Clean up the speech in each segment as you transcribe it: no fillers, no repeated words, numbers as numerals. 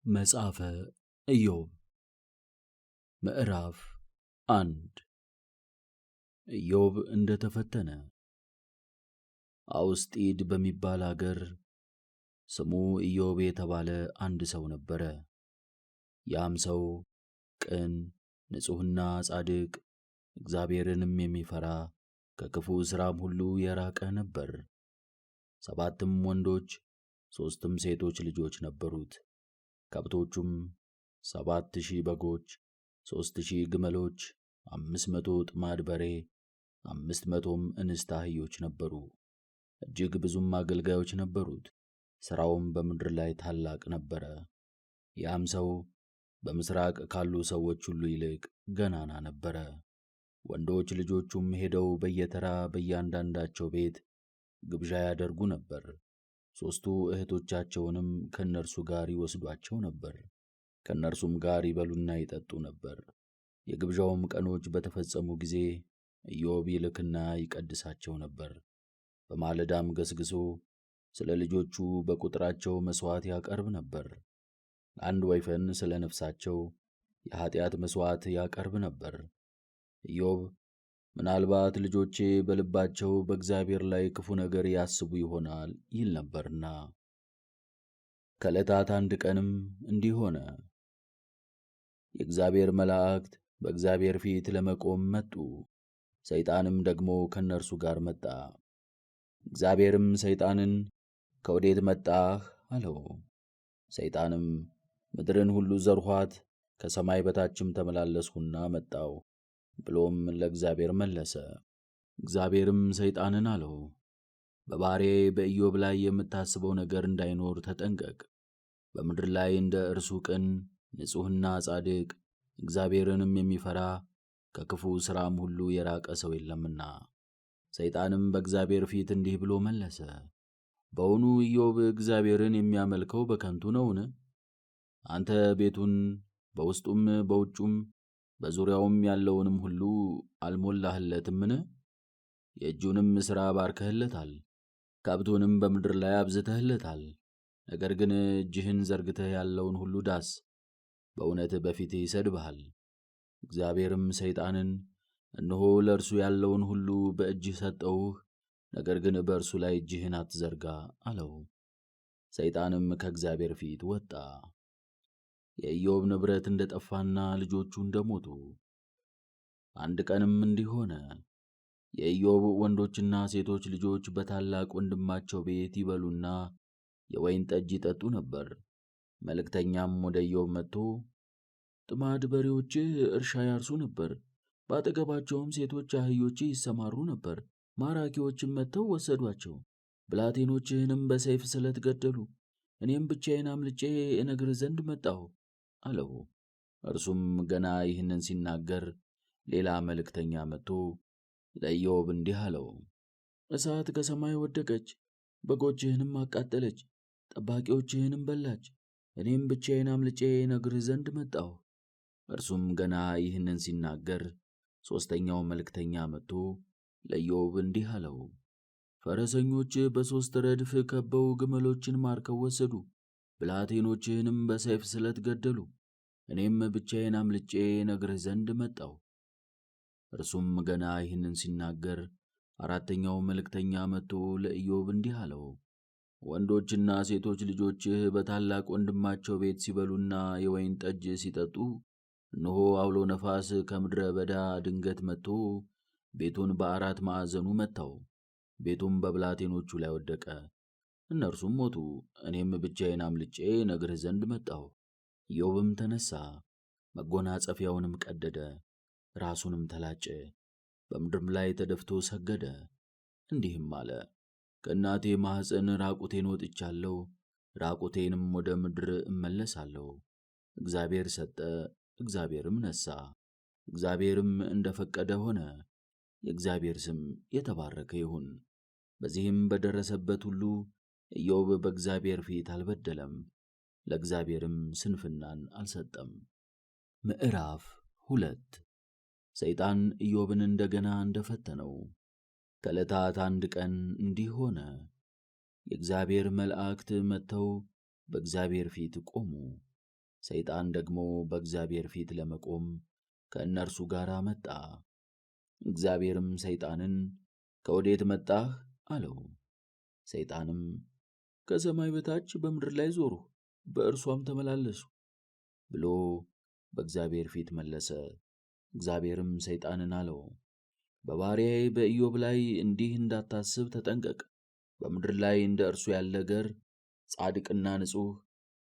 መጽሐፈ ኢዮብ ምዕራፍ 1 ኢዮብ እንደተፈተነ። አውስጢድ በሚባል አገር ስሙ ኢዮብ የተባለ አንድ ሰው ነበረ። ያም ሰው ቅን፣ ንጹሕና ጻድቅ፣ እግዚአብሔርንም የሚፈራ ከክፉ ሥራም ሁሉ የራቀ ነበር። 7 ወንዶች 3 ሴቶች ልጆች ነበሩት። ከብቶቹም 7,000 በጎች፣ 3,000 ግመሎች፣ 500 ጥማድ በሬ፣ 500ም እንስት አህዮች ነበሩ። እጅግ ብዙም አገልጋዮች ነበሩት። ሥራውም በምድር ላይ ታላቅ ነበረ። ያም ሰው በምሥራቅ ካሉ ሰዎች ሁሉ ይልቅ ገናና ነበረ። ወንዶች ልጆቹም ሄደው በየተራ በእያንዳንዳቸው ቤት ግብዣ ያደርጉ ነበር። 3 እህቶቻቸውንም ከእነርሱ ጋር ይወስዷቸው ነበር። ከእነርሱም ጋር ይበሉና ይጠጡ ነበር። የግብዣውም ቀኖች በተፈጸሙ ጊዜ ኢዮብ ይልክና ይቀድሳቸው ነበር። በማለዳም ገስግሶ ስለ ልጆቹ በቁጥራቸው መሥዋዕት ያቀርብ ነበር። አንድ ወይፈን ስለ ነፍሳቸው የኀጢአት መሥዋዕት ያቀርብ ነበር። ኢዮብ ምናልባት ልጆቼ በልባቸው በእግዚአብሔር ላይ ክፉ ነገር ያስቡ ይሆናል ይል ነበርና። ከዕለታት አንድ ቀንም እንዲህ ሆነ። የእግዚአብሔር መላእክት በእግዚአብሔር ፊት ለመቆም መጡ። ሰይጣንም ደግሞ ከእነርሱ ጋር መጣ። እግዚአብሔርም ሰይጣንን ከወዴት መጣህ አለው። ሰይጣንም ምድርን ሁሉ ዘርኋት፣ ከሰማይ በታችም ተመላለስሁና መጣሁ ብሎም ለእግዚአብሔር መለሰ። እግዚአብሔርም ሰይጣንን አለው፣ በባሪያዬ በኢዮብ ላይ የምታስበው ነገር እንዳይኖር ተጠንቀቅ። በምድር ላይ እንደ እርሱ ቅን፣ ንጹሕና ጻድቅ፣ እግዚአብሔርንም የሚፈራ ከክፉ ሥራም ሁሉ የራቀ ሰው የለምና። ሰይጣንም በእግዚአብሔር ፊት እንዲህ ብሎ መለሰ፣ በውኑ ኢዮብ እግዚአብሔርን የሚያመልከው በከንቱ ነውን? አንተ ቤቱን በውስጡም በውጩም በዙሪያውም ያለውንም ሁሉ አልሞላህለትምን? የእጁንም ሥራ ባርከህለታል፣ ከብቱንም በምድር ላይ አብዝተህለታል። ነገር ግን እጅህን ዘርግተህ ያለውን ሁሉ ዳስ፣ በእውነት በፊትህ ይሰድብሃል። እግዚአብሔርም ሰይጣንን እነሆ ለእርሱ ያለውን ሁሉ በእጅህ ሰጠሁህ፣ ነገር ግን በእርሱ ላይ እጅህን አትዘርጋ አለው። ሰይጣንም ከእግዚአብሔር ፊት ወጣ። የኢዮብ ንብረት እንደ ጠፋና ልጆቹ እንደ ሞቱ። አንድ ቀንም እንዲህ ሆነ። የኢዮብ ወንዶችና ሴቶች ልጆች በታላቅ ወንድማቸው ቤት ይበሉና የወይን ጠጅ ይጠጡ ነበር። መልእክተኛም ወደ ኢዮብ መጥቶ ጥማድ በሬዎችህ እርሻ ያርሱ ነበር፣ በአጠገባቸውም ሴቶች አህዮችህ ይሰማሩ ነበር። ማራኪዎችም መጥተው ወሰዷቸው፣ ብላቴኖችህንም በሰይፍ ስለት ገደሉ። እኔም ብቻዬን አምልጬ እነግርህ ዘንድ መጣሁ አለው። እርሱም ገና ይህንን ሲናገር ሌላ መልእክተኛ መጥቶ ለኢዮብ እንዲህ አለው፣ እሳት ከሰማይ ወደቀች፣ በጎችህንም አቃጠለች፣ ጠባቂዎችህንም በላች። እኔም ብቻዬን አምልጬ እነግርህ ዘንድ መጣሁ። እርሱም ገና ይህንን ሲናገር ሦስተኛው መልእክተኛ መጥቶ ለኢዮብ እንዲህ አለው፣ ፈረሰኞች በ3 ረድፍ ከበው ግመሎችን ማርከው ወሰዱ፣ ብላቴኖችህንም በሰይፍ ስለት ገደሉ። እኔም ብቻዬን አምልጬ እነግርህ ዘንድ መጣሁ። እርሱም ገና ይህንን ሲናገር አራተኛው መልእክተኛ መጥቶ ለኢዮብ እንዲህ አለው፣ ወንዶችና ሴቶች ልጆችህ በታላቅ ወንድማቸው ቤት ሲበሉና የወይን ጠጅ ሲጠጡ እነሆ አውሎ ነፋስ ከምድረ በዳ ድንገት መጥቶ ቤቱን በ4 ማዕዘኑ መታው። ቤቱም በብላቴኖቹ ላይ ወደቀ፣ እነርሱም ሞቱ። እኔም ብቻዬን አምልጬ እነግርህ ዘንድ መጣሁ። ኢዮብም ተነሣ፣ መጎናጸፊያውንም ቀደደ፣ ራሱንም ተላጨ፣ በምድርም ላይ ተደፍቶ ሰገደ፣ እንዲህም አለ፣ ከእናቴ ማኅፀን ራቁቴን ወጥቻለሁ፣ ራቁቴንም ወደ ምድር እመለሳለሁ። እግዚአብሔር ሰጠ፣ እግዚአብሔርም ነሣ፣ እግዚአብሔርም እንደ ፈቀደ ሆነ። የእግዚአብሔር ስም የተባረከ ይሁን። በዚህም በደረሰበት ሁሉ ኢዮብ በእግዚአብሔር ፊት አልበደለም፣ ለእግዚአብሔርም ስንፍናን አልሰጠም። ምዕራፍ 2 ሰይጣን ኢዮብን እንደገና እንደፈተነው። ከዕለታት አንድ ቀን እንዲህ ሆነ። የእግዚአብሔር መላእክት መጥተው በእግዚአብሔር ፊት ቆሙ። ሰይጣን ደግሞ በእግዚአብሔር ፊት ለመቆም ከእነርሱ ጋር መጣ። እግዚአብሔርም ሰይጣንን ከወዴት መጣህ አለው። ሰይጣንም ከሰማይ በታች በምድር ላይ ዞርሁ፣ በእርሷም ተመላለሱ ብሎ በእግዚአብሔር ፊት መለሰ። እግዚአብሔርም ሰይጣንን አለው፣ በባሪያዬ በኢዮብ ላይ እንዲህ እንዳታስብ ተጠንቀቅ። በምድር ላይ እንደ እርሱ ያለ ገር፣ ጻድቅና ንጹሕ፣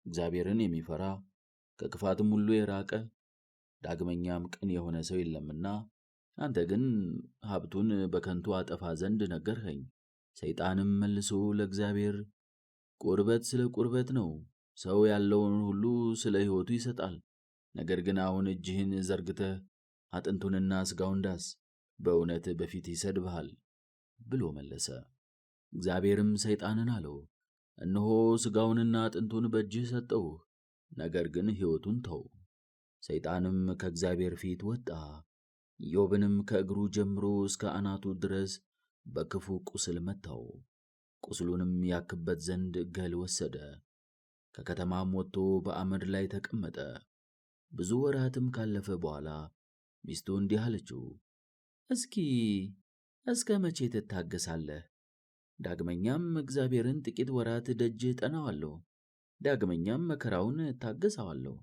እግዚአብሔርን የሚፈራ ከክፋትም ሁሉ የራቀ ዳግመኛም ቅን የሆነ ሰው የለምና፣ አንተ ግን ሀብቱን በከንቱ አጠፋ ዘንድ ነገርኸኝ። ሰይጣንም መልሶ ለእግዚአብሔር ቁርበት ስለ ቁርበት ነው፣ ሰው ያለውን ሁሉ ስለ ሕይወቱ ይሰጣል። ነገር ግን አሁን እጅህን ዘርግተህ አጥንቱንና ሥጋውን ዳስ፣ በእውነት በፊት ይሰድብሃል ብሎ መለሰ። እግዚአብሔርም ሰይጣንን አለው፣ እነሆ ሥጋውንና አጥንቱን በእጅህ ሰጠሁህ፣ ነገር ግን ሕይወቱን ተው። ሰይጣንም ከእግዚአብሔር ፊት ወጣ፣ ኢዮብንም ከእግሩ ጀምሮ እስከ አናቱ ድረስ በክፉ ቁስል መታው። ቁስሉንም ያክበት ዘንድ ገል ወሰደ። ከከተማም ወጥቶ በአመድ ላይ ተቀመጠ። ብዙ ወራትም ካለፈ በኋላ ሚስቱ እንዲህ አለችው፣ እስከ መቼ ትታገሳለህ? ዳግመኛም እግዚአብሔርን ጥቂት ወራት ደጅ ጠናዋለሁ፣ ዳግመኛም መከራውን እታገሰዋለሁ፣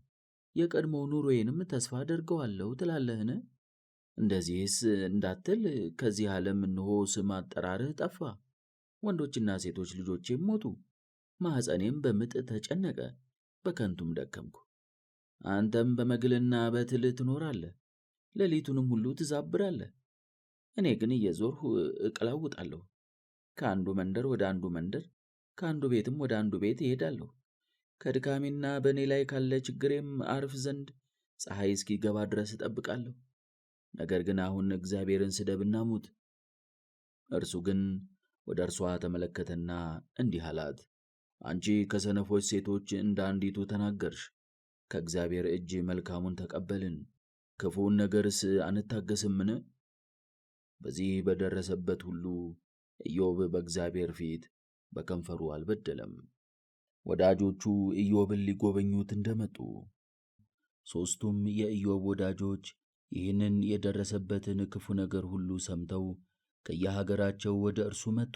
የቀድሞ ኑሮዬንም ተስፋ አደርገዋለሁ ትላለህን? እንደዚህስ እንዳትል ከዚህ ዓለም እነሆ ስም አጠራርህ ጠፋ፣ ወንዶችና ሴቶች ልጆቼም ሞቱ፣ ማኅፀኔም በምጥ ተጨነቀ፣ በከንቱም ደከምኩ። አንተም በመግልና በትል ትኖራለህ፣ ሌሊቱንም ሁሉ ትዛብራለህ። እኔ ግን እየዞርሁ እቀላውጣለሁ፣ ከአንዱ መንደር ወደ አንዱ መንደር፣ ከአንዱ ቤትም ወደ አንዱ ቤት እሄዳለሁ። ከድካሜና በእኔ ላይ ካለ ችግሬም አርፍ ዘንድ ፀሐይ እስኪገባ ድረስ እጠብቃለሁ። ነገር ግን አሁን እግዚአብሔርን ስደብና ሙት። እርሱ ግን ወደ እርሷ ተመለከተና እንዲህ አላት፣ አንቺ ከሰነፎች ሴቶች እንደ አንዲቱ ተናገርሽ። ከእግዚአብሔር እጅ መልካሙን ተቀበልን፣ ክፉውን ነገርስ አንታገስምን? በዚህ በደረሰበት ሁሉ ኢዮብ በእግዚአብሔር ፊት በከንፈሩ አልበደለም። ወዳጆቹ ኢዮብን ሊጎበኙት እንደመጡ፣ ሦስቱም የኢዮብ ወዳጆች ይህንን የደረሰበትን ክፉ ነገር ሁሉ ሰምተው ከየሀገራቸው ወደ እርሱ መጡ።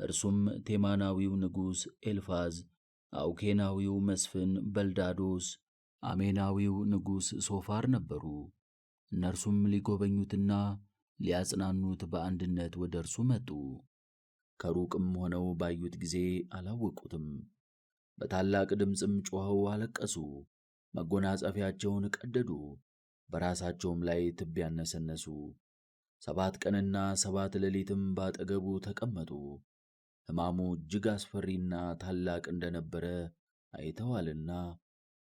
እርሱም ቴማናዊው ንጉሥ ኤልፋዝ፣ አውኬናዊው መስፍን በልዳዶስ፣ አሜናዊው ንጉሥ ሶፋር ነበሩ። እነርሱም ሊጎበኙትና ሊያጽናኑት በአንድነት ወደ እርሱ መጡ። ከሩቅም ሆነው ባዩት ጊዜ አላወቁትም። በታላቅ ድምፅም ጮኸው አለቀሱ፣ መጎናጸፊያቸውን ቀደዱ፣ በራሳቸውም ላይ ትቢያ ነሰነሱ። 7 ቀንና 7 ሌሊትም ባጠገቡ ተቀመጡ። ሕማሙ እጅግ አስፈሪና ታላቅ እንደነበረ አይተዋልና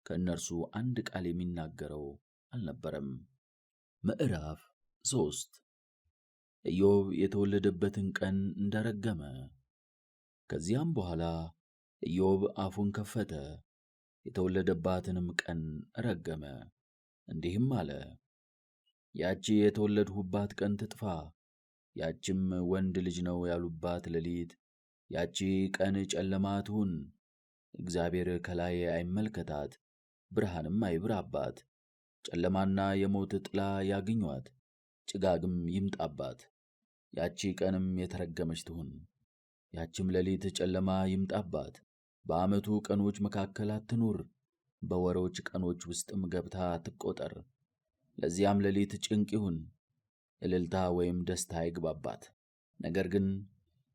ከእነርሱ አንድ ቃል የሚናገረው አልነበረም። ምዕራፍ 3 ኢዮብ የተወለደበትን ቀን እንደረገመ። ከዚያም በኋላ ኢዮብ አፉን ከፈተ፣ የተወለደባትንም ቀን ረገመ፣ እንዲህም አለ፣ ያቺ የተወለድሁባት ቀን ትጥፋ፣ ያችም ወንድ ልጅ ነው ያሉባት ሌሊት፣ ያቺ ቀን ጨለማ ትሁን። እግዚአብሔር ከላይ አይመልከታት፣ ብርሃንም አይብራባት። ጨለማና የሞት ጥላ ያግኟት፣ ጭጋግም ይምጣባት። ያቺ ቀንም የተረገመች ትሁን፣ ያችም ሌሊት ጨለማ ይምጣባት። በዓመቱ ቀኖች መካከል አትኑር፣ በወሮች ቀኖች ውስጥም ገብታ አትቆጠር። ለዚያም ሌሊት ጭንቅ ይሁን፣ እልልታ ወይም ደስታ አይግባባት። ነገር ግን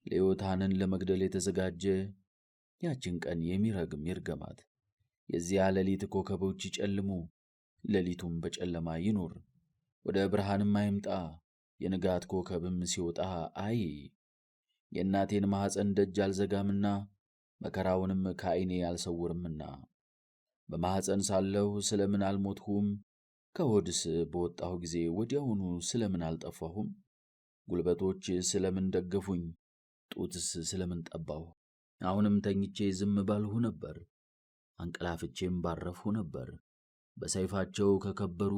ሌዮታንን ለመግደል የተዘጋጀ ያችን ቀን የሚረግም ይርገማት። የዚያ ሌሊት ኮከቦች ይጨልሙ፣ ሌሊቱም በጨለማ ይኑር፣ ወደ ብርሃንም አይምጣ። የንጋት ኮከብም ሲወጣ አይ። የእናቴን ማኅፀን ደጅ አልዘጋምና መከራውንም ከዐይኔ አልሰውርምና። በማኅፀን ሳለሁ ስለምን አልሞትሁም? ከሆድስ በወጣሁ ጊዜ ወዲያውኑ ስለምን አልጠፋሁም? ጉልበቶች ስለምን ደገፉኝ? ጡትስ ስለምን ጠባሁ? አሁንም ተኝቼ ዝም ባልሁ ነበር፣ አንቀላፍቼም ባረፍሁ ነበር። በሰይፋቸው ከከበሩ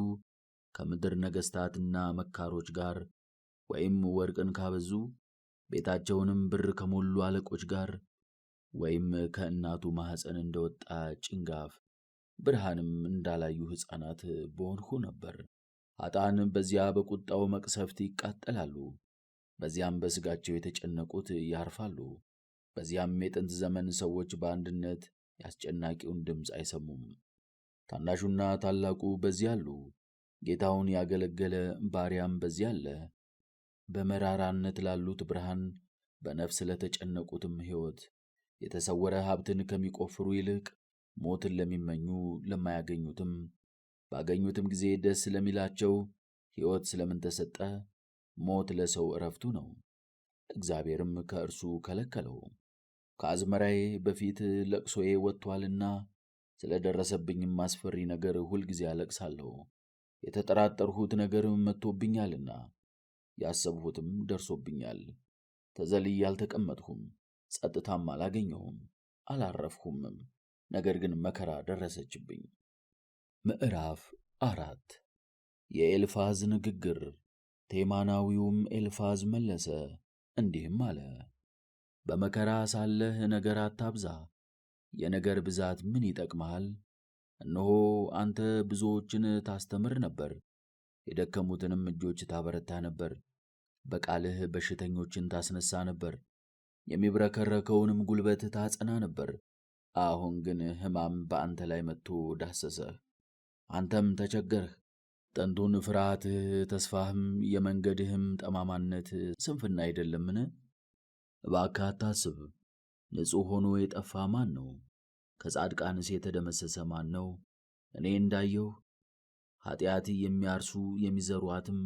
ከምድር ነገሥታትና መካሮች ጋር፣ ወይም ወርቅን ካበዙ ቤታቸውንም ብር ከሞሉ አለቆች ጋር፣ ወይም ከእናቱ ማኅፀን እንደወጣ ጭንጋፍ ብርሃንም እንዳላዩ ሕፃናት በሆንሁ ነበር። ኃጥአን በዚያ በቁጣው መቅሰፍት ይቃጠላሉ፣ በዚያም በሥጋቸው የተጨነቁት ያርፋሉ። በዚያም የጥንት ዘመን ሰዎች በአንድነት የአስጨናቂውን ድምፅ አይሰሙም። ታናሹና ታላቁ በዚያ አሉ፣ ጌታውን ያገለገለ ባሪያም በዚያ አለ። በመራራነት ላሉት ብርሃን፣ በነፍስ ለተጨነቁትም ሕይወት። የተሰወረ ሀብትን ከሚቆፍሩ ይልቅ ሞትን ለሚመኙ ለማያገኙትም፣ ባገኙትም ጊዜ ደስ ለሚላቸው ሕይወት ስለምን ተሰጠ? ሞት ለሰው ዕረፍቱ ነው፣ እግዚአብሔርም ከእርሱ ከለከለው። ከአዝመራዬ በፊት ለቅሶዬ ወጥቶአልና ስለ ደረሰብኝም አስፈሪ ነገር ሁልጊዜ አለቅሳለሁ። የተጠራጠርሁት ነገር መጥቶብኛልና ያሰብሁትም ደርሶብኛል። ተዘልዬ አልተቀመጥሁም፣ ጸጥታም አላገኘሁም፣ አላረፍሁምም። ነገር ግን መከራ ደረሰችብኝ። ምዕራፍ 4 የኤልፋዝ ንግግር። ቴማናዊውም ኤልፋዝ መለሰ እንዲህም አለ፣ በመከራ ሳለህ ነገር አታብዛ። የነገር ብዛት ምን ይጠቅምሃል? እነሆ አንተ ብዙዎችን ታስተምር ነበር፣ የደከሙትንም እጆች ታበረታ ነበር። በቃልህ በሽተኞችን ታስነሳ ነበር፣ የሚብረከረከውንም ጉልበት ታጸና ነበር። አሁን ግን ሕማም በአንተ ላይ መጥቶ ዳሰሰህ፣ አንተም ተቸገርህ። ጥንቱን ፍርሃትህ ተስፋህም የመንገድህም ጠማማነት ስንፍና አይደለምን? እባክህ አታስብ። ንጹሕ ሆኖ የጠፋ ማን ነው? ከጻድቃንስ የተደመሰሰ ማን ነው? እኔ እንዳየሁ ኃጢአት የሚያርሱ የሚዘሩአትም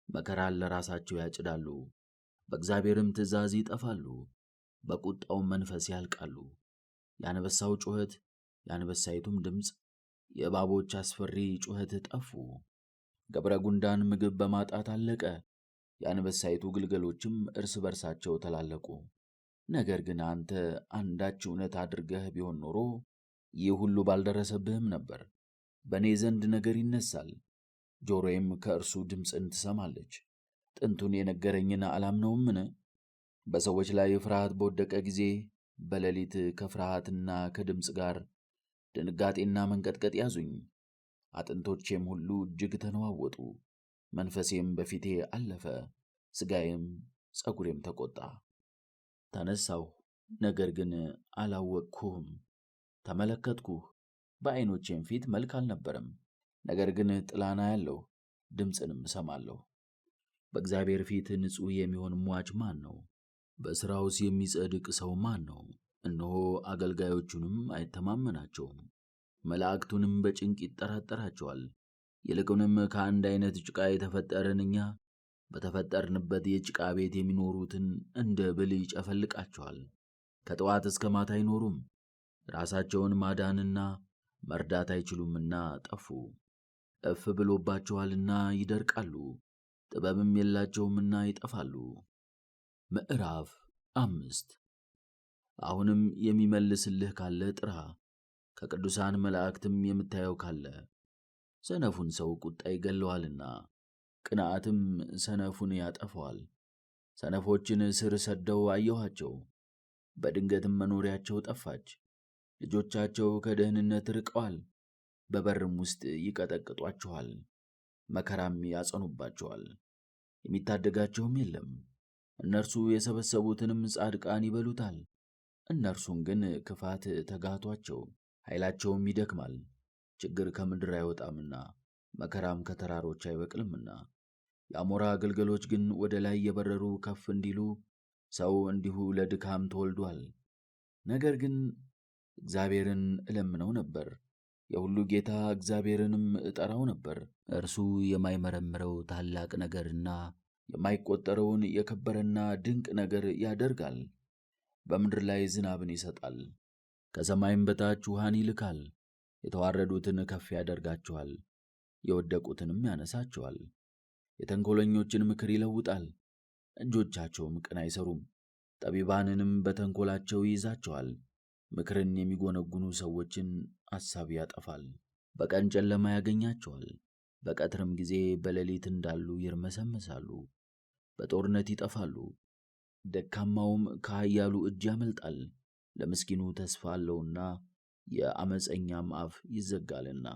መከራን ለራሳቸው ያጭዳሉ። በእግዚአብሔርም ትእዛዝ ይጠፋሉ፣ በቁጣውም መንፈስ ያልቃሉ። የአንበሳው ጩኸት፣ የአንበሳይቱም ድምፅ፣ የእባቦች አስፈሪ ጩኸት ጠፉ። ገብረ ጉንዳን ምግብ በማጣት አለቀ፣ የአንበሳይቱ ግልገሎችም እርስ በርሳቸው ተላለቁ። ነገር ግን አንተ አንዳች እውነት አድርገህ ቢሆን ኖሮ ይህ ሁሉ ባልደረሰብህም ነበር። በእኔ ዘንድ ነገር ይነሳል፣ ጆሮዬም ከእርሱ ድምፅን ትሰማለች። ጥንቱን የነገረኝን አላምነውምን? በሰዎች ላይ ፍርሃት በወደቀ ጊዜ በሌሊት ከፍርሃትና ከድምፅ ጋር ድንጋጤና መንቀጥቀጥ ያዙኝ። አጥንቶቼም ሁሉ እጅግ ተነዋወጡ። መንፈሴም በፊቴ አለፈ፣ ሥጋዬም ጸጉሬም ተቈጣ። ተነሳሁ፣ ነገር ግን አላወቅሁህም። ተመለከትኩህ፣ በዐይኖቼም ፊት መልክ አልነበረም። ነገር ግን ጥላና ያለሁ ድምፅንም እሰማለሁ። በእግዚአብሔር ፊት ንጹሕ የሚሆን ሟች ማን ነው? በሥራውስ የሚጸድቅ ሰው ማን ነው? እነሆ አገልጋዮቹንም አይተማመናቸውም፣ መላእክቱንም በጭንቅ ይጠራጠራቸዋል። ይልቁንም ከአንድ ዓይነት ጭቃ የተፈጠርን እኛ በተፈጠርንበት የጭቃ ቤት የሚኖሩትን እንደ ብል ይጨፈልቃቸዋል። ከጠዋት እስከ ማታ አይኖሩም፣ ራሳቸውን ማዳንና መርዳት አይችሉምና ጠፉ። እፍ ብሎባቸዋልና ይደርቃሉ፣ ጥበብም የላቸውምና ይጠፋሉ። ምዕራፍ 5 አሁንም የሚመልስልህ ካለ ጥራ፣ ከቅዱሳን መላእክትም የምታየው ካለ። ሰነፉን ሰው ቁጣ ይገለዋልና ቅንዓትም ሰነፉን ያጠፈዋል። ሰነፎችን ስር ሰደው አየኋቸው፣ በድንገትም መኖሪያቸው ጠፋች። ልጆቻቸው ከደህንነት ርቀዋል፣ በበርም ውስጥ ይቀጠቅጧቸዋል፣ መከራም ያጸኑባቸዋል፣ የሚታደጋቸውም የለም። እነርሱ የሰበሰቡትንም ጻድቃን ይበሉታል። እነርሱን ግን ክፋት ተጋቷቸው፣ ኃይላቸውም ይደክማል። ችግር ከምድር አይወጣምና መከራም ከተራሮች አይበቅልምና። የአሞራ ግልገሎች ግን ወደ ላይ የበረሩ ከፍ እንዲሉ ሰው እንዲሁ ለድካም ተወልዷል። ነገር ግን እግዚአብሔርን እለምነው ነበር፣ የሁሉ ጌታ እግዚአብሔርንም እጠራው ነበር። እርሱ የማይመረምረው ታላቅ ነገርና የማይቆጠረውን የከበረና ድንቅ ነገር ያደርጋል። በምድር ላይ ዝናብን ይሰጣል፣ ከሰማይም በታች ውሃን ይልካል። የተዋረዱትን ከፍ ያደርጋቸዋል፣ የወደቁትንም ያነሳቸዋል። የተንኰለኞችን ምክር ይለውጣል፣ እጆቻቸውም ቅን አይሠሩም። ጠቢባንንም በተንኰላቸው ይይዛቸዋል። ምክርን የሚጐነጕኑ ሰዎችን አሳብ ያጠፋል። በቀን ጨለማ ያገኛቸዋል፣ በቀትርም ጊዜ በሌሊት እንዳሉ ይርመሰመሳሉ። በጦርነት ይጠፋሉ፣ ደካማውም ከኃያሉ እጅ ያመልጣል። ለምስኪኑ ተስፋ አለውና የአመፀኛም አፍ ይዘጋልና።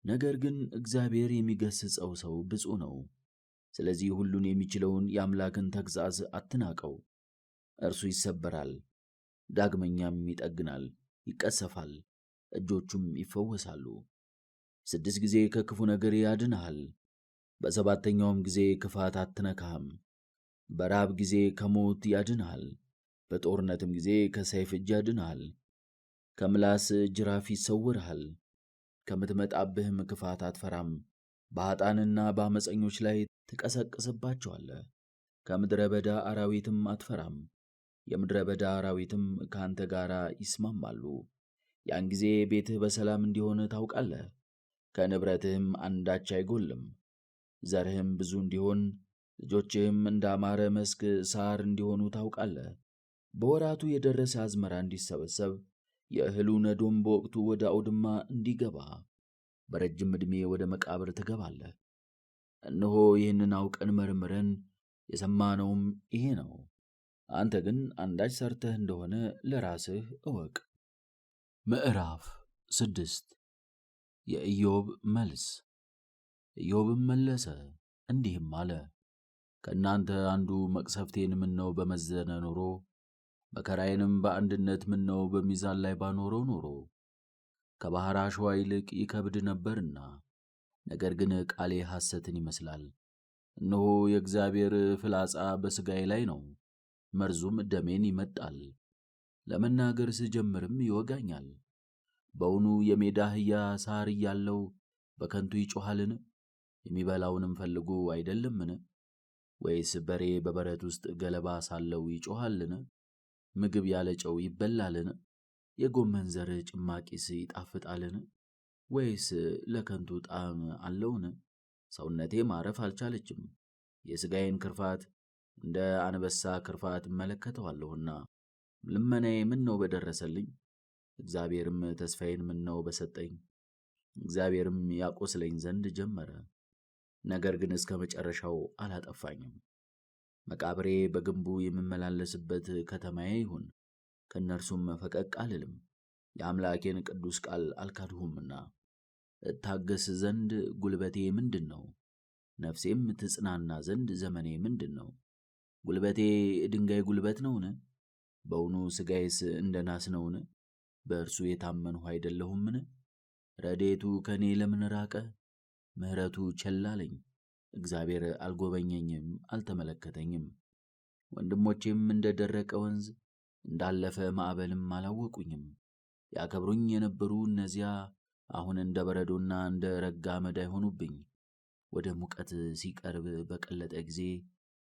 ነገር ግን እግዚአብሔር የሚገሥጸው ሰው ብፁዕ ነው። ስለዚህ ሁሉን የሚችለውን የአምላክን ተግሣጽ አትናቀው። እርሱ ይሰበራል፣ ዳግመኛም ይጠግናል፣ ይቀሰፋል፣ እጆቹም ይፈወሳሉ። 6 ጊዜ ከክፉ ነገር ያድንሃል፣ በሰባተኛውም ጊዜ ክፋት አትነካህም። በራብ ጊዜ ከሞት ያድንሃል፣ በጦርነትም ጊዜ ከሰይፍ እጅ ያድንሃል። ከምላስ ጅራፍ ይሰውርሃል፣ ከምትመጣብህም ክፋት አትፈራም። በኃጥአንና በአመፀኞች ላይ ትቀሰቅስባቸዋለህ። ከምድረ በዳ አራዊትም አትፈራም፣ የምድረ በዳ አራዊትም ከአንተ ጋር ይስማማሉ። ያን ጊዜ ቤትህ በሰላም እንዲሆን ታውቃለህ፣ ከንብረትህም አንዳች አይጎልም። ዘርህም ብዙ እንዲሆን ልጆችህም እንዳማረ መስክ ሳር እንዲሆኑ ታውቃለህ። በወራቱ የደረሰ አዝመራ እንዲሰበሰብ የእህሉ ነዶም በወቅቱ ወደ አውድማ እንዲገባ በረጅም ዕድሜ ወደ መቃብር ትገባለህ። እነሆ ይህንን አውቀን መርምረን የሰማነውም ይሄ ነው። አንተ ግን አንዳች ሰርተህ እንደሆነ ለራስህ እወቅ። ምዕራፍ 6 የኢዮብ መልስ። ኢዮብም መለሰ እንዲህም አለ፣ ከእናንተ አንዱ መቅሰፍቴን ምነው በመዘነ ኖሮ፣ መከራዬንም በአንድነት ምነው በሚዛን ላይ ባኖረው ኖሮ፣ ከባሕር አሸዋ ይልቅ ይከብድ ነበርና። ነገር ግን ቃሌ ሐሰትን ይመስላል። እነሆ የእግዚአብሔር ፍላጻ በሥጋዬ ላይ ነው፣ መርዙም ደሜን ይመጣል። ለመናገር ስጀምርም ይወጋኛል። በውኑ የሜዳ አህያ ሳር እያለው በከንቱ ይጮኻልን? የሚበላውንም ፈልጎ አይደለምን? ወይስ በሬ በበረት ውስጥ ገለባ ሳለው ይጮኻልን? ምግብ ያለ ጨው ይበላልን? የጎመን ዘር ጭማቂስ ይጣፍጣልን? ወይስ ለከንቱ ጣዕም አለውን? ሰውነቴ ማረፍ አልቻለችም። የሥጋዬን ክርፋት እንደ አንበሳ ክርፋት እመለከተዋለሁና። ልመናዬ ምነው በደረሰልኝ፣ እግዚአብሔርም ተስፋዬን ምነው በሰጠኝ። እግዚአብሔርም ያቆስለኝ ዘንድ ጀመረ፣ ነገር ግን እስከ መጨረሻው አላጠፋኝም። መቃብሬ በግንቡ የምመላለስበት ከተማዬ ይሁን፣ ከእነርሱም ፈቀቅ አልልም። የአምላኬን ቅዱስ ቃል አልካድሁምና። እታገስ ዘንድ ጉልበቴ ምንድን ነው? ነፍሴም ትጽናና ዘንድ ዘመኔ ምንድን ነው? ጉልበቴ ድንጋይ ጉልበት ነውን? በውኑ ሥጋዬስ እንደ ናስ ነውን? በእርሱ የታመንሁ አይደለሁምን? ረድኤቱ ከእኔ ለምን ራቀ? ምሕረቱ ቸል አለኝ። እግዚአብሔር አልጎበኘኝም፣ አልተመለከተኝም። ወንድሞቼም እንደ ደረቀ ወንዝ እንዳለፈ ማዕበልም አላወቁኝም። ያከብሩኝ የነበሩ እነዚያ አሁን እንደ በረዶና እንደ ረጋ አመድ ሆኑብኝ። ወደ ሙቀት ሲቀርብ በቀለጠ ጊዜ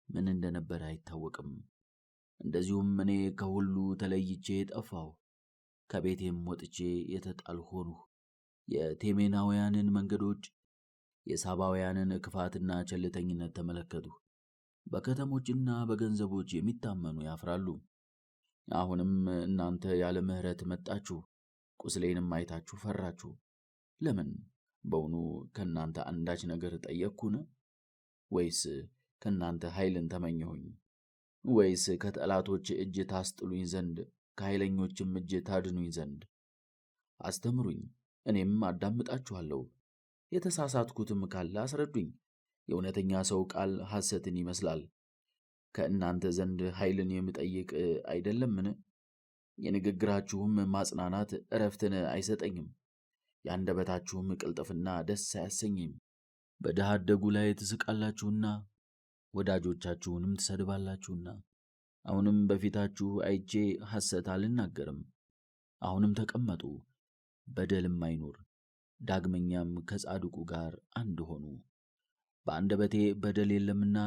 ምን እንደነበረ አይታወቅም። እንደዚሁም እኔ ከሁሉ ተለይቼ ጠፋሁ፣ ከቤቴም ወጥቼ የተጣልሁ ሆንሁ። የቴሜናውያንን መንገዶች፣ የሳባውያንን ክፋትና ቸልተኝነት ተመለከትሁ። በከተሞችና በገንዘቦች የሚታመኑ ያፍራሉ። አሁንም እናንተ ያለ ምሕረት መጣችሁ፣ ቁስሌንም አይታችሁ ፈራችሁ። ለምን? በውኑ ከእናንተ አንዳች ነገር ጠየቅኩን? ወይስ ከእናንተ ኃይልን ተመኘሁኝ? ወይስ ከጠላቶች እጅ ታስጥሉኝ ዘንድ ከኃይለኞችም እጅ ታድኑኝ ዘንድ? አስተምሩኝ፣ እኔም አዳምጣችኋለሁ። የተሳሳትኩትም ካለ አስረዱኝ። የእውነተኛ ሰው ቃል ሐሰትን ይመስላል። ከእናንተ ዘንድ ኃይልን የምጠይቅ አይደለምን? የንግግራችሁም ማጽናናት ዕረፍትን አይሰጠኝም፣ የአንደበታችሁም ቅልጥፍና ደስ አያሰኝም። በድሃ አደጉ ላይ ትስቃላችሁና ወዳጆቻችሁንም ትሰድባላችሁና። አሁንም በፊታችሁ አይቼ ሐሰት አልናገርም። አሁንም ተቀመጡ፣ በደልም አይኑር። ዳግመኛም ከጻድቁ ጋር አንድ ሆኑ። በአንደበቴ በደል የለምና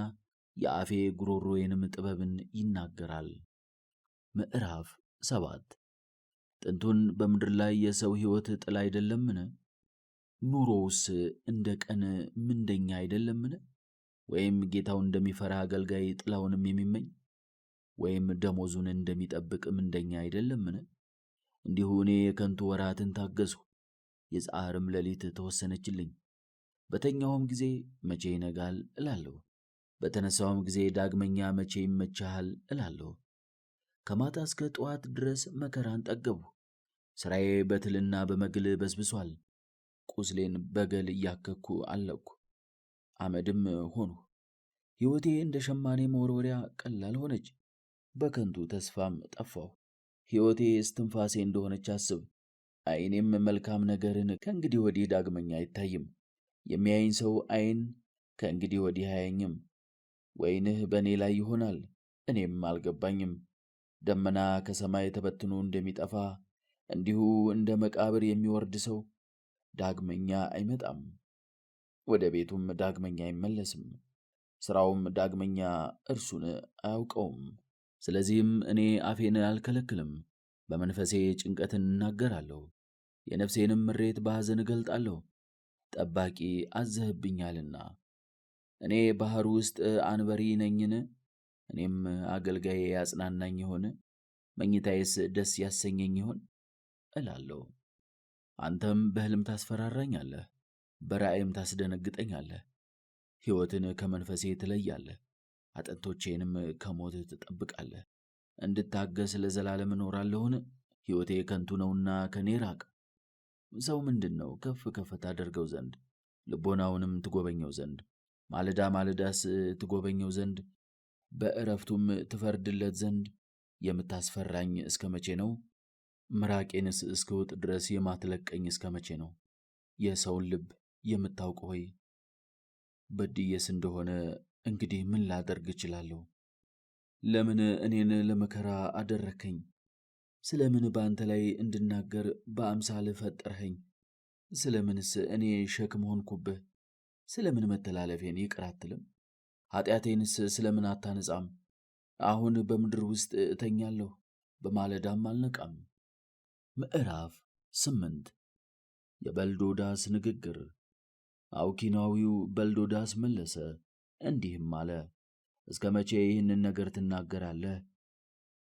የአፌ ጉሮሮዬንም ጥበብን ይናገራል። ምዕራፍ 7 ጥንቱን በምድር ላይ የሰው ሕይወት ጥላ አይደለምን? ኑሮውስ እንደ ቀን ምንደኛ አይደለምን? ወይም ጌታው እንደሚፈራ አገልጋይ ጥላውንም የሚመኝ ወይም ደሞዙን እንደሚጠብቅ ምንደኛ አይደለምን? እንዲሁ እኔ የከንቱ ወራትን ታገስሁ፣ የፀዓርም ሌሊት ተወሰነችልኝ። በተኛውም ጊዜ መቼ ይነጋል እላለሁ፣ በተነሳውም ጊዜ ዳግመኛ መቼ ይመችሃል እላለሁ። ከማታ እስከ ጠዋት ድረስ መከራን ጠገብሁ፣ ሥራዬ በትልና በመግል በስብሷል። ቁስሌን በገል እያከኩ አለቅኩ፣ አመድም ሆንሁ። ሕይወቴ እንደ ሸማኔ መወርወሪያ ቀላል ሆነች፣ በከንቱ ተስፋም ጠፋሁ። ሕይወቴ እስትንፋሴ እንደሆነች አስብ። ዓይኔም መልካም ነገርን ከእንግዲህ ወዲህ ዳግመኛ አይታይም። የሚያየኝ ሰው ዓይን ከእንግዲህ ወዲህ አያየኝም። ወይንህ በእኔ ላይ ይሆናል፣ እኔም አልገባኝም። ደመና ከሰማይ ተበትኖ እንደሚጠፋ እንዲሁ እንደ መቃብር የሚወርድ ሰው ዳግመኛ አይመጣም፣ ወደ ቤቱም ዳግመኛ አይመለስም። ሥራውም ዳግመኛ እርሱን አያውቀውም። ስለዚህም እኔ አፌን አልከለክልም፣ በመንፈሴ ጭንቀትን እናገራለሁ፣ የነፍሴንም ምሬት በሐዘን እገልጣለሁ። ጠባቂ አዘህብኛልና። እኔ ባሕር ውስጥ አንበሪ ነኝን? እኔም አገልጋዬ ያጽናናኝ ይሆን? መኝታዬስ ደስ ያሰኘኝ ይሆን እላለሁ። አንተም በሕልም ታስፈራራኛለህ፣ በራእይም ታስደነግጠኛለህ። ሕይወትን ከመንፈሴ ትለያለህ፣ አጥንቶቼንም ከሞት ትጠብቃለህ። እንድታገስ ለዘላለም እኖራለሁን? ሕይወቴ ከንቱ ነውና ከኔ ራቅ። ሰው ምንድን ነው ከፍ ከፍ ታደርገው ዘንድ ልቦናውንም ትጎበኘው ዘንድ? ማለዳ ማለዳስ ትጎበኘው ዘንድ በዕረፍቱም ትፈርድለት ዘንድ የምታስፈራኝ እስከ መቼ ነው? ምራቄንስ እስክውጥ ድረስ የማትለቀኝ እስከ መቼ ነው? የሰውን ልብ የምታውቅ ሆይ በድዬስ እንደሆነ እንግዲህ ምን ላደርግ እችላለሁ? ለምን እኔን ለመከራ አደረከኝ? ስለምን በአንተ ላይ እንድናገር በአምሳልህ ፈጠርኸኝ? ስለምንስ እኔ ሸክም ሆንኩብህ? ስለምን መተላለፌን ይቅር አትልም? ኃጢአቴንስ ስለምን አታነጻም? አሁን በምድር ውስጥ እተኛለሁ፣ በማለዳም አልነቃም። ምዕራፍ 8 የበልዶዳስ ንግግር። አውኪናዊው በልዶዳስ መለሰ እንዲህም አለ፣ እስከ መቼ ይህንን ነገር ትናገራለህ?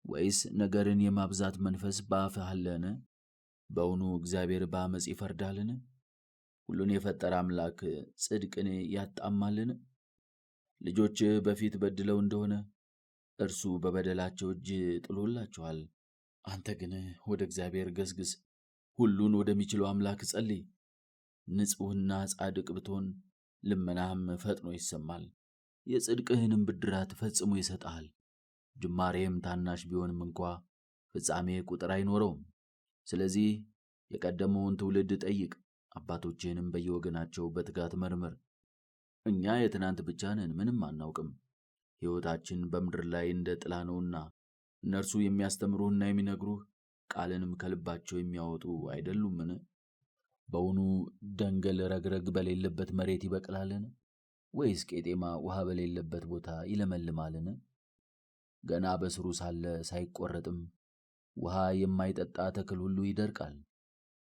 ወይስ ነገርን የማብዛት መንፈስ በአፍህ አለን? በውኑ እግዚአብሔር በአመፅ ይፈርዳልን? ሁሉን የፈጠረ አምላክ ጽድቅን ያጣማልን? ልጆችህ በፊት በድለው እንደሆነ እርሱ በበደላቸው እጅ ጥሎላቸዋል። አንተ ግን ወደ እግዚአብሔር ገስግስ፣ ሁሉን ወደሚችለው አምላክ ጸልይ። ንጹሕና ጻድቅ ብትሆን ልመናህም ፈጥኖ ይሰማል፣ የጽድቅህንም ብድራት ፈጽሞ ይሰጥሃል። ጅማሬም ታናሽ ቢሆንም እንኳ ፍጻሜ ቁጥር አይኖረውም። ስለዚህ የቀደመውን ትውልድ ጠይቅ፣ አባቶችህንም በየወገናቸው በትጋት መርምር። እኛ የትናንት ብቻ ነን፣ ምንም አናውቅም። ሕይወታችን በምድር ላይ እንደ ጥላ ነውና እነርሱ የሚያስተምሩህና የሚነግሩህ ቃልንም ከልባቸው የሚያወጡ አይደሉምን? በውኑ ደንገል ረግረግ በሌለበት መሬት ይበቅላልን? ወይስ ቄጤማ ውሃ በሌለበት ቦታ ይለመልማልን? ገና በስሩ ሳለ ሳይቆረጥም ውሃ የማይጠጣ ተክል ሁሉ ይደርቃል።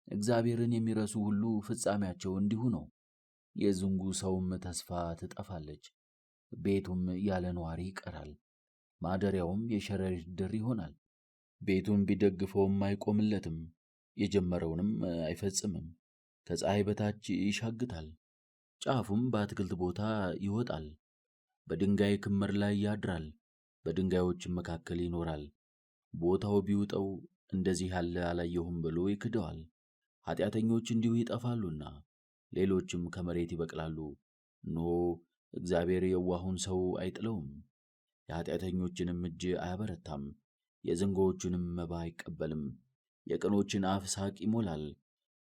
እግዚአብሔርን የሚረሱ ሁሉ ፍጻሜያቸው እንዲሁ ነው። የዝንጉ ሰውም ተስፋ ትጠፋለች፣ ቤቱም ያለ ነዋሪ ይቀራል፣ ማደሪያውም የሸረሪት ድር ይሆናል። ቤቱን ቢደግፈውም አይቆምለትም፣ የጀመረውንም አይፈጽምም። ከፀሐይ በታች ይሻግታል፣ ጫፉም በአትክልት ቦታ ይወጣል። በድንጋይ ክምር ላይ ያድራል፣ በድንጋዮችም መካከል ይኖራል። ቦታው ቢውጠው እንደዚህ ያለ አላየሁም ብሎ ይክደዋል። ኃጢአተኞች እንዲሁ ይጠፋሉና ሌሎችም ከመሬት ይበቅላሉ። እነሆ እግዚአብሔር የዋሁን ሰው አይጥለውም፣ የኃጢአተኞችንም እጅ አያበረታም። የዝንጎዎቹንም መባ አይቀበልም። የቅኖችን አፍ ሳቅ ይሞላል፣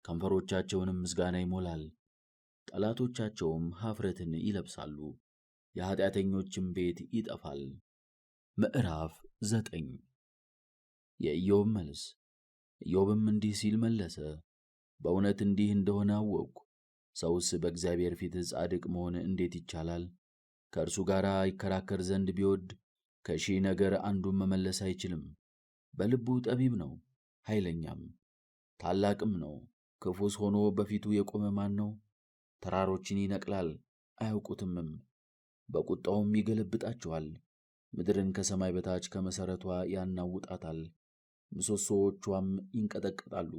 ከንፈሮቻቸውንም ምስጋና ይሞላል። ጠላቶቻቸውም ኀፍረትን ይለብሳሉ፣ የኃጢአተኞችም ቤት ይጠፋል። ምዕራፍ 9 የኢዮብ መልስ። ኢዮብም እንዲህ ሲል መለሰ፣ በእውነት እንዲህ እንደሆነ አወቅሁ። ሰውስ በእግዚአብሔር ፊት ጻድቅ መሆን እንዴት ይቻላል? ከእርሱ ጋር ይከራከር ዘንድ ቢወድ ከሺህ ነገር አንዱን መመለስ አይችልም። በልቡ ጠቢብ ነው፣ ኃይለኛም ታላቅም ነው። ክፉስ ሆኖ በፊቱ የቆመ ማን ነው? ተራሮችን ይነቅላል አያውቁትምም፣ በቁጣውም ይገለብጣቸዋል። ምድርን ከሰማይ በታች ከመሠረቷ ያናውጣታል። ምሰሶዎቿም ይንቀጠቀጣሉ።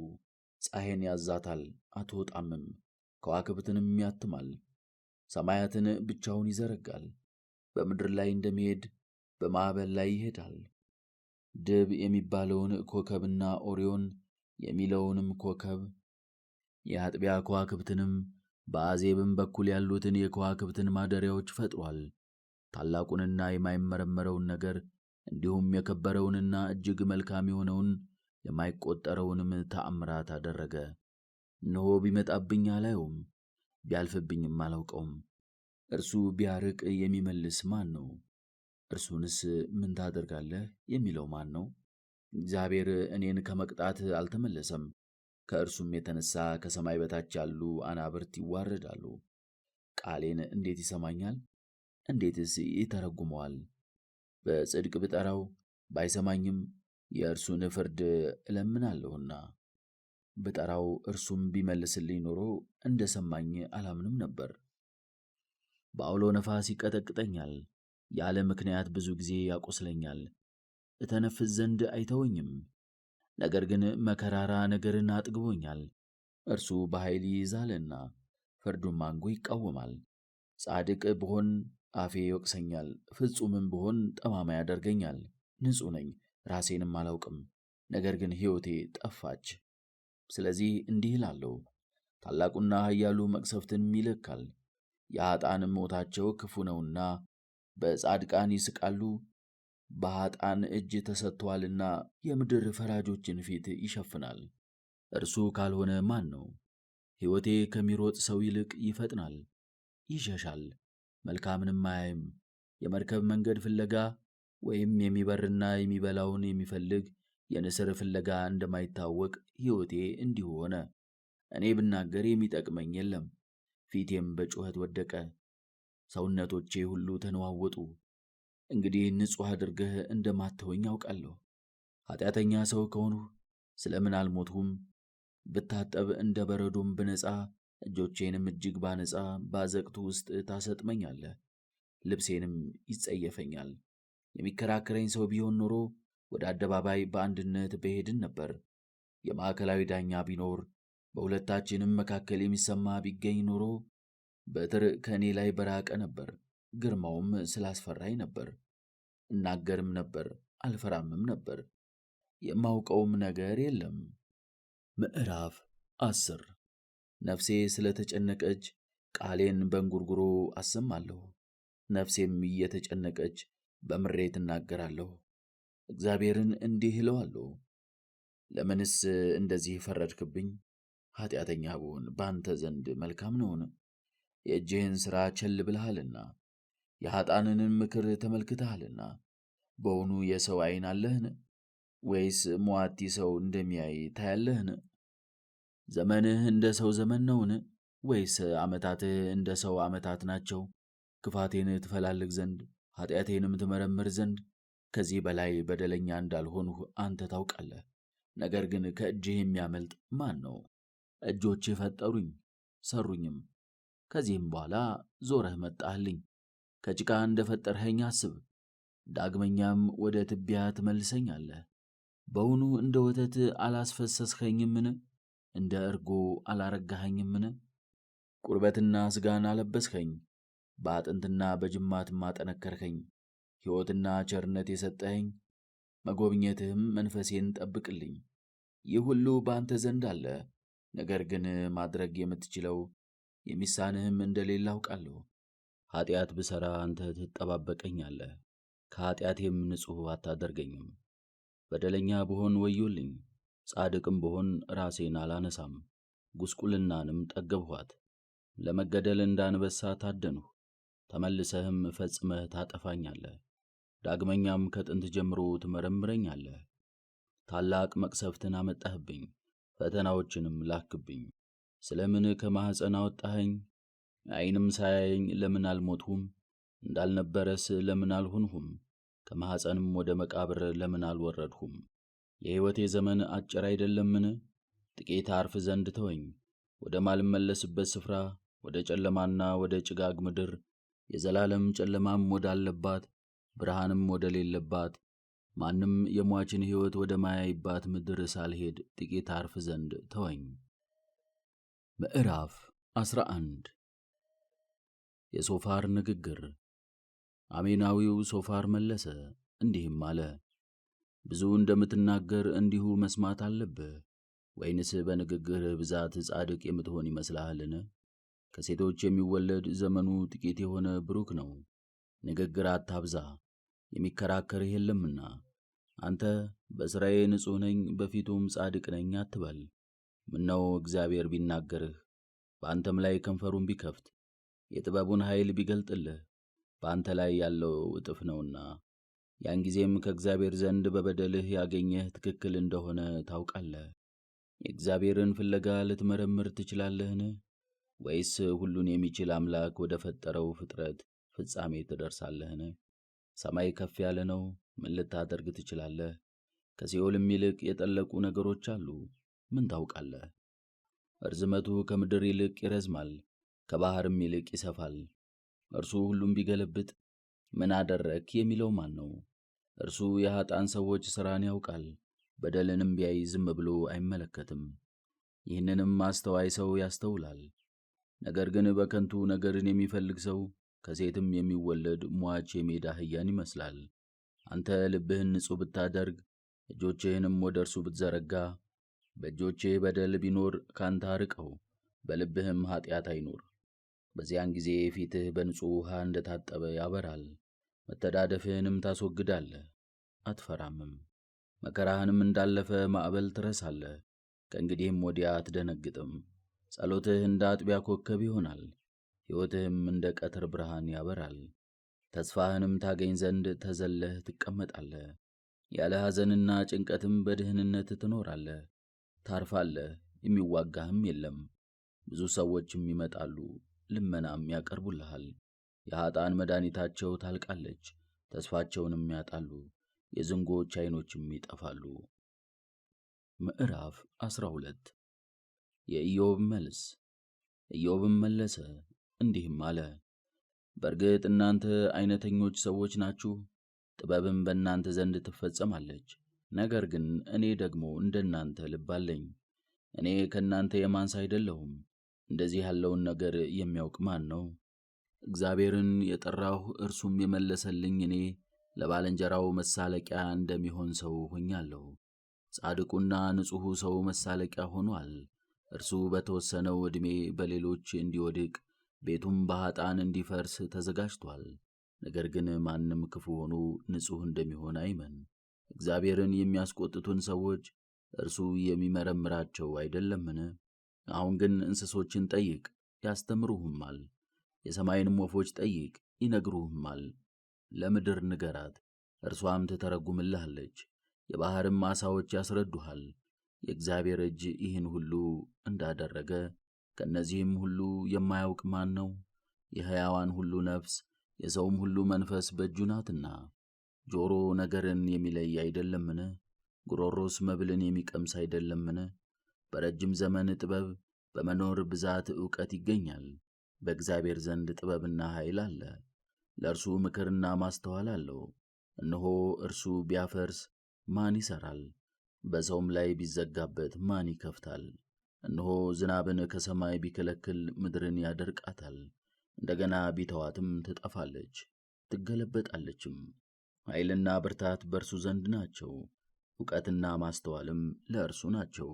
ፀሐይን ያዛታል አትወጣምም፣ ከዋክብትንም ያትማል። ሰማያትን ብቻውን ይዘረጋል፣ በምድር ላይ እንደሚሄድ በማዕበል ላይ ይሄዳል። ድብ የሚባለውን ኮከብና ኦሪዮን የሚለውንም ኮከብ የአጥቢያ ከዋክብትንም በአዜብም በኩል ያሉትን የከዋክብትን ማደሪያዎች ፈጥሯል። ታላቁንና የማይመረመረውን ነገር እንዲሁም የከበረውንና እጅግ መልካም የሆነውን የማይቆጠረውንም ተአምራት አደረገ። እነሆ ቢመጣብኝ አላየውም፣ ቢያልፍብኝም አላውቀውም። እርሱ ቢያርቅ የሚመልስ ማን ነው? እርሱንስ ምን ታደርጋለህ የሚለው ማን ነው? እግዚአብሔር እኔን ከመቅጣት አልተመለሰም። ከእርሱም የተነሳ ከሰማይ በታች ያሉ አናብርት ይዋረዳሉ። ቃሌን እንዴት ይሰማኛል? እንዴትስ ይተረጉመዋል? በጽድቅ ብጠራው ባይሰማኝም የእርሱን ፍርድ እለምናለሁና። ብጠራው እርሱም ቢመልስልኝ ኖሮ እንደ ሰማኝ አላምንም ነበር። በአውሎ ነፋስ ይቀጠቅጠኛል፣ ያለ ምክንያት ብዙ ጊዜ ያቆስለኛል። እተነፍስ ዘንድ አይተወኝም። ነገር ግን መከራራ ነገርን አጥግቦኛል። እርሱ በኃይል ይይዛልና ፍርዱም አንጎ ይቃወማል። ጻድቅ ብሆን አፌ ይወቅሰኛል፣ ፍጹምም ብሆን ጠማማ ያደርገኛል። ንጹሕ ነኝ፣ ራሴንም አላውቅም፣ ነገር ግን ሕይወቴ ጠፋች። ስለዚህ እንዲህ እላለሁ፣ ታላቁና ኃያሉ መቅሰፍትንም ይለካል። የኃጥአን ሞታቸው ክፉ ነውና በጻድቃን ይስቃሉ። በኃጥአን እጅ ተሰጥቶአልና የምድር ፈራጆችን ፊት ይሸፍናል። እርሱ ካልሆነ ማን ነው? ሕይወቴ ከሚሮጥ ሰው ይልቅ ይፈጥናል፣ ይሸሻል፣ መልካምንም አያይም። የመርከብ መንገድ ፍለጋ ወይም የሚበርና የሚበላውን የሚፈልግ የንስር ፍለጋ እንደማይታወቅ ሕይወቴ እንዲሁ ሆነ። እኔ ብናገር የሚጠቅመኝ የለም፣ ፊቴም በጩኸት ወደቀ፣ ሰውነቶቼ ሁሉ ተነዋወጡ። እንግዲህ ንጹሕ አድርገህ እንደማትተወኝ አውቃለሁ። ኃጢአተኛ ሰው ከሆንሁ ስለምን አልሞትሁም? ብታጠብ እንደ በረዶም ብነጻ፣ እጆቼንም እጅግ ባነጻ፣ ባዘቅቱ ውስጥ ታሰጥመኛለህ፣ ልብሴንም ይጸየፈኛል። የሚከራከረኝ ሰው ቢሆን ኖሮ ወደ አደባባይ በአንድነት በሄድን ነበር። የማዕከላዊ ዳኛ ቢኖር በሁለታችንም መካከል የሚሰማ ቢገኝ ኖሮ በትር ከእኔ ላይ በራቀ ነበር፣ ግርማውም ስላስፈራኝ ነበር። እናገርም ነበር፣ አልፈራምም ነበር፣ የማውቀውም ነገር የለም። ምዕራፍ 10 ነፍሴ ስለተጨነቀች ቃሌን በእንጉርጉሮ አሰማለሁ። ነፍሴም እየተጨነቀች በምሬት እናገራለሁ። እግዚአብሔርን እንዲህ እለዋለሁ፣ ለምንስ እንደዚህ ፈረድክብኝ? ኃጢአተኛ ብሆን በአንተ ዘንድ መልካም ነውን? የእጅህን ሥራ ቸል ብለሃልና የኃጥአንንም ምክር ተመልክተሃልና። በውኑ የሰው ዓይን አለህን? ወይስ ሟቲ ሰው እንደሚያይ ታያለህን? ዘመንህ እንደ ሰው ዘመን ነውን? ወይስ ዓመታትህ እንደ ሰው ዓመታት ናቸው? ክፋቴን ትፈላልግ ዘንድ ኃጢአቴንም ትመረምር ዘንድ ከዚህ በላይ በደለኛ እንዳልሆንሁ አንተ ታውቃለህ። ነገር ግን ከእጅህ የሚያመልጥ ማን ነው? እጆችህ ፈጠሩኝ ሰሩኝም። ከዚህም በኋላ ዞረህ መጣህልኝ። ከጭቃ እንደ ፈጠርኸኝ አስብ፣ ዳግመኛም ወደ ትቢያ ትመልሰኛለህ። በውኑ እንደ ወተት አላስፈሰስኸኝምን? እንደ እርጎ አላረጋኸኝምን? ቁርበትና ሥጋን አለበስኸኝ፣ በአጥንትና በጅማትም አጠነከርኸኝ። ሕይወትና ቸርነት የሰጠኸኝ፣ መጎብኘትህም መንፈሴን ጠብቅልኝ። ይህ ሁሉ በአንተ ዘንድ አለ፣ ነገር ግን ማድረግ የምትችለው የሚሳንህም እንደሌለ አውቃለሁ። ኃጢአት ብሠራ አንተ ትጠባበቀኛለህ፣ ከኃጢአቴም ንጹሕ አታደርገኝም። በደለኛ ብሆን ወዮልኝ፣ ጻድቅም ብሆን ራሴን አላነሳም። ጉስቁልናንም ጠገብኋት፣ ለመገደል እንዳንበሳ ታደንሁ። ተመልሰህም ፈጽመህ ታጠፋኛለህ፣ ዳግመኛም ከጥንት ጀምሮ ትመረምረኛለህ። ታላቅ መቅሰፍትን አመጣህብኝ፣ ፈተናዎችንም ላክብኝ። ስለምን ከማኅፀን አወጣኸኝ? ዓይንም ሳያየኝ ለምን አልሞትሁም? እንዳልነበረስ ለምን አልሆንሁም? ከማኅፀንም ወደ መቃብር ለምን አልወረድሁም? የሕይወቴ ዘመን አጭር አይደለምን? ጥቂት አርፍ ዘንድ ተወኝ፣ ወደ ማልመለስበት ስፍራ፣ ወደ ጨለማና ወደ ጭጋግ ምድር፣ የዘላለም ጨለማም ወዳለባት ብርሃንም ወደሌለባት ማንም የሟችን ሕይወት ወደ ማያይባት ምድር ሳልሄድ ጥቂት አርፍ ዘንድ ተወኝ። ምዕራፍ 11 የሶፋር ንግግር። አሜናዊው ሶፋር መለሰ እንዲህም አለ፣ ብዙ እንደምትናገር እንዲሁ መስማት አለብህ። ወይንስ በንግግርህ ብዛት ጻድቅ የምትሆን ይመስልሃልን? ከሴቶች የሚወለድ ዘመኑ ጥቂት የሆነ ብሩክ ነው። ንግግር አታብዛ፣ የሚከራከርህ የለምና። አንተ በሥራዬ ንጹሕ ነኝ፣ በፊቱም ጻድቅ ነኝ አትበል። ምነው እግዚአብሔር ቢናገርህ፣ በአንተም ላይ ከንፈሩን ቢከፍት፣ የጥበቡን ኃይል ቢገልጥልህ፣ በአንተ ላይ ያለው እጥፍ ነውና። ያን ጊዜም ከእግዚአብሔር ዘንድ በበደልህ ያገኘህ ትክክል እንደሆነ ታውቃለህ። የእግዚአብሔርን ፍለጋ ልትመረምር ትችላለህን? ወይስ ሁሉን የሚችል አምላክ ወደ ፈጠረው ፍጥረት ፍጻሜ ትደርሳለህን? ሰማይ ከፍ ያለ ነው፣ ምን ልታደርግ ትችላለህ? ከሲኦልም ይልቅ የጠለቁ ነገሮች አሉ፣ ምን ታውቃለህ? እርዝመቱ ከምድር ይልቅ ይረዝማል፣ ከባሕርም ይልቅ ይሰፋል። እርሱ ሁሉም ቢገለብጥ ምን አደረግህ የሚለው ማን ነው? እርሱ የኀጣን ሰዎች ሥራን ያውቃል፣ በደልንም ቢያይ ዝም ብሎ አይመለከትም። ይህንንም አስተዋይ ሰው ያስተውላል። ነገር ግን በከንቱ ነገርን የሚፈልግ ሰው ከሴትም የሚወለድ ሟች የሜዳ አህያን ይመስላል። አንተ ልብህን ንጹሕ ብታደርግ፣ እጆችህንም ወደ እርሱ ብትዘረጋ፣ በእጆችህ በደል ቢኖር ካንተ አርቀው፣ በልብህም ኀጢአት አይኑር። በዚያን ጊዜ ፊትህ በንጹሕ ውኃ እንደ ታጠበ ያበራል፣ መተዳደፍህንም ታስወግዳለህ፣ አትፈራምም። መከራህንም እንዳለፈ ማዕበል ትረሳለህ፣ ከእንግዲህም ወዲያ አትደነግጥም። ጸሎትህ እንደ አጥቢያ ኮከብ ይሆናል፣ ሕይወትህም እንደ ቀትር ብርሃን ያበራል። ተስፋህንም ታገኝ ዘንድ ተዘለህ ትቀመጣለህ። ያለ ሐዘንና ጭንቀትም በድህንነት ትኖራለህ። ታርፋለህ፣ የሚዋጋህም የለም። ብዙ ሰዎችም ይመጣሉ፣ ልመናም ያቀርቡልሃል። የኀጣን መድኃኒታቸው ታልቃለች፣ ተስፋቸውንም ያጣሉ፣ የዝንጎች ዐይኖችም ይጠፋሉ። ምዕራፍ 12 የኢዮብ መልስ። ኢዮብም መለሰ እንዲህም አለ፣ በእርግጥ እናንተ ዐይነተኞች ሰዎች ናችሁ፣ ጥበብም በእናንተ ዘንድ ትፈጸማለች። ነገር ግን እኔ ደግሞ እንደ እናንተ ልብ አለኝ። እኔ ከእናንተ የማንስ አይደለሁም። እንደዚህ ያለውን ነገር የሚያውቅ ማን ነው? እግዚአብሔርን የጠራሁ እርሱም የመለሰልኝ እኔ ለባልንጀራው መሳለቂያ እንደሚሆን ሰው ሆኛለሁ። ጻድቁና ንጹሑ ሰው መሳለቂያ ሆኗል። እርሱ በተወሰነው ዕድሜ በሌሎች እንዲወድቅ ቤቱም በኀጣን እንዲፈርስ ተዘጋጅቷል። ነገር ግን ማንም ክፉ ሆኖ ንጹሕ እንደሚሆን አይመን። እግዚአብሔርን የሚያስቆጥቱን ሰዎች እርሱ የሚመረምራቸው አይደለምን? አሁን ግን እንስሶችን ጠይቅ ያስተምሩህማል፣ የሰማይንም ወፎች ጠይቅ ይነግሩህማል። ለምድር ንገራት እርሷም ትተረጉምልሃለች፣ የባሕርም ዓሣዎች ያስረዱሃል። የእግዚአብሔር እጅ ይህን ሁሉ እንዳደረገ ከእነዚህም ሁሉ የማያውቅ ማን ነው? የሕያዋን ሁሉ ነፍስ የሰውም ሁሉ መንፈስ በእጁ ናትና። ጆሮ ነገርን የሚለይ አይደለምን? ጉሮሮስ መብልን የሚቀምስ አይደለምን? በረጅም ዘመን ጥበብ፣ በመኖር ብዛት ዕውቀት ይገኛል። በእግዚአብሔር ዘንድ ጥበብና ኃይል አለ፣ ለእርሱ ምክርና ማስተዋል አለው። እነሆ እርሱ ቢያፈርስ ማን ይሠራል? በሰውም ላይ ቢዘጋበት ማን ይከፍታል? እነሆ ዝናብን ከሰማይ ቢከለክል ምድርን ያደርቃታል። እንደገና ቢተዋትም ትጠፋለች፣ ትገለበጣለችም። ኃይልና ብርታት በእርሱ ዘንድ ናቸው፣ ዕውቀትና ማስተዋልም ለእርሱ ናቸው።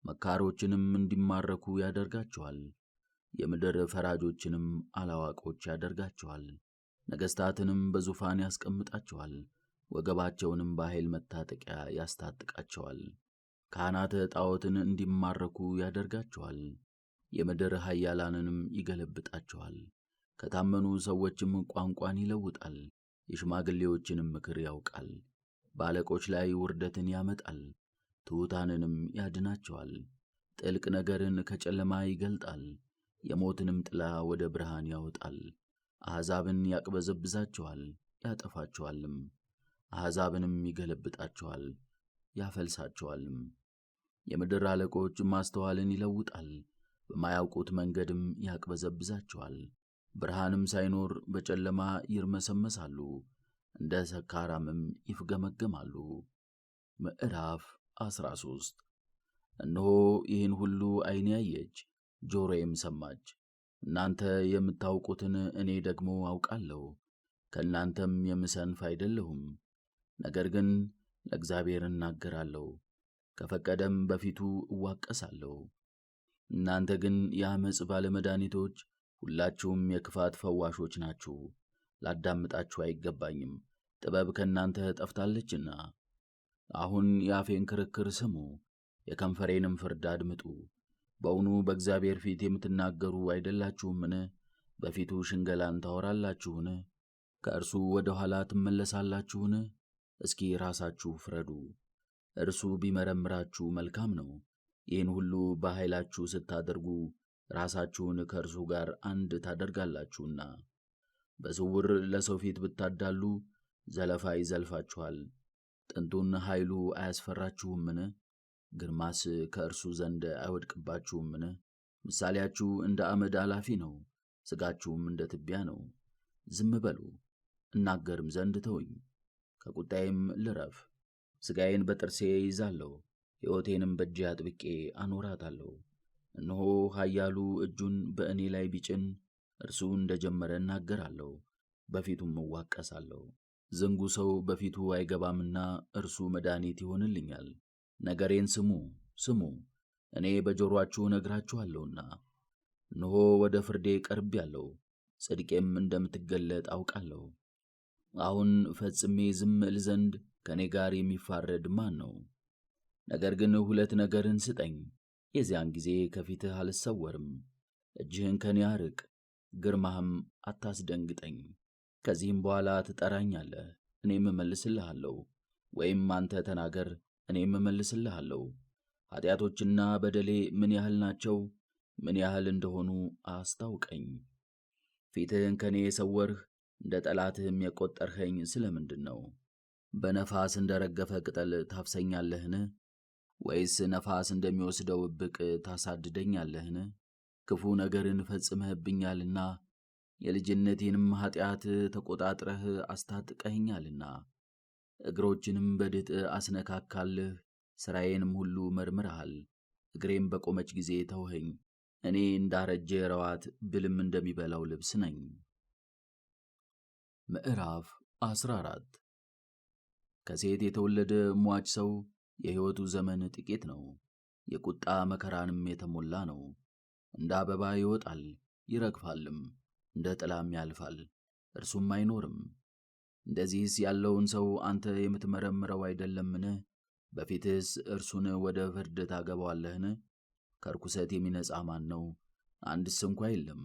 መካሮችንም እንዲማረኩ ያደርጋቸዋል፣ የምድር ፈራጆችንም አላዋቆች ያደርጋቸዋል። ነገሥታትንም በዙፋን ያስቀምጣቸዋል፣ ወገባቸውንም በኃይል መታጠቂያ ያስታጥቃቸዋል። ካህናተ ጣዖትን እንዲማረኩ ያደርጋቸዋል፣ የምድር ኃያላንንም ይገለብጣቸዋል። ከታመኑ ሰዎችም ቋንቋን ይለውጣል፣ የሽማግሌዎችንም ምክር ያውቃል። በአለቆች ላይ ውርደትን ያመጣል፣ ትሑታንንም ያድናቸዋል። ጥልቅ ነገርን ከጨለማ ይገልጣል፣ የሞትንም ጥላ ወደ ብርሃን ያወጣል። አሕዛብን ያቅበዘብዛቸዋል ያጠፋቸዋልም፣ አሕዛብንም ይገለብጣቸዋል ያፈልሳቸዋልም። የምድር አለቆች ማስተዋልን ይለውጣል፣ በማያውቁት መንገድም ያቅበዘብዛቸዋል። ብርሃንም ሳይኖር በጨለማ ይርመሰመሳሉ፣ እንደ ሰካራምም ይፍገመገማሉ። ምዕራፍ 13 እነሆ ይህን ሁሉ ዓይኔ አየች፣ ጆሮዬም ሰማች። እናንተ የምታውቁትን እኔ ደግሞ አውቃለሁ፣ ከእናንተም የምሰንፍ አይደለሁም። ነገር ግን ለእግዚአብሔር እናገራለሁ፣ ከፈቀደም በፊቱ እዋቀሳለሁ። እናንተ ግን የአመፅ ባለመድኃኒቶች፣ ሁላችሁም የክፋት ፈዋሾች ናችሁ። ላዳምጣችሁ አይገባኝም፣ ጥበብ ከእናንተ ጠፍታለችና። አሁን የአፌን ክርክር ስሙ፣ የከንፈሬንም ፍርድ አድምጡ። በውኑ በእግዚአብሔር ፊት የምትናገሩ አይደላችሁምን? በፊቱ ሽንገላን ታወራላችሁን? ከእርሱ ወደ ኋላ ትመለሳላችሁን? እስኪ ራሳችሁ ፍረዱ። እርሱ ቢመረምራችሁ መልካም ነው። ይህን ሁሉ በኃይላችሁ ስታደርጉ ራሳችሁን ከእርሱ ጋር አንድ ታደርጋላችሁና። በስውር ለሰው ፊት ብታዳሉ ዘለፋ ይዘልፋችኋል። ጥንቱን ኃይሉ አያስፈራችሁምን? ግርማስ ከእርሱ ዘንድ አይወድቅባችሁምን? ምሳሌያችሁ እንደ አመድ አላፊ ነው፣ ሥጋችሁም እንደ ትቢያ ነው። ዝም በሉ፣ እናገርም ዘንድ ተውኝ፣ ከቁጣዬም ልረፍ። ሥጋዬን በጥርሴ ይዛለሁ፣ ሕይወቴንም በእጄ አጥብቄ አኖራታለሁ። እነሆ ኃያሉ እጁን በእኔ ላይ ቢጭን እርሱ እንደ ጀመረ እናገራለሁ፣ በፊቱም እዋቀሳለሁ። ዝንጉ ሰው በፊቱ አይገባምና እርሱ መድኃኒት ይሆንልኛል። ነገሬን ስሙ ስሙ፣ እኔ በጆሮአችሁ እነግራችኋለሁና። እነሆ ወደ ፍርዴ ቀርቤአለሁ፣ ጽድቄም እንደምትገለጥ አውቃለሁ። አሁን ፈጽሜ ዝም እል ዘንድ ከእኔ ጋር የሚፋረድ ማን ነው? ነገር ግን ሁለት ነገርን ስጠኝ፣ የዚያን ጊዜ ከፊትህ አልሰወርም። እጅህን ከኔ አርቅ፣ ግርማህም አታስደንግጠኝ። ከዚህም በኋላ ትጠራኛለህ፣ እኔም እመልስልሃለሁ፣ ወይም አንተ ተናገር፣ እኔም እመልስልሃለሁ። ኃጢአቶችና በደሌ ምን ያህል ናቸው? ምን ያህል እንደሆኑ አስታውቀኝ። ፊትህን ከኔ የሰወርህ እንደ ጠላትህም የቈጠርኸኝ ስለ ምንድን ነው? በነፋስ እንደ ረገፈ ቅጠል ታፍሰኛለህን? ወይስ ነፋስ እንደሚወስደው እብቅ ታሳድደኛለህን? ክፉ ነገርን ፈጽመህብኛልና የልጅነቴንም ኃጢአት ተቈጣጥረህ አስታጥቀኸኛልና። እግሮችንም በድጥ አስነካካልህ፣ ሥራዬንም ሁሉ መርምረሃል። እግሬም በቆመች ጊዜ ተውኸኝ። እኔ እንዳረጀ ረዋት ብልም እንደሚበላው ልብስ ነኝ። ምዕራፍ 14 ከሴት የተወለደ ሟች ሰው የሕይወቱ ዘመን ጥቂት ነው፣ የቁጣ መከራንም የተሞላ ነው። እንደ አበባ ይወጣል ይረግፋልም፣ እንደ ጥላም ያልፋል፣ እርሱም አይኖርም። እንደዚህስ ያለውን ሰው አንተ የምትመረምረው አይደለምን? በፊትህስ እርሱን ወደ ፍርድ ታገባዋለህን? ከርኩሰት የሚነጻ ማን ነው? አንድስ እንኳ የለም።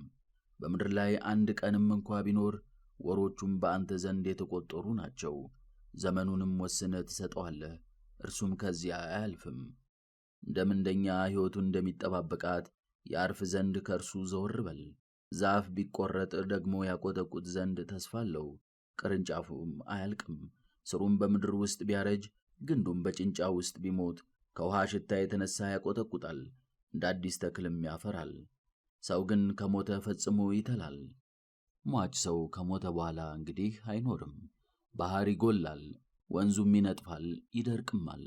በምድር ላይ አንድ ቀንም እንኳ ቢኖር ወሮቹም በአንተ ዘንድ የተቈጠሩ ናቸው። ዘመኑንም ወስነህ ትሰጠዋለህ፣ እርሱም ከዚያ አያልፍም። እንደ ምንደኛ ሕይወቱን እንደሚጠባበቃት ያርፍ ዘንድ ከእርሱ ዘወር በል። ዛፍ ቢቈረጥ ደግሞ ያቈጠቁጥ ዘንድ ተስፋ አለው፣ ቅርንጫፉም አያልቅም። ሥሩም በምድር ውስጥ ቢያረጅ፣ ግንዱም በጭንጫ ውስጥ ቢሞት፣ ከውኃ ሽታ የተነሣ ያቈጠቁጣል፣ እንደ አዲስ ተክልም ያፈራል። ሰው ግን ከሞተ ፈጽሞ ይተላል። ሟች ሰው ከሞተ በኋላ እንግዲህ አይኖርም። ባሕር ይጐላል፣ ወንዙም ይነጥፋል ይደርቅማል።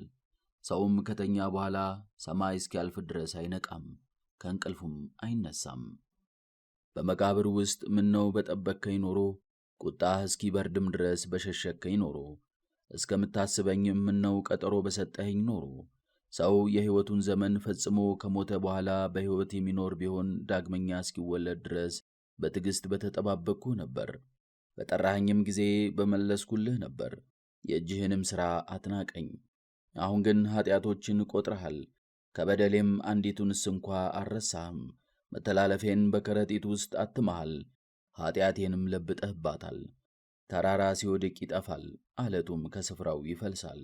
ሰውም ከተኛ በኋላ ሰማይ እስኪያልፍ ድረስ አይነቃም፣ ከእንቅልፉም አይነሳም። በመቃብር ውስጥ ምነው በጠበቅከኝ ኖሮ፣ ቁጣህ እስኪበርድም ድረስ በሸሸግከኝ ኖሮ፣ እስከምታስበኝም ምነው ቀጠሮ በሰጠኸኝ ኖሮ። ሰው የሕይወቱን ዘመን ፈጽሞ ከሞተ በኋላ በሕይወት የሚኖር ቢሆን ዳግመኛ እስኪወለድ ድረስ በትዕግሥት በተጠባበቅኩህ ነበር። በጠራኸኝም ጊዜ በመለስኩልህ ነበር፣ የእጅህንም ሥራ አትናቀኝ። አሁን ግን ኃጢአቶችን ቈጥረሃል፣ ከበደሌም አንዲቱንስ እንኳ አልረሳህም። መተላለፌን በከረጢት ውስጥ አትመሃል፣ ኃጢአቴንም ለብጠህባታል። ተራራ ሲወድቅ ይጠፋል፣ ዓለቱም ከስፍራው ይፈልሳል።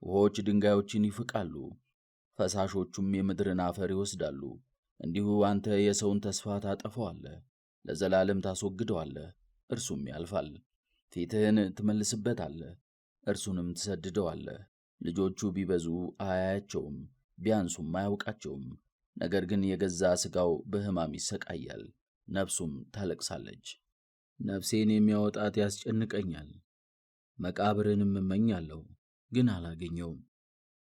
ውኆች ድንጋዮችን ይፍቃሉ፣ ፈሳሾቹም የምድርን አፈር ይወስዳሉ። እንዲሁ አንተ የሰውን ተስፋ ታጠፈዋለህ፣ ለዘላለም ታስወግደዋለህ፣ እርሱም ያልፋል። ፊትህን ትመልስበታለህ፣ እርሱንም ትሰድደዋለህ። ልጆቹ ቢበዙ አያያቸውም፣ ቢያንሱም አያውቃቸውም። ነገር ግን የገዛ ሥጋው በሕማም ይሰቃያል፣ ነፍሱም ታለቅሳለች። ነፍሴን የሚያወጣት ያስጨንቀኛል፣ መቃብርንም እመኛለሁ፣ ግን አላገኘውም።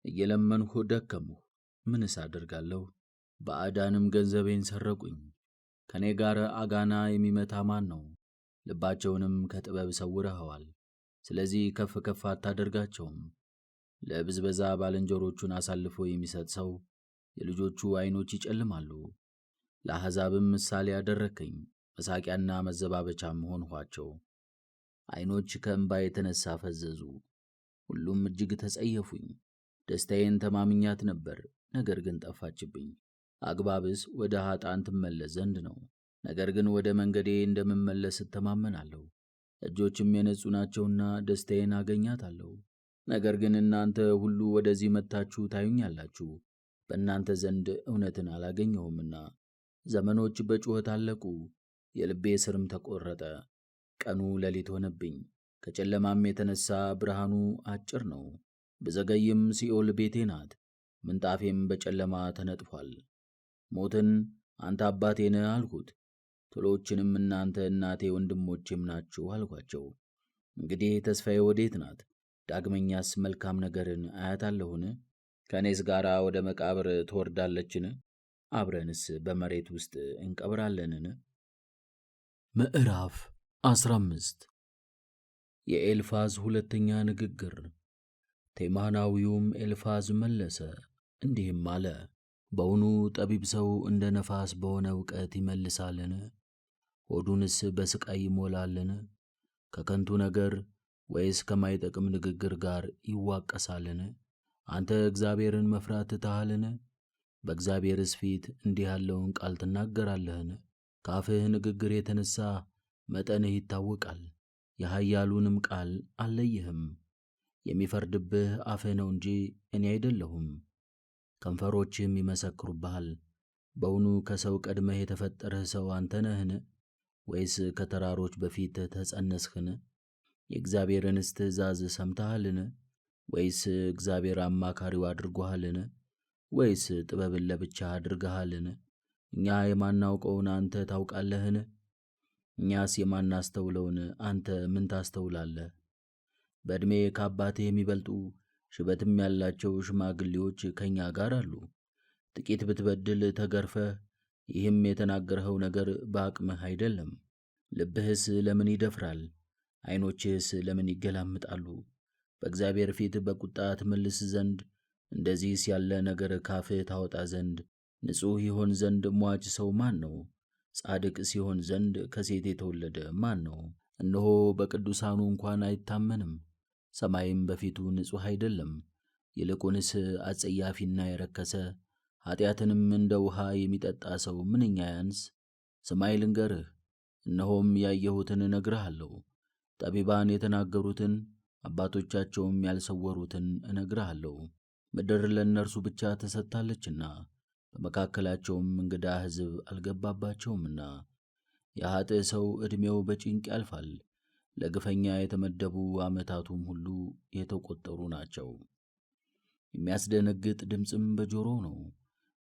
እየለመንሁ ደከምሁ፣ ምንስ አደርጋለሁ? ባዕዳንም ገንዘቤን ሰረቁኝ። ከእኔ ጋር አጋና የሚመታ ማን ነው? ልባቸውንም ከጥበብ ሰውረኸዋል፣ ስለዚህ ከፍ ከፍ አታደርጋቸውም። ለብዝበዛ ባልንጀሮቹን አሳልፎ የሚሰጥ ሰው የልጆቹ ዓይኖች ይጨልማሉ። ለአሕዛብም ምሳሌ አደረግከኝ፣ መሳቂያና መዘባበቻም ሆንኋቸው። ዓይኖች ከእንባ የተነሣ ፈዘዙ፣ ሁሉም እጅግ ተጸየፉኝ። ደስታዬን ተማምኛት ነበር፣ ነገር ግን ጠፋችብኝ። አግባብስ ወደ ኀጥኣን ትመለስ ዘንድ ነው፣ ነገር ግን ወደ መንገዴ እንደምመለስ እተማመናለሁ። እጆችም የነጹ ናቸውና ደስታዬን አገኛታለሁ። ነገር ግን እናንተ ሁሉ ወደዚህ መጥታችሁ ታዩኛላችሁ፣ በእናንተ ዘንድ እውነትን አላገኘሁምና። ዘመኖች በጩኸት አለቁ፣ የልቤ ሥርም ተቈረጠ። ቀኑ ሌሊት ሆነብኝ፣ ከጨለማም የተነሣ ብርሃኑ አጭር ነው። ብዘገይም ሲኦል ቤቴ ናት፣ ምንጣፌም በጨለማ ተነጥፏል። ሞትን አንተ አባቴ ነህ አልሁት፣ ትሎችንም እናንተ እናቴ ወንድሞቼም ናችሁ አልኋቸው። እንግዲህ ተስፋዬ ወዴት ናት? ዳግመኛስ መልካም ነገርን አያታለሁን? ከእኔስ ጋር ወደ መቃብር ትወርዳለችን? አብረንስ በመሬት ውስጥ እንቀብራለንን? ምዕራፍ 15 የኤልፋዝ ሁለተኛ ንግግር። ቴማናዊውም ኤልፋዝ መለሰ እንዲህም አለ፣ በውኑ ጠቢብ ሰው እንደ ነፋስ በሆነ እውቀት ይመልሳልን? ሆዱንስ በሥቃይ ይሞላልን? ከከንቱ ነገር ወይስ ከማይጠቅም ንግግር ጋር ይዋቀሳልን? አንተ እግዚአብሔርን መፍራት ትተሃልን? በእግዚአብሔርስ ፊት እንዲህ ያለውን ቃል ትናገራለህን? ከአፍህ ንግግር የተነሣ መጠንህ ይታወቃል፣ የኃያሉንም ቃል አልለይህም። የሚፈርድብህ አፍህ ነው እንጂ እኔ አይደለሁም። ከንፈሮችህም ይመሰክሩብሃል። በውኑ ከሰው ቀድመህ የተፈጠርህ ሰው አንተ ነህን? ወይስ ከተራሮች በፊት ተጸነስህን? የእግዚአብሔርንስ ትእዛዝ ሰምተሃልን? ወይስ እግዚአብሔር አማካሪው አድርጎሃልን? ወይስ ጥበብን ለብቻ አድርገሃልን? እኛ የማናውቀውን አንተ ታውቃለህን? እኛስ የማናስተውለውን አንተ ምን ታስተውላለህ? በዕድሜ ከአባትህ የሚበልጡ ሽበትም ያላቸው ሽማግሌዎች ከእኛ ጋር አሉ። ጥቂት ብትበድል ተገርፈህ፣ ይህም የተናገርኸው ነገር በአቅምህ አይደለም። ልብህስ ለምን ይደፍራል? ዓይኖችህስ ለምን ይገላምጣሉ? በእግዚአብሔር ፊት በቁጣ ትመልስ ዘንድ እንደዚህስ ያለ ነገር ካፍህ ታወጣ ዘንድ ንጹሕ ይሆን ዘንድ ሟች ሰው ማን ነው? ጻድቅ ሲሆን ዘንድ ከሴት የተወለደ ማን ነው? እነሆ በቅዱሳኑ እንኳን አይታመንም፣ ሰማይም በፊቱ ንጹሕ አይደለም። ይልቁንስ አጸያፊና የረከሰ ኀጢአትንም እንደ ውሃ የሚጠጣ ሰው ምንኛ ያንስ። ስማይ ልንገርህ፣ እነሆም ያየሁትን እነግርሃለሁ። ጠቢባን የተናገሩትን አባቶቻቸውም ያልሰወሩትን እነግርሃለሁ። ምድር ለእነርሱ ብቻ ተሰጥታለችና በመካከላቸውም እንግዳ ሕዝብ አልገባባቸውምና። የኀጥእ ሰው ዕድሜው በጭንቅ ያልፋል፣ ለግፈኛ የተመደቡ ዓመታቱም ሁሉ የተቈጠሩ ናቸው። የሚያስደነግጥ ድምፅም በጆሮው ነው።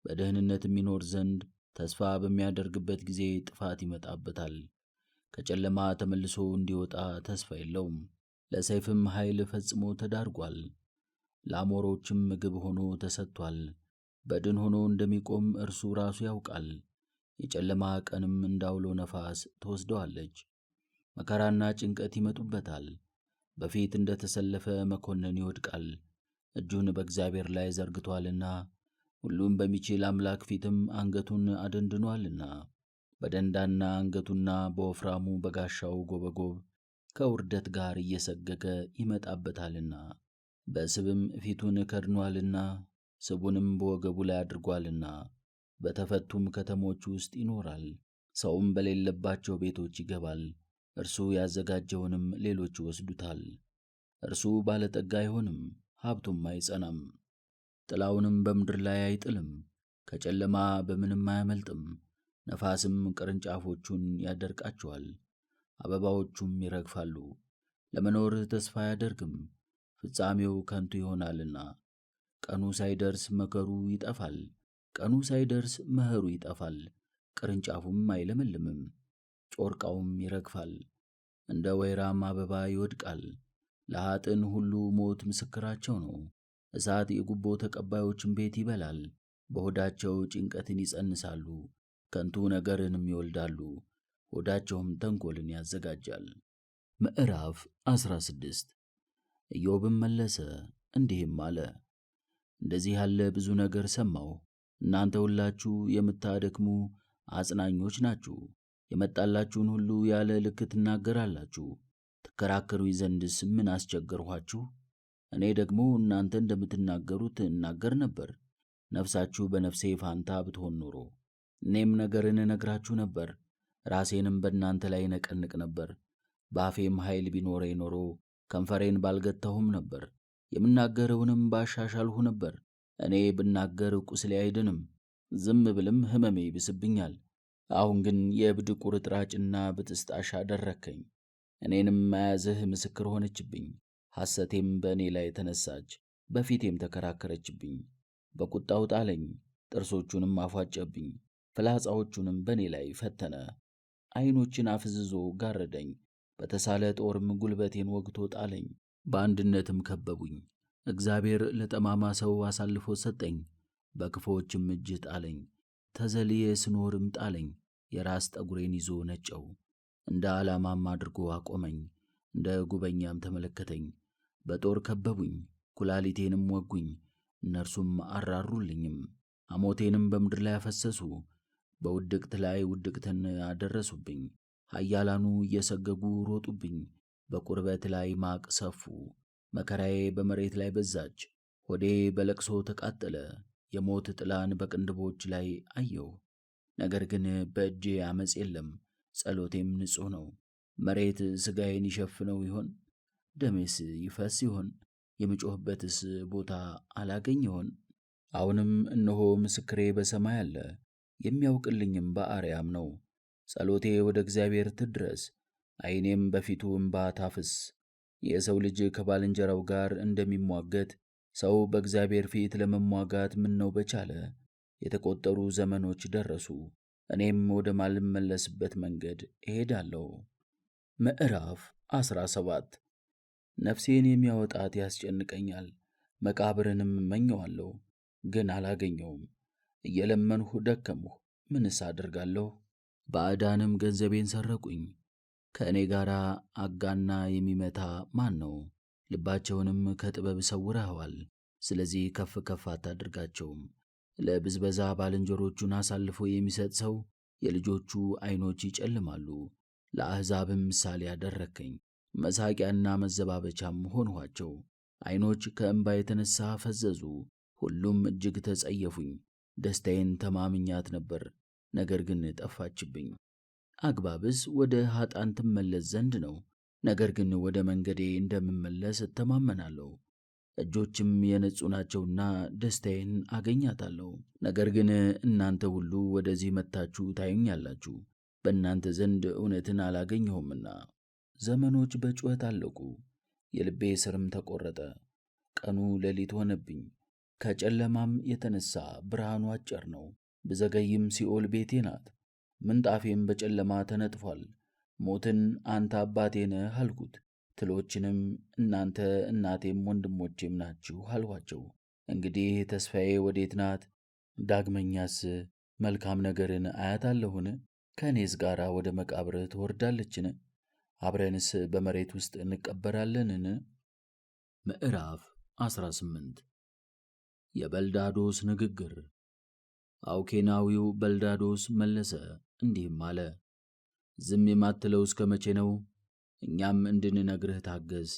በደህንነት የሚኖር ዘንድ ተስፋ በሚያደርግበት ጊዜ ጥፋት ይመጣበታል። ከጨለማ ተመልሶ እንዲወጣ ተስፋ የለውም። ለሰይፍም ኃይል ፈጽሞ ተዳርጓል። ለአሞሮችም ምግብ ሆኖ ተሰጥቷል። በድን ሆኖ እንደሚቆም እርሱ ራሱ ያውቃል። የጨለማ ቀንም እንዳውሎ ነፋስ ትወስደዋለች። መከራና ጭንቀት ይመጡበታል። በፊት እንደ ተሰለፈ መኮንን ይወድቃል። እጁን በእግዚአብሔር ላይ ዘርግቶአልና ሁሉም በሚችል አምላክ ፊትም አንገቱን አደንድኖአልና። በደንዳና አንገቱና በወፍራሙ በጋሻው ጎበጎብ ከውርደት ጋር እየሰገገ ይመጣበታልና። በስብም ፊቱን ከድኖአልና ስቡንም በወገቡ ላይ አድርጓልና። በተፈቱም ከተሞች ውስጥ ይኖራል። ሰውም በሌለባቸው ቤቶች ይገባል። እርሱ ያዘጋጀውንም ሌሎች ይወስዱታል። እርሱ ባለጠጋ አይሆንም፣ ሀብቱም አይጸናም። ጥላውንም በምድር ላይ አይጥልም። ከጨለማ በምንም አያመልጥም። ነፋስም ቅርንጫፎቹን ያደርቃቸዋል፣ አበባዎቹም ይረግፋሉ። ለመኖር ተስፋ አያደርግም፣ ፍጻሜው ከንቱ ይሆናልና። ቀኑ ሳይደርስ መከሩ ይጠፋል፣ ቀኑ ሳይደርስ መኸሩ ይጠፋል። ቅርንጫፉም አይለመልምም፣ ጮርቃውም ይረግፋል፣ እንደ ወይራም አበባ ይወድቃል። ለኀጥን ሁሉ ሞት ምስክራቸው ነው። እሳት የጉቦ ተቀባዮችን ቤት ይበላል። በሆዳቸው ጭንቀትን ይጸንሳሉ፣ ከንቱ ነገርንም ይወልዳሉ። ሆዳቸውም ተንኰልን ያዘጋጃል። ምዕራፍ 16 ኢዮብም መለሰ እንዲህም አለ። እንደዚህ ያለ ብዙ ነገር ሰማሁ። እናንተ ሁላችሁ የምታደክሙ አጽናኞች ናችሁ። የመጣላችሁን ሁሉ ያለ ልክ ትናገራላችሁ። ትከራከሩኝ ዘንድስ ምን አስቸገርኋችሁ? እኔ ደግሞ እናንተ እንደምትናገሩት እናገር ነበር። ነፍሳችሁ በነፍሴ ፋንታ ብትሆን ኖሮ እኔም ነገርን እነግራችሁ ነበር፣ ራሴንም በእናንተ ላይ ነቀንቅ ነበር። በአፌም ኃይል ቢኖረኝ ኖሮ ከንፈሬን ባልገታሁም ነበር፣ የምናገረውንም ባሻሻልሁ ነበር። እኔ ብናገር ቁስሌ አይድንም፣ ዝም ብልም ሕመሜ ይብስብኛል። አሁን ግን የእብድ ቁርጥራጭና ብጥስጣሽ አደረግከኝ። እኔንም መያዝህ ምስክር ሆነችብኝ። ሐሰቴም በእኔ ላይ ተነሳች፣ በፊቴም ተከራከረችብኝ። በቁጣው ጣለኝ፣ ጥርሶቹንም አፏጨብኝ፣ ፍላጻዎቹንም በእኔ ላይ ፈተነ። ዐይኖችን አፍዝዞ ጋረደኝ፣ በተሳለ ጦርም ጉልበቴን ወግቶ ጣለኝ። በአንድነትም ከበቡኝ። እግዚአብሔር ለጠማማ ሰው አሳልፎ ሰጠኝ፣ በክፉዎችም እጅ ጣለኝ። ተዘልዬ ስኖርም ጣለኝ፣ የራስ ጠጉሬን ይዞ ነጨው። እንደ ዓላማም አድርጎ አቆመኝ፣ እንደ ጉበኛም ተመለከተኝ። በጦር ከበቡኝ፣ ኩላሊቴንም ወጉኝ፣ እነርሱም አራሩልኝም። ሐሞቴንም በምድር ላይ አፈሰሱ፣ በውድቅት ላይ ውድቅትን አደረሱብኝ። ኃያላኑ እየሰገጉ ሮጡብኝ፣ በቁርበት ላይ ማቅ ሰፉ። መከራዬ በመሬት ላይ በዛች፣ ሆዴ በለቅሶ ተቃጠለ። የሞት ጥላን በቅንድቦች ላይ አየሁ። ነገር ግን በእጄ ዓመፅ የለም፣ ጸሎቴም ንጹሕ ነው። መሬት ሥጋዬን ይሸፍነው ይሆን? ደሜስ ይፈስ ይሆን? የምጮኽበትስ ቦታ አላገኝ ይሆን? አሁንም እነሆ ምስክሬ በሰማይ አለ፣ የሚያውቅልኝም በአርያም ነው። ጸሎቴ ወደ እግዚአብሔር ትድረስ፣ ዐይኔም በፊቱ እንባ ታፍስ። የሰው ልጅ ከባልንጀራው ጋር እንደሚሟገት ሰው በእግዚአብሔር ፊት ለመሟጋት ምነው በቻለ። የተቈጠሩ ዘመኖች ደረሱ፣ እኔም ወደ ማልመለስበት መንገድ እሄዳለሁ። ምዕራፍ 17 ነፍሴን የሚያወጣት ያስጨንቀኛል፣ መቃብርንም እመኘዋለሁ፣ ግን አላገኘውም። እየለመንሁ ደከምሁ፣ ምንስ አደርጋለሁ? ባዕዳንም ገንዘቤን ሰረቁኝ። ከእኔ ጋር አጋና የሚመታ ማን ነው? ልባቸውንም ከጥበብ ሰውረኸዋል። ስለዚህ ከፍ ከፍ አታድርጋቸውም። ለብዝበዛ ባልንጀሮቹን አሳልፎ የሚሰጥ ሰው የልጆቹ ዐይኖች ይጨልማሉ። ለአሕዛብም ምሳሌ አደረግከኝ፣ መሳቂያና መዘባበቻም ሆንኋቸው። ዐይኖች ከእንባ የተነሣ ፈዘዙ፣ ሁሉም እጅግ ተጸየፉኝ። ደስታዬን ተማምኛት ነበር፣ ነገር ግን ጠፋችብኝ። አግባብስ ወደ ኀጣን ትመለስ ዘንድ ነው፣ ነገር ግን ወደ መንገዴ እንደምመለስ እተማመናለሁ። እጆችም የነጹ ናቸውና ደስታዬን አገኛታለሁ። ነገር ግን እናንተ ሁሉ ወደዚህ መጥታችሁ ታዩኛላችሁ፣ በእናንተ ዘንድ እውነትን አላገኘሁምና። ዘመኖች በጩኸት አለቁ፣ የልቤ ሥርም ተቈረጠ። ቀኑ ሌሊት ሆነብኝ፣ ከጨለማም የተነሣ ብርሃኑ አጭር ነው። ብዘገይም ሲኦል ቤቴ ናት፣ ምንጣፌም በጨለማ ተነጥፏል። ሞትን አንተ አባቴ ነህ አልሁት፣ ትሎችንም እናንተ እናቴም ወንድሞቼም ናችሁ አልኋቸው። እንግዲህ ተስፋዬ ወዴት ናት? ዳግመኛስ መልካም ነገርን አያታለሁን? ከእኔስ ጋር ወደ መቃብር ትወርዳለችን? አብረንስ በመሬት ውስጥ እንቀበራለንን? ምዕራፍ 18 የበልዳዶስ ንግግር። አውኬናዊው በልዳዶስ መለሰ እንዲህም አለ፣ ዝም የማትለው እስከ መቼ ነው? እኛም እንድንነግርህ ታገዝ።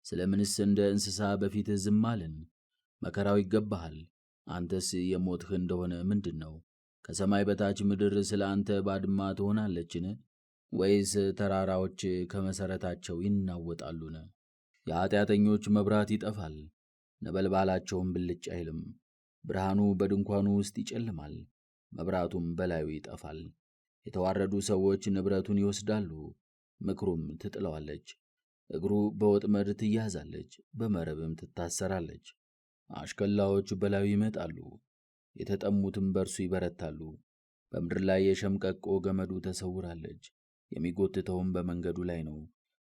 ስለ ምንስ እንደ እንስሳ በፊትህ ዝም አልን? መከራው ይገባሃል። አንተስ የሞትህ እንደሆነ ምንድን ነው? ከሰማይ በታች ምድር ስለ አንተ ባድማ ትሆናለችን? ወይስ ተራራዎች ከመሠረታቸው ይናወጣሉን? የኀጢአተኞች መብራት ይጠፋል፣ ነበልባላቸውም ብልጭ አይልም። ብርሃኑ በድንኳኑ ውስጥ ይጨልማል፣ መብራቱም በላዩ ይጠፋል። የተዋረዱ ሰዎች ንብረቱን ይወስዳሉ፣ ምክሩም ትጥለዋለች። እግሩ በወጥመድ ትያዛለች፣ በመረብም ትታሰራለች። አሽከላዎች በላዩ ይመጣሉ፣ የተጠሙትም በእርሱ ይበረታሉ። በምድር ላይ የሸምቀቆ ገመዱ ተሰውራለች፣ የሚጎትተውም በመንገዱ ላይ ነው።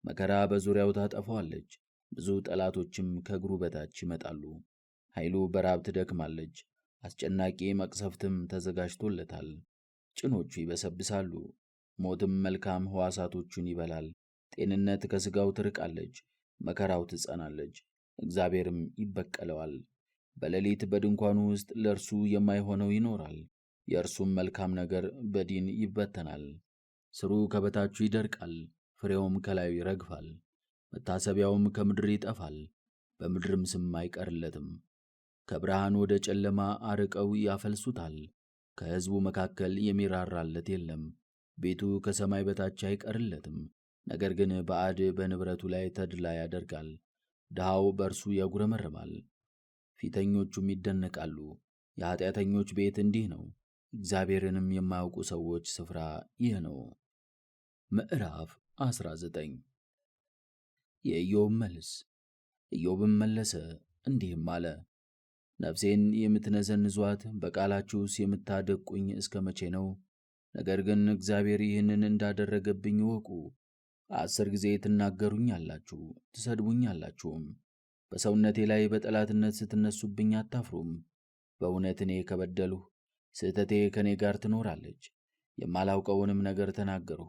መከራ በዙሪያው ታጠፋዋለች፣ ብዙ ጠላቶችም ከእግሩ በታች ይመጣሉ። ኃይሉ በራብ ትደክማለች፣ አስጨናቂ መቅሰፍትም ተዘጋጅቶለታል። ጭኖቹ ይበሰብሳሉ፣ ሞትም መልካም ሕዋሳቶቹን ይበላል። ጤንነት ከሥጋው ትርቃለች፣ መከራው ትጸናለች። እግዚአብሔርም ይበቀለዋል። በሌሊት በድንኳኑ ውስጥ ለእርሱ የማይሆነው ይኖራል፣ የእርሱም መልካም ነገር በዲን ይበተናል። ሥሩ ከበታቹ ይደርቃል፣ ፍሬውም ከላዩ ይረግፋል። መታሰቢያውም ከምድር ይጠፋል፣ በምድርም ስም አይቀርለትም። ከብርሃን ወደ ጨለማ አርቀው ያፈልሱታል፣ ከሕዝቡ መካከል የሚራራለት የለም። ቤቱ ከሰማይ በታች አይቀርለትም፣ ነገር ግን ባዕድ በንብረቱ ላይ ተድላ ያደርጋል። ድሃው በእርሱ ያጉረመርማል፣ ፊተኞቹም ይደነቃሉ። የኀጢአተኞች ቤት እንዲህ ነው፣ እግዚአብሔርንም የማያውቁ ሰዎች ስፍራ ይህ ነው። ምዕራፍ 19 የኢዮብ መልስ። ኢዮብም መለሰ እንዲህም አለ፣ ነፍሴን የምትነዘንዟት በቃላችሁስ የምታደቁኝ እስከ መቼ ነው? ነገር ግን እግዚአብሔር ይህንን እንዳደረገብኝ እወቁ። 10 ጊዜ ትናገሩኛላችሁ፣ ትሰድቡኛላችሁም። በሰውነቴ ላይ በጠላትነት ስትነሱብኝ አታፍሩም። በእውነት እኔ ከበደልሁ ስህተቴ ከእኔ ጋር ትኖራለች። የማላውቀውንም ነገር ተናገርሁ፣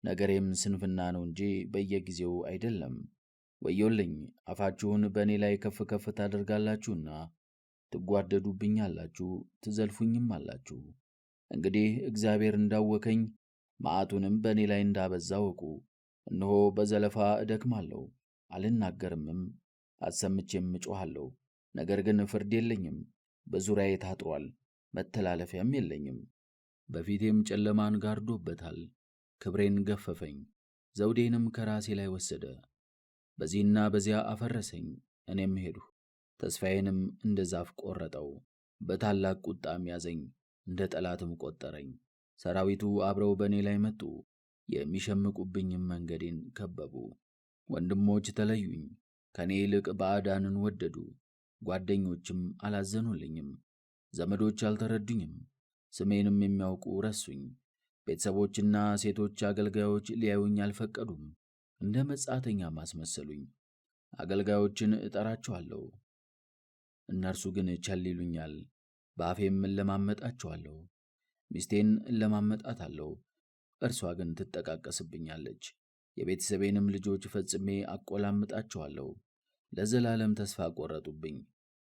ነገሬም ስንፍና ነው እንጂ በየጊዜው አይደለም። ወዮልኝ! አፋችሁን በእኔ ላይ ከፍ ከፍ ታደርጋላችሁና ትጓደዱብኛላችሁ፣ ትዘልፉኝም አላችሁ። እንግዲህ እግዚአብሔር እንዳወከኝ መዓቱንም በእኔ ላይ እንዳበዛ እወቁ። እነሆ በዘለፋ እደክማለሁ፣ አልናገርምም፣ አሰምቼም እጮኻለሁ። ነገር ግን ፍርድ የለኝም። በዙሪያዬ ታጥሯል፣ መተላለፊያም የለኝም። በፊቴም ጨለማን ጋርዶበታል። ክብሬን ገፈፈኝ፣ ዘውዴንም ከራሴ ላይ ወሰደ። በዚህና በዚያ አፈረሰኝ፣ እኔም ሄድሁ። ተስፋዬንም እንደ ዛፍ ቈረጠው። በታላቅ ቁጣም ያዘኝ፣ እንደ ጠላትም ቈጠረኝ። ሰራዊቱ አብረው በእኔ ላይ መጡ፣ የሚሸምቁብኝም መንገዴን ከበቡ። ወንድሞች ተለዩኝ፣ ከእኔ ይልቅ ባዕዳንን ወደዱ። ጓደኞችም አላዘኑልኝም፣ ዘመዶች አልተረዱኝም። ስሜንም የሚያውቁ ረሱኝ። ቤተሰቦችና ሴቶች አገልጋዮች ሊያዩኝ አልፈቀዱም፣ እንደ መጻተኛም አስመሰሉኝ። አገልጋዮችን እጠራቸዋለሁ፣ እነርሱ ግን ቸል ይሉኛል። በአፌም እለማመጣቸዋለሁ፣ ሚስቴን እለማመጣታለሁ፣ እርሷ ግን ትጠቃቀስብኛለች። የቤተሰቤንም ልጆች ፈጽሜ አቆላምጣቸዋለሁ። ለዘላለም ተስፋ ቈረጡብኝ።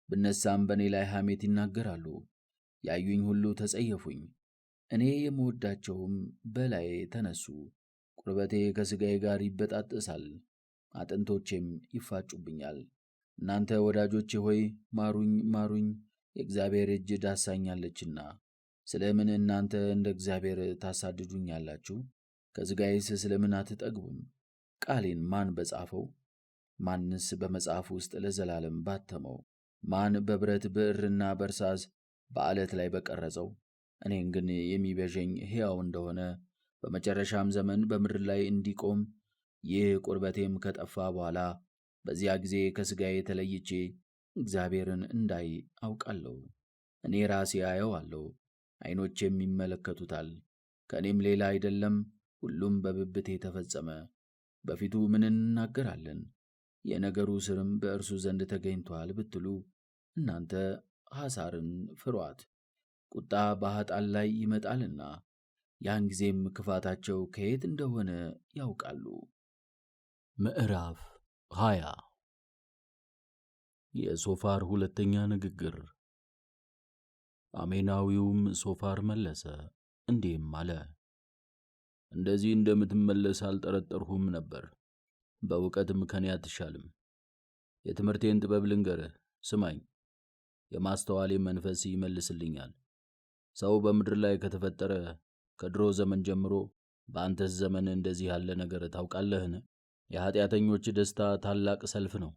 ብነሣም በእኔ ላይ ሐሜት ይናገራሉ። ያዩኝ ሁሉ ተጸየፉኝ፣ እኔ የምወዳቸውም በላዬ ተነሱ። ቁርበቴ ከሥጋዬ ጋር ይበጣጠሳል፣ አጥንቶቼም ይፋጩብኛል። እናንተ ወዳጆቼ ሆይ ማሩኝ፣ ማሩኝ፣ የእግዚአብሔር እጅ ዳሳኛለችና። ስለ ምን እናንተ እንደ እግዚአብሔር ታሳድዱኛላችሁ? ከሥጋዬስ ስለ ምን አትጠግቡም? ቃሌን ማን በጻፈው? ማንስ በመጽሐፍ ውስጥ ለዘላለም ባተመው? ማን በብረት ብዕርና በእርሳስ በዓለት ላይ በቀረጸው? እኔን ግን የሚቤዠኝ ሕያው እንደሆነ በመጨረሻም ዘመን በምድር ላይ እንዲቆም ይህ ቁርበቴም ከጠፋ በኋላ በዚያ ጊዜ ከሥጋዬ ተለይቼ እግዚአብሔርን እንዳይ አውቃለሁ። እኔ ራሴ አየዋለሁ፣ ዐይኖቼም ይመለከቱታል። ከእኔም ሌላ አይደለም፣ ሁሉም በብብቴ ተፈጸመ። በፊቱ ምን እንናገራለን? የነገሩ ሥርም በእርሱ ዘንድ ተገኝቶአል ብትሉ እናንተ ሐሳርን ፍሯት። ቁጣ በኃጥአን ላይ ይመጣልና ያን ጊዜም ክፋታቸው ከየት እንደሆነ ያውቃሉ። ምዕራፍ 20 የሶፋር ሁለተኛ ንግግር። አሜናዊውም ሶፋር መለሰ እንዲህም አለ፣ እንደዚህ እንደምትመለስ አልጠረጠርሁም ነበር። በእውቀትም ከኔ አትሻልም። የትምህርቴን ጥበብ ልንገርህ፣ ስማኝ። የማስተዋሌ መንፈስ ይመልስልኛል። ሰው በምድር ላይ ከተፈጠረ ከድሮ ዘመን ጀምሮ በአንተስ ዘመን እንደዚህ ያለ ነገር ታውቃለህን? የኀጢአተኞች ደስታ ታላቅ ሰልፍ ነው፣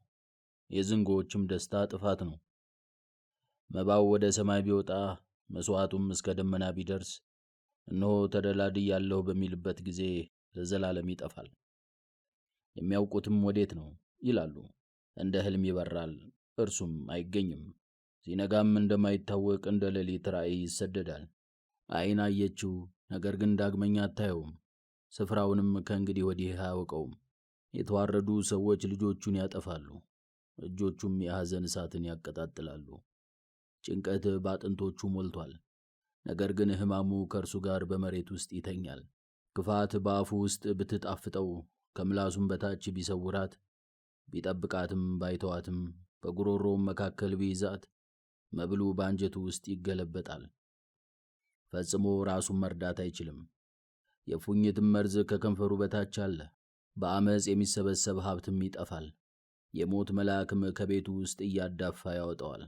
የዝንጎዎችም ደስታ ጥፋት ነው። መባው ወደ ሰማይ ቢወጣ መሥዋዕቱም እስከ ደመና ቢደርስ እነሆ ተደላድያለሁ በሚልበት ጊዜ ለዘላለም ይጠፋል። የሚያውቁትም ወዴት ነው ይላሉ። እንደ ሕልም ይበራል፣ እርሱም አይገኝም። ሲነጋም እንደማይታወቅ እንደ ሌሊት ራእይ ይሰደዳል። ዓይን አየችው፣ ነገር ግን ዳግመኛ አታየውም፣ ስፍራውንም ከእንግዲህ ወዲህ አያውቀውም። የተዋረዱ ሰዎች ልጆቹን ያጠፋሉ፣ እጆቹም የሐዘን እሳትን ያቀጣጥላሉ። ጭንቀት በአጥንቶቹ ሞልቷል፣ ነገር ግን ሕማሙ ከእርሱ ጋር በመሬት ውስጥ ይተኛል። ክፋት በአፉ ውስጥ ብትጣፍጠው ከምላሱም በታች ቢሰውራት ቢጠብቃትም ባይተዋትም በጉሮሮም መካከል ቢይዛት መብሉ በአንጀቱ ውስጥ ይገለበጣል። ፈጽሞ ራሱን መርዳት አይችልም። የፉኝትም መርዝ ከከንፈሩ በታች አለ። በአመፅ የሚሰበሰብ ሀብትም ይጠፋል። የሞት መልአክም ከቤቱ ውስጥ እያዳፋ ያወጣዋል።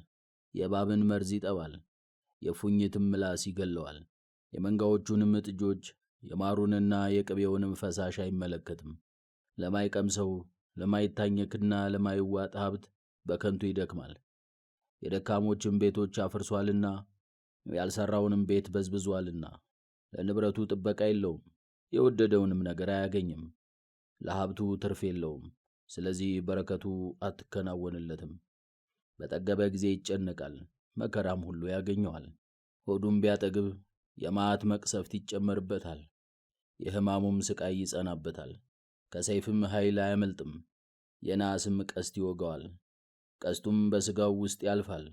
የእባብን መርዝ ይጠባል፣ የፉኝትም ምላስ ይገለዋል። የመንጋዎቹንም ጥጆች የማሩንና የቅቤውንም ፈሳሽ አይመለከትም። ለማይቀምሰው ለማይታኘክና ለማይዋጥ ሀብት በከንቱ ይደክማል። የደካሞችን ቤቶች አፍርሷልና ያልሰራውንም ቤት በዝብዟልና ለንብረቱ ጥበቃ የለውም፣ የወደደውንም ነገር አያገኝም። ለሀብቱ ትርፍ የለውም፣ ስለዚህ በረከቱ አትከናወንለትም። በጠገበ ጊዜ ይጨነቃል፣ መከራም ሁሉ ያገኘዋል። ሆዱም ቢያጠግብ የመዓት መቅሰፍት ይጨመርበታል፣ የሕማሙም ሥቃይ ይጸናበታል። ከሰይፍም ኃይል አያመልጥም፣ የናስም ቀስት ይወጋዋል። ቀስቱም በሥጋው ውስጥ ያልፋል፣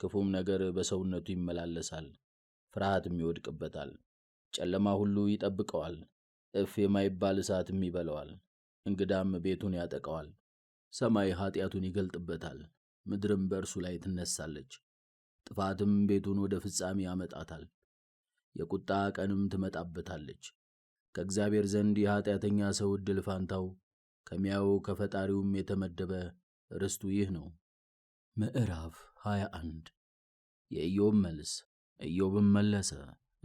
ክፉም ነገር በሰውነቱ ይመላለሳል። ፍርሃትም ይወድቅበታል፣ ጨለማ ሁሉ ይጠብቀዋል። እፍ የማይባል እሳትም ይበለዋል፣ እንግዳም ቤቱን ያጠቀዋል። ሰማይ ኀጢአቱን ይገልጥበታል፣ ምድርም በእርሱ ላይ ትነሳለች። ጥፋትም ቤቱን ወደ ፍጻሜ ያመጣታል፣ የቁጣ ቀንም ትመጣበታለች። ከእግዚአብሔር ዘንድ የኀጢአተኛ ሰው ዕድል ፋንታው ከሚያየው ከፈጣሪውም የተመደበ ርስቱ ይህ ነው። ምዕራፍ 21 የኢዮብ መልስ። ኢዮብም መለሰ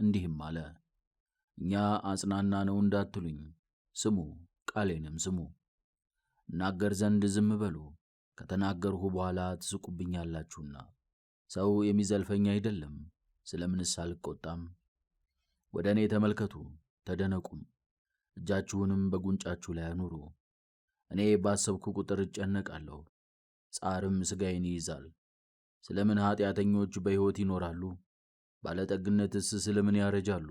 እንዲህም አለ፣ እኛ አጽናና ነው እንዳትሉኝ ስሙ፣ ቃሌንም ስሙ። እናገር ዘንድ ዝም በሉ፣ ከተናገርሁ በኋላ ትስቁብኛላችሁና። ሰው የሚዘልፈኝ አይደለም፣ ስለምንስ አልቆጣም? ወደ እኔ ተመልከቱ ተደነቁም፣ እጃችሁንም በጉንጫችሁ ላይ አኑሩ። እኔ ባሰብኩ ቁጥር እጨነቃለሁ፣ ጻርም ሥጋዬን ይይዛል። ስለምን ኀጢአተኞች በሕይወት ይኖራሉ? ባለጠግነትስ ስለምን ያረጃሉ?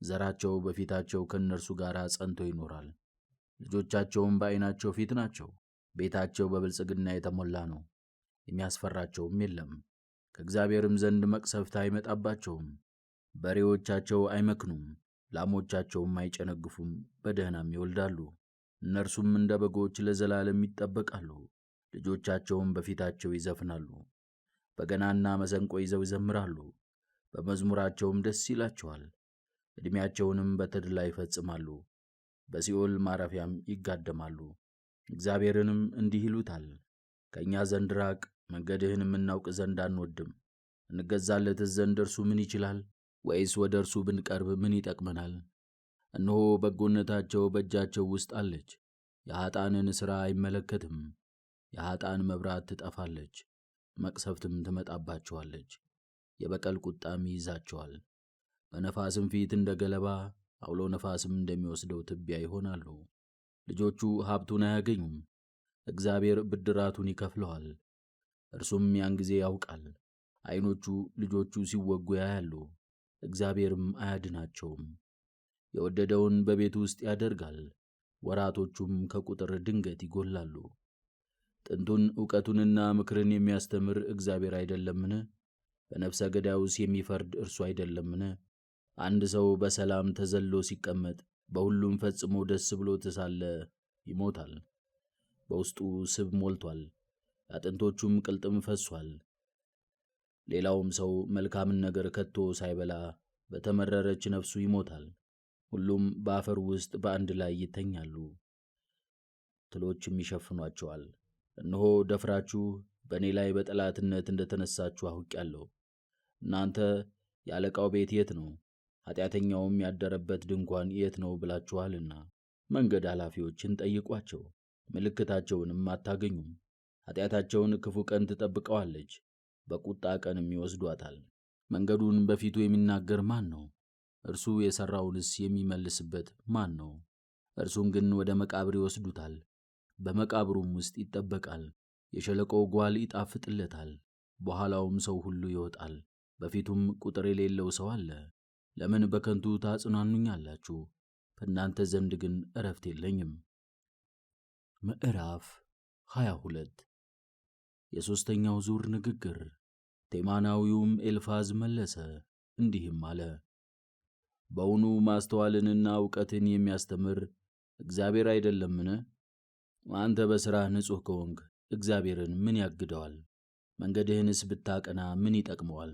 ዘራቸው በፊታቸው ከእነርሱ ጋር ጸንቶ ይኖራል፣ ልጆቻቸውም በዐይናቸው ፊት ናቸው። ቤታቸው በብልጽግና የተሞላ ነው፣ የሚያስፈራቸውም የለም። ከእግዚአብሔርም ዘንድ መቅሰፍት አይመጣባቸውም። በሬዎቻቸው አይመክኑም፣ ላሞቻቸውም አይጨነግፉም፣ በደህናም ይወልዳሉ። እነርሱም እንደ በጎች ለዘላለም ይጠበቃሉ። ልጆቻቸውም በፊታቸው ይዘፍናሉ፣ በገናና መሰንቆ ይዘው ይዘምራሉ። በመዝሙራቸውም ደስ ይላቸዋል፣ ዕድሜያቸውንም በተድላ ይፈጽማሉ፣ በሲኦል ማረፊያም ይጋደማሉ። እግዚአብሔርንም እንዲህ ይሉታል፣ ከእኛ ዘንድ ራቅ፣ መንገድህንም እናውቅ ዘንድ አንወድም። እንገዛለትስ ዘንድ እርሱ ምን ይችላል? ወይስ ወደ እርሱ ብንቀርብ ምን ይጠቅመናል? እነሆ በጎነታቸው በእጃቸው ውስጥ አለች፣ የኀጣንን ሥራ አይመለከትም። የኀጣን መብራት ትጠፋለች፣ መቅሰፍትም ትመጣባቸዋለች፣ የበቀል ቁጣም ይይዛቸዋል። በነፋስም ፊት እንደ ገለባ፣ አውሎ ነፋስም እንደሚወስደው ትቢያ ይሆናሉ። ልጆቹ ሀብቱን አያገኙም፣ እግዚአብሔር ብድራቱን ይከፍለዋል። እርሱም ያን ጊዜ ያውቃል። ዐይኖቹ ልጆቹ ሲወጉ ያያሉ፣ እግዚአብሔርም አያድናቸውም። የወደደውን በቤቱ ውስጥ ያደርጋል፣ ወራቶቹም ከቁጥር ድንገት ይጎላሉ። ጥንቱን ዕውቀቱንና ምክርን የሚያስተምር እግዚአብሔር አይደለምን? በነፍሰ ገዳዩስ የሚፈርድ እርሱ አይደለምን? አንድ ሰው በሰላም ተዘሎ ሲቀመጥ በሁሉም ፈጽሞ ደስ ብሎት ሳለ ይሞታል። በውስጡ ስብ ሞልቷል፣ አጥንቶቹም ቅልጥም ፈሷል። ሌላውም ሰው መልካምን ነገር ከቶ ሳይበላ በተመረረች ነፍሱ ይሞታል። ሁሉም በአፈር ውስጥ በአንድ ላይ ይተኛሉ፣ ትሎችም ይሸፍኗቸዋል። እነሆ ደፍራችሁ በእኔ ላይ በጠላትነት እንደተነሳችሁ አውቄአለሁ። እናንተ የአለቃው ቤት የት ነው? ኃጢአተኛውም ያደረበት ድንኳን የት ነው ብላችኋልና። መንገድ ኃላፊዎችን ጠይቋቸው፣ ምልክታቸውንም አታገኙም። ኃጢአታቸውን ክፉ ቀን ትጠብቀዋለች፣ በቁጣ ቀንም ይወስዷታል። መንገዱን በፊቱ የሚናገር ማን ነው? እርሱ የሠራውንስ የሚመልስበት ማን ነው? እርሱን ግን ወደ መቃብር ይወስዱታል፣ በመቃብሩም ውስጥ ይጠበቃል። የሸለቆው ጓል ይጣፍጥለታል፣ በኋላውም ሰው ሁሉ ይወጣል። በፊቱም ቁጥር የሌለው ሰው አለ። ለምን በከንቱ ታጽናኑኛላችሁ? በእናንተ ዘንድ ግን ዕረፍት የለኝም። ምዕራፍ 22 የሦስተኛው ዙር ንግግር። ቴማናዊውም ኤልፋዝ መለሰ እንዲህም አለ፣ በውኑ ማስተዋልንና ዕውቀትን የሚያስተምር እግዚአብሔር አይደለምን? አንተ በሥራህ ንጹሕ ከሆንክ እግዚአብሔርን ምን ያግደዋል? መንገድህንስ ብታቀና ምን ይጠቅመዋል?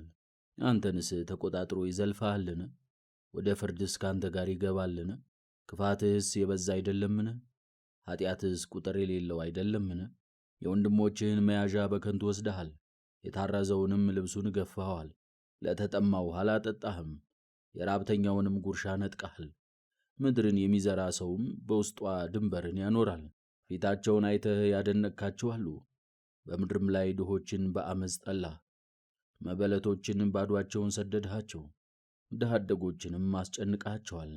አንተንስ ተቆጣጥሮ ይዘልፍሃልን? ወደ ፍርድስ ካንተ ጋር ይገባልን? ክፋትህስ የበዛ አይደለምን? ኃጢአትህስ ቁጥር የሌለው አይደለምን? የወንድሞችህን መያዣ በከንቱ ወስደሃል፣ የታረዘውንም ልብሱን ገፍኸዋል። ለተጠማው ውኃ አላጠጣህም፣ የራብተኛውንም ጉርሻ ነጥቀሃል። ምድርን የሚዘራ ሰውም በውስጧ ድንበርን ያኖራል። ፊታቸውን አይተህ ያደነቅካቸው አሉ፣ በምድርም ላይ ድሆችን በአመፅ ጠላህ። መበለቶችን ባዶአቸውን ሰደድሃቸው፣ ድሀ አደጎችንም አስጨንቃቸዋል።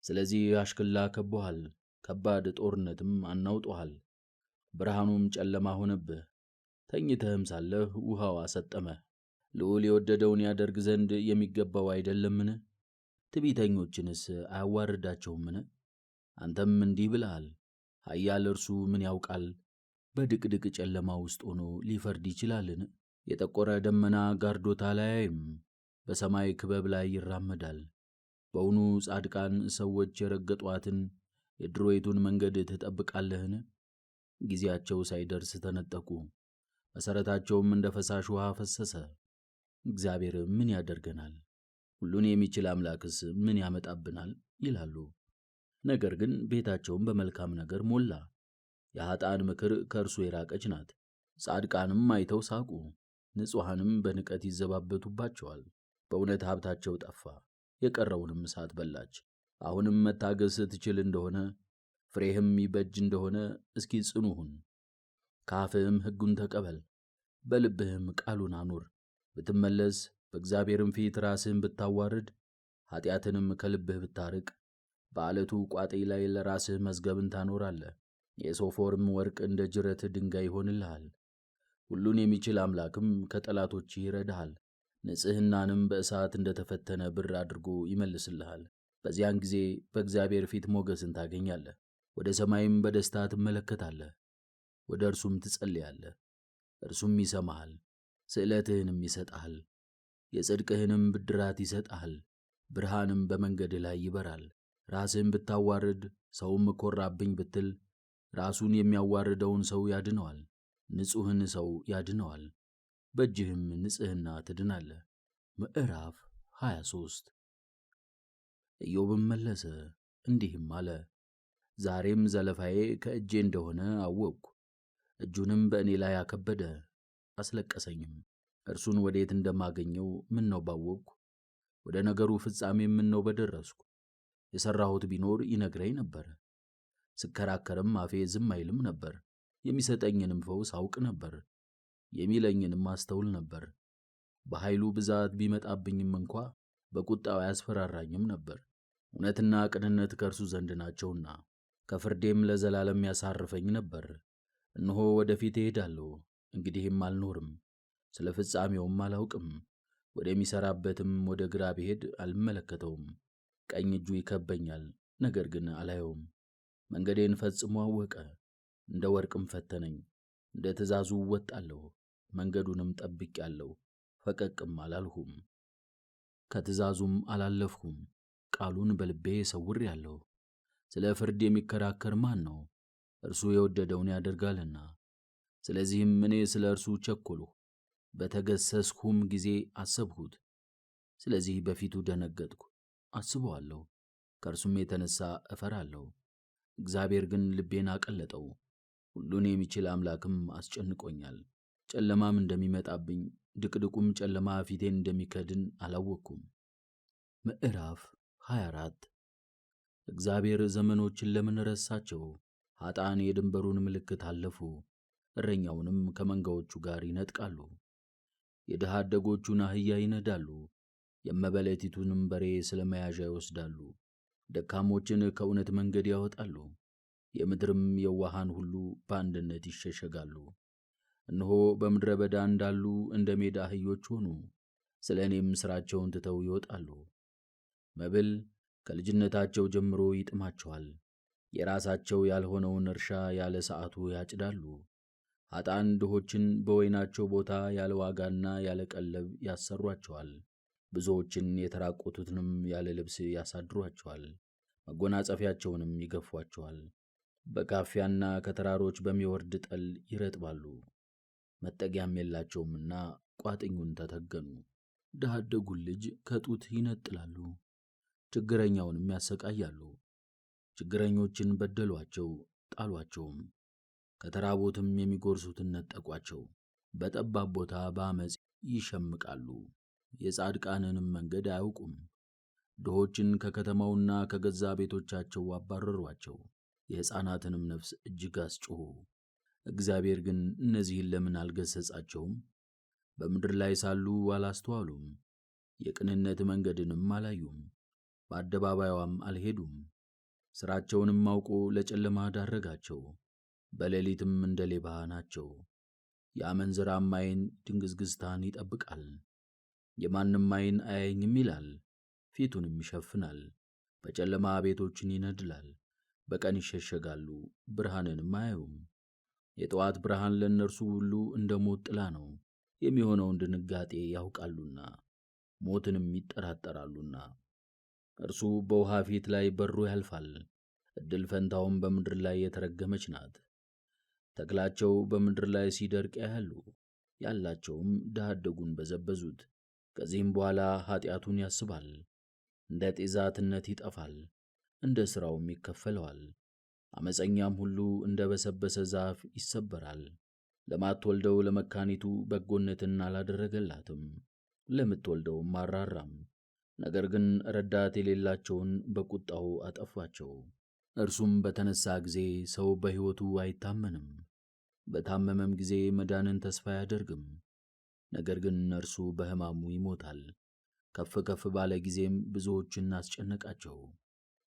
ስለዚህ አሽክላ ከቦሃል፣ ከባድ ጦርነትም አናውጦሃል። ብርሃኑም ጨለማ ሆነብህ፣ ተኝተህም ሳለህ ውኃው አሰጠመህ። ልዑል የወደደውን ያደርግ ዘንድ የሚገባው አይደለምን? ትዕቢተኞችንስ አያዋርዳቸውምን? አንተም እንዲህ ብለሃል፣ ኃያል እርሱ ምን ያውቃል? በድቅድቅ ጨለማ ውስጥ ሆኖ ሊፈርድ ይችላልን? የጠቆረ ደመና ጋርዶታል አያይም፣ በሰማይ ክበብ ላይ ይራመዳል። በውኑ ጻድቃን ሰዎች የረገጧትን የድሮይቱን መንገድ ትጠብቃለህን? ጊዜያቸው ሳይደርስ ተነጠቁ፣ መሠረታቸውም እንደ ፈሳሽ ውኃ ፈሰሰ። እግዚአብሔር ምን ያደርገናል? ሁሉን የሚችል አምላክስ ምን ያመጣብናል? ይላሉ። ነገር ግን ቤታቸውን በመልካም ነገር ሞላ። የኃጥአን ምክር ከእርሱ የራቀች ናት። ጻድቃንም አይተው ሳቁ፣ ንጹሐንም በንቀት ይዘባበቱባቸዋል። በእውነት ሀብታቸው ጠፋ፣ የቀረውንም እሳት በላች። አሁንም መታገስ ትችል እንደሆነ ፍሬህም ይበጅ እንደሆነ እስኪ ጽኑ ሁን። ከአፍህም ሕጉን ተቀበል፣ በልብህም ቃሉን አኑር። ብትመለስ በእግዚአብሔርም ፊት ራስህን ብታዋርድ፣ ኃጢአትንም ከልብህ ብታርቅ፣ በዓለቱ ቋጥኝ ላይ ለራስህ መዝገብን ታኖራለህ። የሶፎርም ወርቅ እንደ ጅረት ድንጋይ ይሆንልሃል። ሁሉን የሚችል አምላክም ከጠላቶች ይረዳሃል። ንጽሕናንም በእሳት እንደ ተፈተነ ብር አድርጎ ይመልስልሃል። በዚያን ጊዜ በእግዚአብሔር ፊት ሞገስን ታገኛለህ። ወደ ሰማይም በደስታ ትመለከታለህ። ወደ እርሱም ትጸልያለህ፣ እርሱም ይሰማሃል፣ ስእለትህንም ይሰጥሃል። የጽድቅህንም ብድራት ይሰጥሃል። ብርሃንም በመንገድህ ላይ ይበራል። ራስህን ብታዋርድ ሰውም ኮራብኝ ብትል፣ ራሱን የሚያዋርደውን ሰው ያድነዋል፣ ንጹሕን ሰው ያድነዋል። በእጅህም ንጽሕና ትድናለህ። ምዕራፍ 23 ኢዮብም መለሰ እንዲህም አለ፣ ዛሬም ዘለፋዬ ከእጄ እንደሆነ አወቅሁ። እጁንም በእኔ ላይ አከበደ፣ አስለቀሰኝም። እርሱን ወዴት እንደማገኘው ምን ነው ባወቅሁ። ወደ ነገሩ ፍጻሜ ምን ነው በደረስኩ። የሠራሁት ቢኖር ይነግረኝ ነበር። ስከራከርም አፌ ዝም አይልም ነበር። የሚሰጠኝንም ፈውስ አውቅ ነበር፣ የሚለኝንም አስተውል ነበር። በኃይሉ ብዛት ቢመጣብኝም እንኳ በቁጣው አያስፈራራኝም ነበር። እውነትና ቅንነት ከእርሱ ዘንድ ናቸውና ከፍርዴም ለዘላለም ያሳርፈኝ ነበር። እነሆ ወደፊት እሄዳለሁ፣ እንግዲህም አልኖርም፣ ስለ ፍጻሜውም አላውቅም። ወደሚሠራበትም ወደ ግራ ብሄድ አልመለከተውም። ቀኝ እጁ ይከበኛል፣ ነገር ግን አላየውም። መንገዴን ፈጽሞ አወቀ፣ እንደ ወርቅም ፈተነኝ። እንደ ትእዛዙ እወጣለሁ፣ መንገዱንም ጠብቄአለሁ፣ ፈቀቅም አላልሁም። ከትእዛዙም አላለፍሁም፣ ቃሉን በልቤ ሰውሬአለሁ። ስለ ፍርድ የሚከራከር ማን ነው? እርሱ የወደደውን ያደርጋልና። ስለዚህም እኔ ስለ እርሱ ቸኰልሁ፣ በተገሠጽሁም ጊዜ አሰብሁት። ስለዚህ በፊቱ ደነገጥሁ፣ አስበዋለሁ፣ ከእርሱም የተነሣ እፈራለሁ። እግዚአብሔር ግን ልቤን አቀለጠው፣ ሁሉን የሚችል አምላክም አስጨንቆኛል። ጨለማም እንደሚመጣብኝ ድቅድቁም ጨለማ ፊቴን እንደሚከድን አላወቅኩም። ምዕራፍ 24 እግዚአብሔር ዘመኖችን ለምን ረሳቸው? ኃጥአን የድንበሩን ምልክት አለፉ፣ እረኛውንም ከመንጋዎቹ ጋር ይነጥቃሉ። የድሃ አደጎቹን አህያ ይነዳሉ፣ የመበለቲቱንም በሬ ስለ መያዣ ይወስዳሉ። ደካሞችን ከእውነት መንገድ ያወጣሉ፣ የምድርም የዋሃን ሁሉ በአንድነት ይሸሸጋሉ። እነሆ በምድረ በዳ እንዳሉ እንደ ሜዳ አህዮች ሆኑ፣ ስለ እኔም ሥራቸውን ትተው ይወጣሉ። መብል ከልጅነታቸው ጀምሮ ይጥማቸዋል፣ የራሳቸው ያልሆነውን እርሻ ያለ ሰዓቱ ያጭዳሉ። ኃጥአን ድሆችን በወይናቸው ቦታ ያለ ዋጋና ያለ ቀለብ ያሰሯቸዋል። ብዙዎችን የተራቆቱትንም ያለ ልብስ ያሳድሯቸዋል፣ መጎናጸፊያቸውንም ይገፏቸዋል። በካፊያና ከተራሮች በሚወርድ ጠል ይረጥባሉ። መጠጊያም የላቸውምና ቋጥኙን ተተገኑ። ድሀ አደጉን ልጅ ከጡት ይነጥላሉ፣ ችግረኛውንም ያሰቃያሉ። ችግረኞችን በደሏቸው ጣሏቸውም፣ ከተራቦትም የሚጎርሱትን ነጠቋቸው። በጠባብ ቦታ በአመፅ ይሸምቃሉ፣ የጻድቃንንም መንገድ አያውቁም። ድሆችን ከከተማውና ከገዛ ቤቶቻቸው አባረሯቸው፣ የሕፃናትንም ነፍስ እጅግ አስጮኹ። እግዚአብሔር ግን እነዚህን ለምን አልገሠጻቸውም? በምድር ላይ ሳሉ አላስተዋሉም፣ የቅንነት መንገድንም አላዩም፣ በአደባባይዋም አልሄዱም። ሥራቸውንም አውቆ ለጨለማ ዳረጋቸው፣ በሌሊትም እንደ ሌባ ናቸው። የአመንዝራም ዓይን ድንግዝግዝታን ይጠብቃል፣ የማንም ዓይን አያየኝም ይላል፣ ፊቱንም ይሸፍናል። በጨለማ ቤቶችን ይነድላል፣ በቀን ይሸሸጋሉ፣ ብርሃንንም አያዩም። የጠዋት ብርሃን ለእነርሱ ሁሉ እንደ ሞት ጥላ ነው፣ የሚሆነውን ድንጋጤ ያውቃሉና ሞትንም ይጠራጠራሉና። እርሱ በውሃ ፊት ላይ በሮ ያልፋል፣ ዕድል ፈንታውም በምድር ላይ የተረገመች ናት። ተክላቸው በምድር ላይ ሲደርቅ ያያሉ፣ ያላቸውም ድሀ አደጉን በዘበዙት። ከዚህም በኋላ ኀጢአቱን ያስባል፣ እንደ ጤዛ ትነት ይጠፋል፣ እንደ ሥራውም ይከፈለዋል። ዓመፀኛም ሁሉ እንደ በሰበሰ ዛፍ ይሰበራል። ለማትወልደው ለመካኒቱ በጎነትን አላደረገላትም፣ ለምትወልደውም አልራራም። ነገር ግን ረዳት የሌላቸውን በቁጣው አጠፋቸው። እርሱም በተነሣ ጊዜ ሰው በሕይወቱ አይታመንም፣ በታመመም ጊዜ መዳንን ተስፋ አያደርግም። ነገር ግን እርሱ በሕማሙ ይሞታል። ከፍ ከፍ ባለ ጊዜም ብዙዎችን አስጨነቃቸው።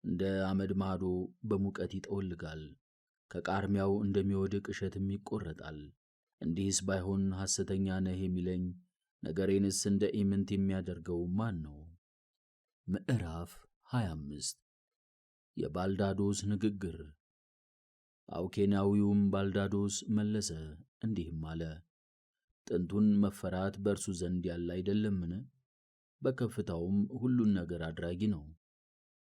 እንደ አመድ ማዶ በሙቀት ይጠወልጋል፣ ከቃርሚያው እንደሚወድቅ እሸትም ይቈረጣል። እንዲህስ ባይሆን ሐሰተኛ ነህ የሚለኝ ነገሬንስ እንደ ኢምንት የሚያደርገው ማን ነው? ምዕራፍ 25 የባልዳዶስ ንግግር። አውኬናዊውም ባልዳዶስ መለሰ እንዲህም አለ፣ ጥንቱን መፈራት በእርሱ ዘንድ ያለ አይደለምን? በከፍታውም ሁሉን ነገር አድራጊ ነው።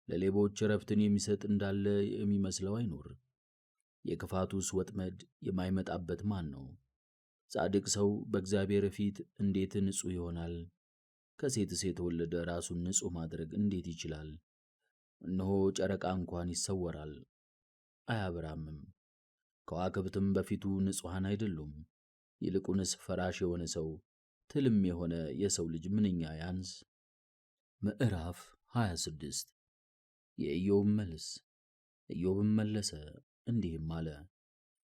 ለሌቦች ዕረፍትን የሚሰጥ እንዳለ የሚመስለው አይኖር። የክፋቱስ ወጥመድ የማይመጣበት ማን ነው? ጻድቅ ሰው በእግዚአብሔር ፊት እንዴት ንጹሕ ይሆናል? ከሴትስ የተወለደ ራሱን ንጹሕ ማድረግ እንዴት ይችላል? እነሆ ጨረቃ እንኳን ይሰወራል፣ አያበራምም፣ ከዋክብትም በፊቱ ንጹሐን አይደሉም። ይልቁንስ ፈራሽ የሆነ ሰው ትልም የሆነ የሰው ልጅ ምንኛ ያንስ። ምዕራፍ 26 የኢዮብ መልስ። ኢዮብም መለሰ እንዲህም አለ፣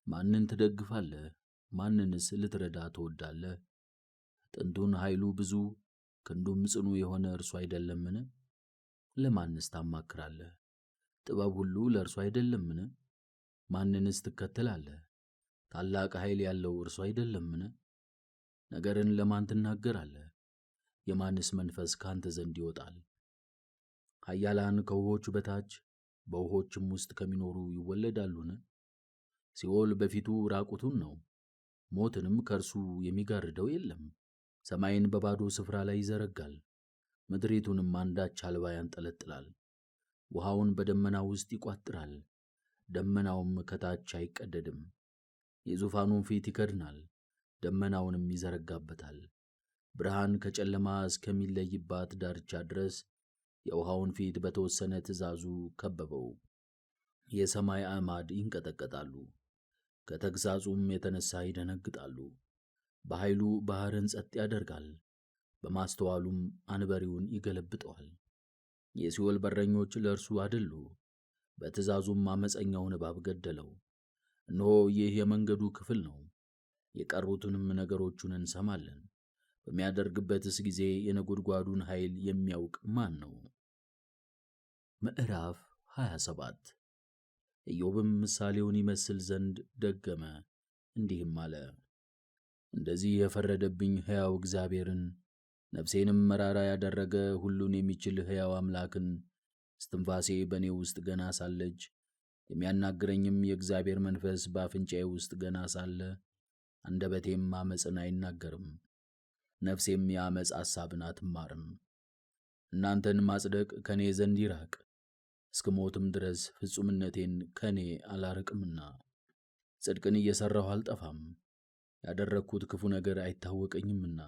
ማንን ትደግፋለህ? ማንንስ ልትረዳ ትወዳለህ? ጥንቱን ኃይሉ ብዙ ክንዱም ጽኑ የሆነ እርሱ አይደለምን? ለማንስ ታማክራለህ? ጥበብ ሁሉ ለእርሱ አይደለምን? ማንንስ ትከተላለህ? ታላቅ ኃይል ያለው እርሱ አይደለምን? ነገርን ለማን ትናገራለህ? የማንስ መንፈስ ካንተ ዘንድ ይወጣል? ኃያላን ከውኆች በታች በውኆችም ውስጥ ከሚኖሩ ይወለዳሉን? ሲኦል በፊቱ ራቁቱን ነው፣ ሞትንም ከእርሱ የሚጋርደው የለም። ሰማይን በባዶ ስፍራ ላይ ይዘረጋል፣ ምድሪቱንም አንዳች አልባ ያንጠለጥላል። ውሃውን በደመና ውስጥ ይቋጥራል፣ ደመናውም ከታች አይቀደድም። የዙፋኑን ፊት ይከድናል፣ ደመናውንም ይዘረጋበታል። ብርሃን ከጨለማ እስከሚለይባት ዳርቻ ድረስ የውሃውን ፊት በተወሰነ ትእዛዙ ከበበው። የሰማይ አዕማድ ይንቀጠቀጣሉ፣ ከተግሣጹም የተነሣ ይደነግጣሉ። በኃይሉ ባሕርን ጸጥ ያደርጋል፣ በማስተዋሉም አንበሪውን ይገለብጠዋል። የሲኦል በረኞች ለእርሱ አደሉ፣ በትእዛዙም ዓመፀኛውን እባብ ገደለው። እነሆ ይህ የመንገዱ ክፍል ነው፣ የቀሩትንም ነገሮቹን እንሰማለን። በሚያደርግበትስ ጊዜ የነጎድጓዱን ኃይል የሚያውቅ ማን ነው? ምዕራፍ 27 ኢዮብም ምሳሌውን ይመስል ዘንድ ደገመ እንዲህም አለ፣ እንደዚህ የፈረደብኝ ሕያው እግዚአብሔርን፣ ነፍሴንም መራራ ያደረገ ሁሉን የሚችል ሕያው አምላክን፣ እስትንፋሴ በእኔ ውስጥ ገና ሳለች የሚያናግረኝም የእግዚአብሔር መንፈስ በአፍንጫዬ ውስጥ ገና ሳለ አንደበቴም ዓመፅን አይናገርም፣ ነፍሴም የዓመፅ ሐሳብን አትማርም። እናንተን ማጽደቅ ከእኔ ዘንድ ይራቅ፣ እስከ ሞትም ድረስ ፍጹምነቴን ከኔ አላርቅምና። ጽድቅን እየሠራሁ አልጠፋም፣ ያደረግኩት ክፉ ነገር አይታወቀኝምና።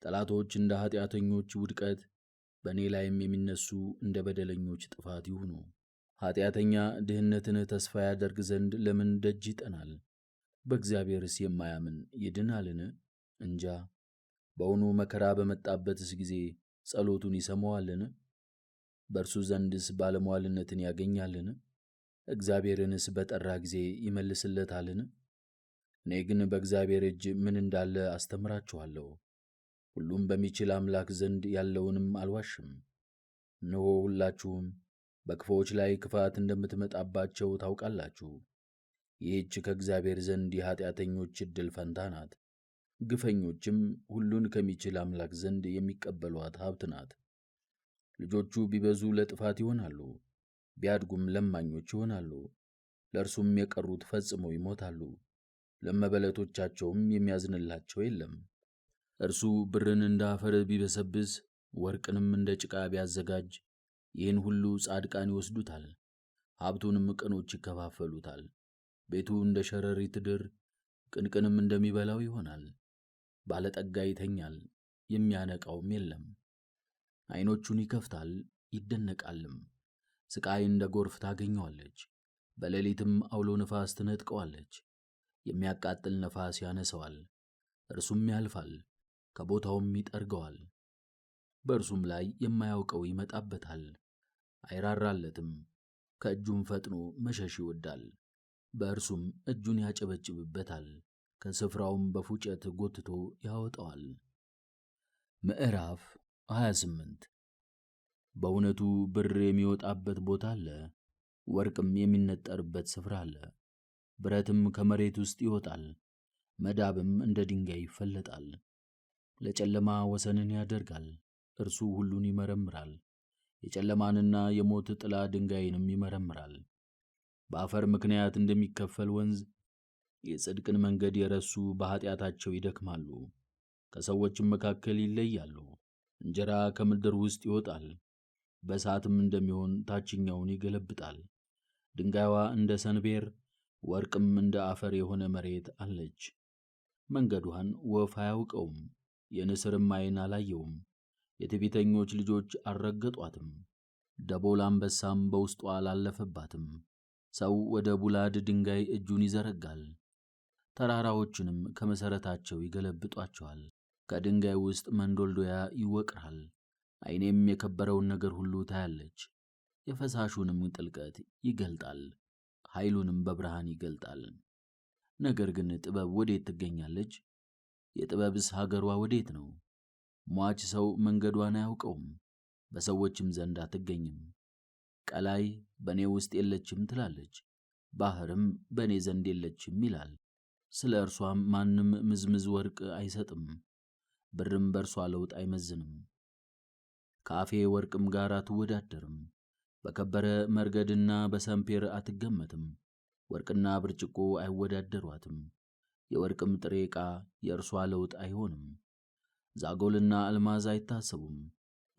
ጠላቶች እንደ ኃጢአተኞች ውድቀት፣ በእኔ ላይም የሚነሱ እንደ በደለኞች ጥፋት ይሁኑ። ኃጢአተኛ ድህነትን ተስፋ ያደርግ ዘንድ ለምን ደጅ ይጠናል? በእግዚአብሔርስ የማያምን ይድናልን? እንጃ። በውኑ መከራ በመጣበትስ ጊዜ ጸሎቱን ይሰማዋልን? በእርሱ ዘንድስ ባለሟልነትን ያገኛልን? እግዚአብሔርንስ በጠራ ጊዜ ይመልስለታልን? እኔ ግን በእግዚአብሔር እጅ ምን እንዳለ አስተምራችኋለሁ። ሁሉም በሚችል አምላክ ዘንድ ያለውንም አልዋሽም። እነሆ ሁላችሁም በክፉዎች ላይ ክፋት እንደምትመጣባቸው ታውቃላችሁ። ይህች ከእግዚአብሔር ዘንድ የኃጢአተኞች ዕድል ፈንታ ናት። ግፈኞችም ሁሉን ከሚችል አምላክ ዘንድ የሚቀበሏት ሀብት ናት። ልጆቹ ቢበዙ ለጥፋት ይሆናሉ፣ ቢያድጉም ለማኞች ይሆናሉ። ለእርሱም የቀሩት ፈጽመው ይሞታሉ፣ ለመበለቶቻቸውም የሚያዝንላቸው የለም። እርሱ ብርን እንደ አፈር ቢበሰብስ፣ ወርቅንም እንደ ጭቃ ቢያዘጋጅ፣ ይህን ሁሉ ጻድቃን ይወስዱታል፣ ሀብቱንም ቅኖች ይከፋፈሉታል። ቤቱ እንደ ሸረሪት ድር፣ ቅንቅንም እንደሚበላው ይሆናል። ባለጠጋ ይተኛል፣ የሚያነቃውም የለም። ዓይኖቹን ይከፍታል፣ ይደነቃልም። ስቃይ እንደ ጎርፍ ታገኘዋለች፣ በሌሊትም አውሎ ነፋስ ትነጥቀዋለች። የሚያቃጥል ነፋስ ያነሰዋል፣ እርሱም ያልፋል፣ ከቦታውም ይጠርገዋል። በእርሱም ላይ የማያውቀው ይመጣበታል፣ አይራራለትም፣ ከእጁም ፈጥኖ መሸሽ ይወዳል። በእርሱም እጁን ያጨበጭብበታል፣ ከስፍራውም በፉጨት ጎትቶ ያወጣዋል። ምዕራፍ 28 በእውነቱ ብር የሚወጣበት ቦታ አለ፣ ወርቅም የሚነጠርበት ስፍራ አለ። ብረትም ከመሬት ውስጥ ይወጣል፣ መዳብም እንደ ድንጋይ ይፈለጣል። ለጨለማ ወሰንን ያደርጋል፣ እርሱ ሁሉን ይመረምራል። የጨለማንና የሞት ጥላ ድንጋይንም ይመረምራል። በአፈር ምክንያት እንደሚከፈል ወንዝ የጽድቅን መንገድ የረሱ በኃጢአታቸው ይደክማሉ። ከሰዎችም መካከል ይለያሉ። እንጀራ ከምድር ውስጥ ይወጣል፣ በእሳትም እንደሚሆን ታችኛውን ይገለብጣል። ድንጋይዋ እንደ ሰንፔር፣ ወርቅም እንደ አፈር የሆነ መሬት አለች። መንገዷን ወፍ አያውቀውም፣ የንስርም ዓይን አላየውም። የትዕቢተኞች ልጆች አልረገጧትም፣ ደቦል አንበሳም በውስጧ አላለፈባትም። ሰው ወደ ቡላድ ድንጋይ እጁን ይዘረጋል፣ ተራራዎችንም ከመሠረታቸው ይገለብጧቸዋል። ከድንጋይ ውስጥ መንዶልዶያ ይወቅራል። ዓይኔም የከበረውን ነገር ሁሉ ታያለች። የፈሳሹንም ጥልቀት ይገልጣል፣ ኃይሉንም በብርሃን ይገልጣል። ነገር ግን ጥበብ ወዴት ትገኛለች? የጥበብስ ሀገሯ ወዴት ነው? ሟች ሰው መንገዷን አያውቀውም፣ በሰዎችም ዘንድ አትገኝም። ቀላይ በእኔ ውስጥ የለችም ትላለች፣ ባሕርም በእኔ ዘንድ የለችም ይላል። ስለ እርሷም ማንም ምዝምዝ ወርቅ አይሰጥም፣ ብርም በእርሷ ለውጥ አይመዝንም። ከአፌ ወርቅም ጋር አትወዳደርም፣ በከበረ መርገድና በሰንፔር አትገመትም። ወርቅና ብርጭቆ አይወዳደሯትም፣ የወርቅም ጥሬ ዕቃ የእርሷ ለውጥ አይሆንም። ዛጎልና አልማዝ አይታሰቡም።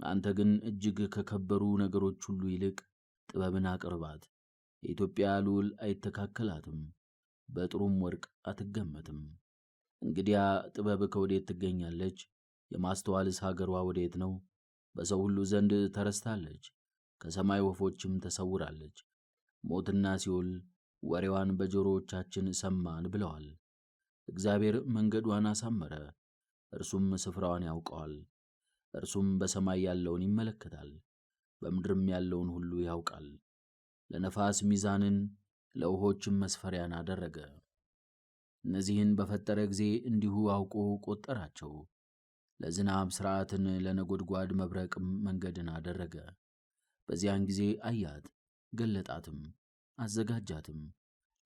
አንተ ግን እጅግ ከከበሩ ነገሮች ሁሉ ይልቅ ጥበብን አቅርባት። የኢትዮጵያ ልዑል አይተካከላትም፣ በጥሩም ወርቅ አትገመትም። እንግዲያ ጥበብ ከወዴት ትገኛለች? የማስተዋልስ ሀገሯ ወዴት ነው? በሰው ሁሉ ዘንድ ተረስታለች፣ ከሰማይ ወፎችም ተሰውራለች። ሞትና ሲኦል ወሬዋን በጆሮዎቻችን ሰማን ብለዋል። እግዚአብሔር መንገዷን አሳመረ፣ እርሱም ስፍራዋን ያውቀዋል። እርሱም በሰማይ ያለውን ይመለከታል፣ በምድርም ያለውን ሁሉ ያውቃል። ለነፋስ ሚዛንን ለውሆችም መስፈሪያን አደረገ። እነዚህን በፈጠረ ጊዜ እንዲሁ አውቆ ቆጠራቸው። ለዝናብ ሥርዓትን፣ ለነጎድጓድ መብረቅም መንገድን አደረገ። በዚያን ጊዜ አያት፣ ገለጣትም፣ አዘጋጃትም፣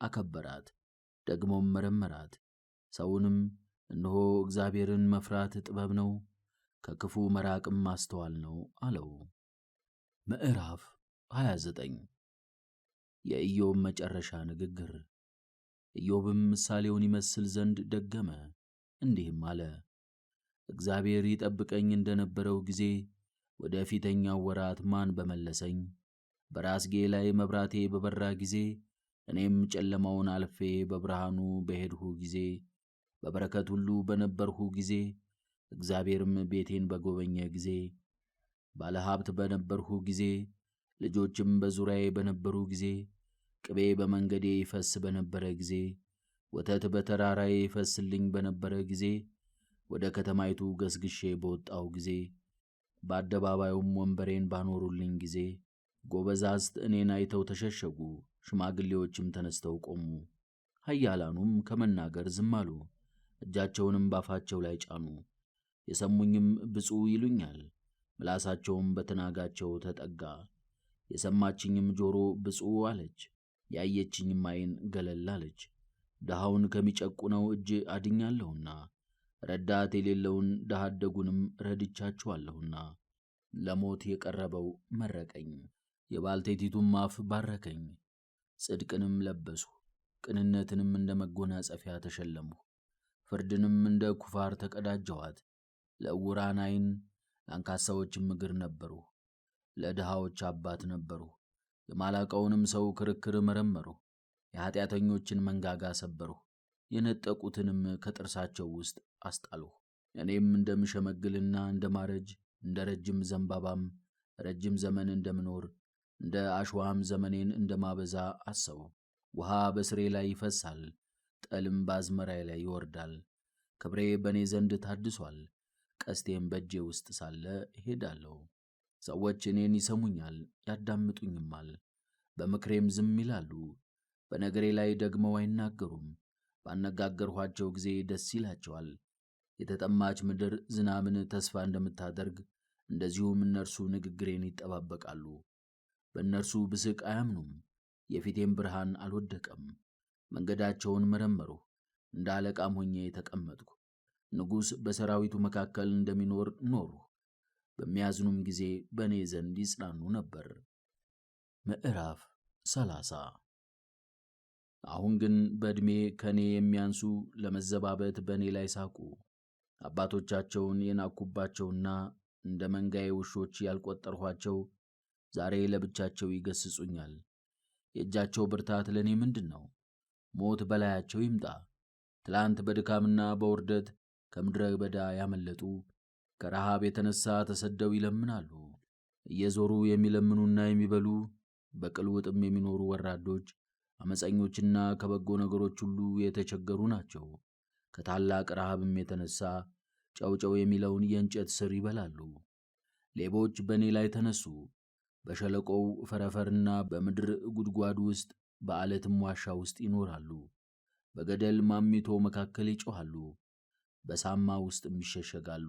አከበራት፣ ደግሞም መረመራት። ሰውንም እነሆ እግዚአብሔርን መፍራት ጥበብ ነው፣ ከክፉ መራቅም ማስተዋል ነው አለው። ምዕራፍ 29 የኢዮብ መጨረሻ ንግግር። ኢዮብም ምሳሌውን ይመስል ዘንድ ደገመ፣ እንዲህም አለ። እግዚአብሔር ይጠብቀኝ እንደነበረው ጊዜ ወደ ፊተኛው ወራት ማን በመለሰኝ? በራስጌ ላይ መብራቴ በበራ ጊዜ እኔም ጨለማውን አልፌ በብርሃኑ በሄድሁ ጊዜ በበረከት ሁሉ በነበርሁ ጊዜ እግዚአብሔርም ቤቴን በጎበኘ ጊዜ ባለ ሀብት በነበርሁ ጊዜ ልጆችም በዙሪያዬ በነበሩ ጊዜ ቅቤ በመንገዴ ይፈስ በነበረ ጊዜ ወተት በተራራዬ ይፈስልኝ በነበረ ጊዜ ወደ ከተማይቱ ገስግሼ በወጣሁ ጊዜ በአደባባዩም ወንበሬን ባኖሩልኝ ጊዜ ጎበዛዝት እኔን አይተው ተሸሸጉ፣ ሽማግሌዎችም ተነስተው ቆሙ። ኃያላኑም ከመናገር ዝም አሉ፣ እጃቸውንም ባፋቸው ላይ ጫኑ። የሰሙኝም ብፁዕ ይሉኛል፣ ምላሳቸውም በትናጋቸው ተጠጋ። የሰማችኝም ጆሮ ብፁዕ አለች፣ ያየችኝም ዓይን ገለል አለች። ድሃውን ከሚጨቁነው እጅ አድኛለሁና ረዳት የሌለውን ድሃ አደጉንም ረድቻችኋለሁና። ለሞት የቀረበው መረቀኝ፣ የባልቴቲቱም አፍ ባረከኝ። ጽድቅንም ለበስሁ፣ ቅንነትንም እንደ መጎናጸፊያ ተሸለምሁ። ፍርድንም እንደ ኩፋር ተቀዳጀኋት። ለዕውራን ዓይን ለአንካሳዎችም እግር ነበርሁ፣ ለድሃዎች አባት ነበርሁ። የማላቀውንም ሰው ክርክር መረመርሁ። የኀጢአተኞችን መንጋጋ ሰበርሁ፣ የነጠቁትንም ከጥርሳቸው ውስጥ አስጣልሁ። እኔም እንደምሸመግልና እንደማረጅ እንደ ረጅም ዘንባባም ረጅም ዘመን እንደምኖር እንደ አሸዋም ዘመኔን እንደማበዛ አሰብሁ። ውሃ በስሬ ላይ ይፈሳል፣ ጠልም በአዝመራዬ ላይ ይወርዳል። ክብሬ በእኔ ዘንድ ታድሷል፣ ቀስቴም በእጄ ውስጥ ሳለ እሄዳለሁ። ሰዎች እኔን ይሰሙኛል ያዳምጡኝማል፣ በምክሬም ዝም ይላሉ። በነገሬ ላይ ደግመው አይናገሩም። ባነጋገርኋቸው ጊዜ ደስ ይላቸዋል። የተጠማች ምድር ዝናብን ተስፋ እንደምታደርግ እንደዚሁም እነርሱ ንግግሬን ይጠባበቃሉ። በእነርሱ ብስቅ አያምኑም፣ የፊቴም ብርሃን አልወደቀም። መንገዳቸውን መረመርሁ፣ እንደ አለቃም ሆኜ ተቀመጥሁ። ንጉሥ በሰራዊቱ መካከል እንደሚኖር ኖርሁ፣ በሚያዝኑም ጊዜ በእኔ ዘንድ ይጽናኑ ነበር። ምዕራፍ 30 አሁን ግን በዕድሜ ከእኔ የሚያንሱ ለመዘባበት በእኔ ላይ ሳቁ። አባቶቻቸውን የናኩባቸውና እንደ መንጋዬ ውሾች ያልቈጠርኋቸው ዛሬ ለብቻቸው ይገሥጹኛል። የእጃቸው ብርታት ለእኔ ምንድን ነው? ሞት በላያቸው ይምጣ። ትላንት በድካምና በውርደት ከምድረ በዳ ያመለጡ ከረሃብ የተነሣ ተሰደው ይለምናሉ። እየዞሩ የሚለምኑና የሚበሉ በቅልውጥም የሚኖሩ ወራዶች ዓመፀኞችና ከበጎ ነገሮች ሁሉ የተቸገሩ ናቸው። ከታላቅ ረሃብም የተነሣ ጨውጨው የሚለውን የእንጨት ሥር ይበላሉ። ሌቦች በእኔ ላይ ተነሱ። በሸለቆው ፈረፈርና በምድር ጉድጓድ ውስጥ በዓለትም ዋሻ ውስጥ ይኖራሉ። በገደል ማሚቶ መካከል ይጮኻሉ፣ በሳማ ውስጥም ይሸሸጋሉ።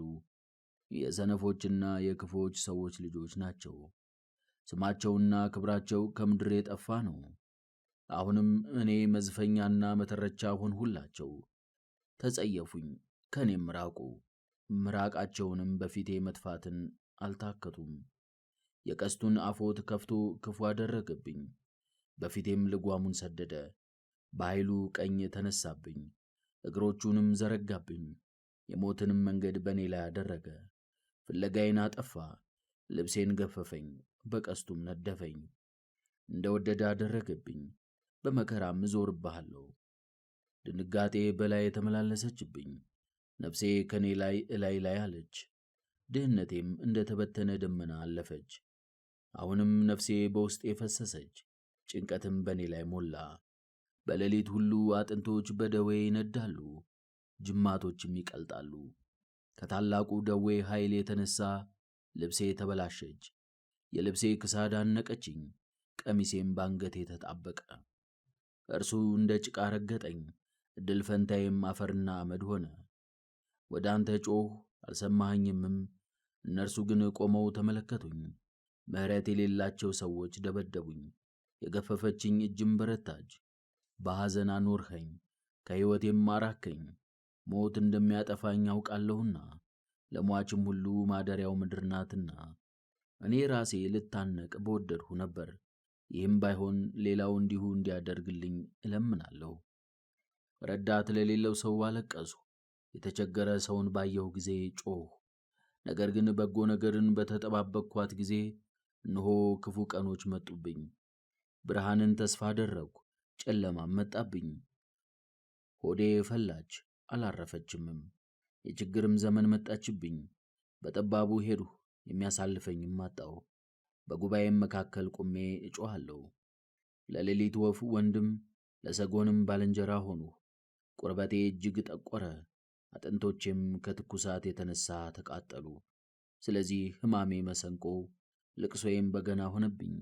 የሰነፎችና የክፉዎች ሰዎች ልጆች ናቸው። ስማቸውና ክብራቸው ከምድር የጠፋ ነው። አሁንም እኔ መዝፈኛና መተረቻ ሆንሁላቸው። ተጸየፉኝ፣ ከእኔም ራቁ። ምራቃቸውንም በፊቴ መትፋትን አልታከቱም። የቀስቱን አፎት ከፍቶ ክፉ አደረገብኝ፣ በፊቴም ልጓሙን ሰደደ። በኃይሉ ቀኝ ተነሳብኝ፣ እግሮቹንም ዘረጋብኝ። የሞትንም መንገድ በእኔ ላይ አደረገ። ፍለጋዬን አጠፋ፣ ልብሴን ገፈፈኝ፣ በቀስቱም ነደፈኝ። እንደ ወደደ አደረገብኝ፣ በመከራም እዞርብሃለሁ። ድንጋጤ በላይ ተመላለሰችብኝ፣ ነፍሴ ከእኔ ላይ እላይ ላይ አለች። ድህነቴም እንደ ተበተነ ደመና አለፈች። አሁንም ነፍሴ በውስጤ ፈሰሰች፣ ጭንቀትም በእኔ ላይ ሞላ። በሌሊት ሁሉ አጥንቶች በደዌ ይነዳሉ፣ ጅማቶችም ይቀልጣሉ። ከታላቁ ደዌ ኃይል የተነሣ ልብሴ ተበላሸች። የልብሴ ክሳድ አነቀችኝ፣ ቀሚሴም ባንገቴ ተጣበቀ። እርሱ እንደ ጭቃ ረገጠኝ፣ ዕድል ፈንታዬም አፈርና አመድ ሆነ። ወደ አንተ ጮኽሁ አልሰማኸኝምም። እነርሱ ግን ቆመው ተመለከቱኝ። ምሕረት የሌላቸው ሰዎች ደበደቡኝ፣ የገፈፈችኝ እጅም በረታች። በሐዘን አኖርኸኝ፣ ከሕይወቴም አራከኝ። ሞት እንደሚያጠፋኝ አውቃለሁና ለሟችም ሁሉ ማደሪያው ምድር ናትና። እኔ ራሴ ልታነቅ በወደድሁ ነበር። ይህም ባይሆን ሌላው እንዲሁ እንዲያደርግልኝ እለምናለሁ። ረዳት ለሌለው ሰው አለቀስሁ። የተቸገረ ሰውን ባየሁ ጊዜ ጮኽሁ። ነገር ግን በጎ ነገርን በተጠባበቅኳት ጊዜ እነሆ ክፉ ቀኖች መጡብኝ። ብርሃንን ተስፋ አደረግሁ፣ ጨለማም መጣብኝ። ሆዴ ፈላች አላረፈችምም። የችግርም ዘመን መጣችብኝ። በጠባቡ ሄድሁ፣ የሚያሳልፈኝም አጣሁ። በጉባኤም መካከል ቆሜ እጮኻለሁ። ለሌሊት ወፍ ወንድም ለሰጎንም ባልንጀራ ሆንሁ። ቁርበቴ እጅግ ጠቆረ፣ አጥንቶቼም ከትኩሳት የተነሳ ተቃጠሉ። ስለዚህ ሕማሜ መሰንቆ፣ ልቅሶዬም በገና ሆነብኝ።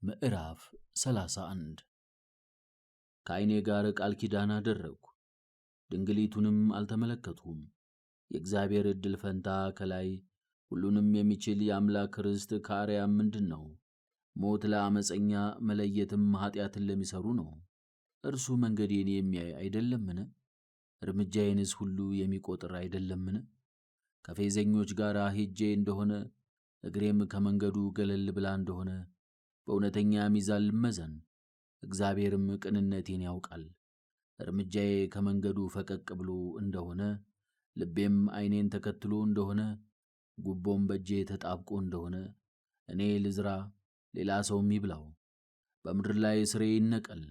ምዕራፍ 31 ከዓይኔ ጋር ቃል ኪዳን አደረግሁ፣ ድንግሊቱንም አልተመለከትሁም። የእግዚአብሔር ዕድል ፈንታ ከላይ ሁሉንም የሚችል የአምላክ ርስት ከአርያም ምንድን ነው? ሞት ለዓመፀኛ መለየትም ኀጢአትን ለሚሠሩ ነው። እርሱ መንገዴን የሚያይ አይደለምን? እርምጃዬንስ ሁሉ የሚቆጥር አይደለምን? ከፌዘኞች ጋር ሄጄ እንደሆነ እግሬም ከመንገዱ ገለል ብላ እንደሆነ በእውነተኛ ሚዛን ልመዘን። እግዚአብሔርም ቅንነቴን ያውቃል። እርምጃዬ ከመንገዱ ፈቀቅ ብሎ እንደሆነ ልቤም ዓይኔን ተከትሎ እንደሆነ ጉቦም በእጄ ተጣብቆ እንደሆነ እኔ ልዝራ፣ ሌላ ሰውም ይብላው። በምድር ላይ ስሬ ይነቀል።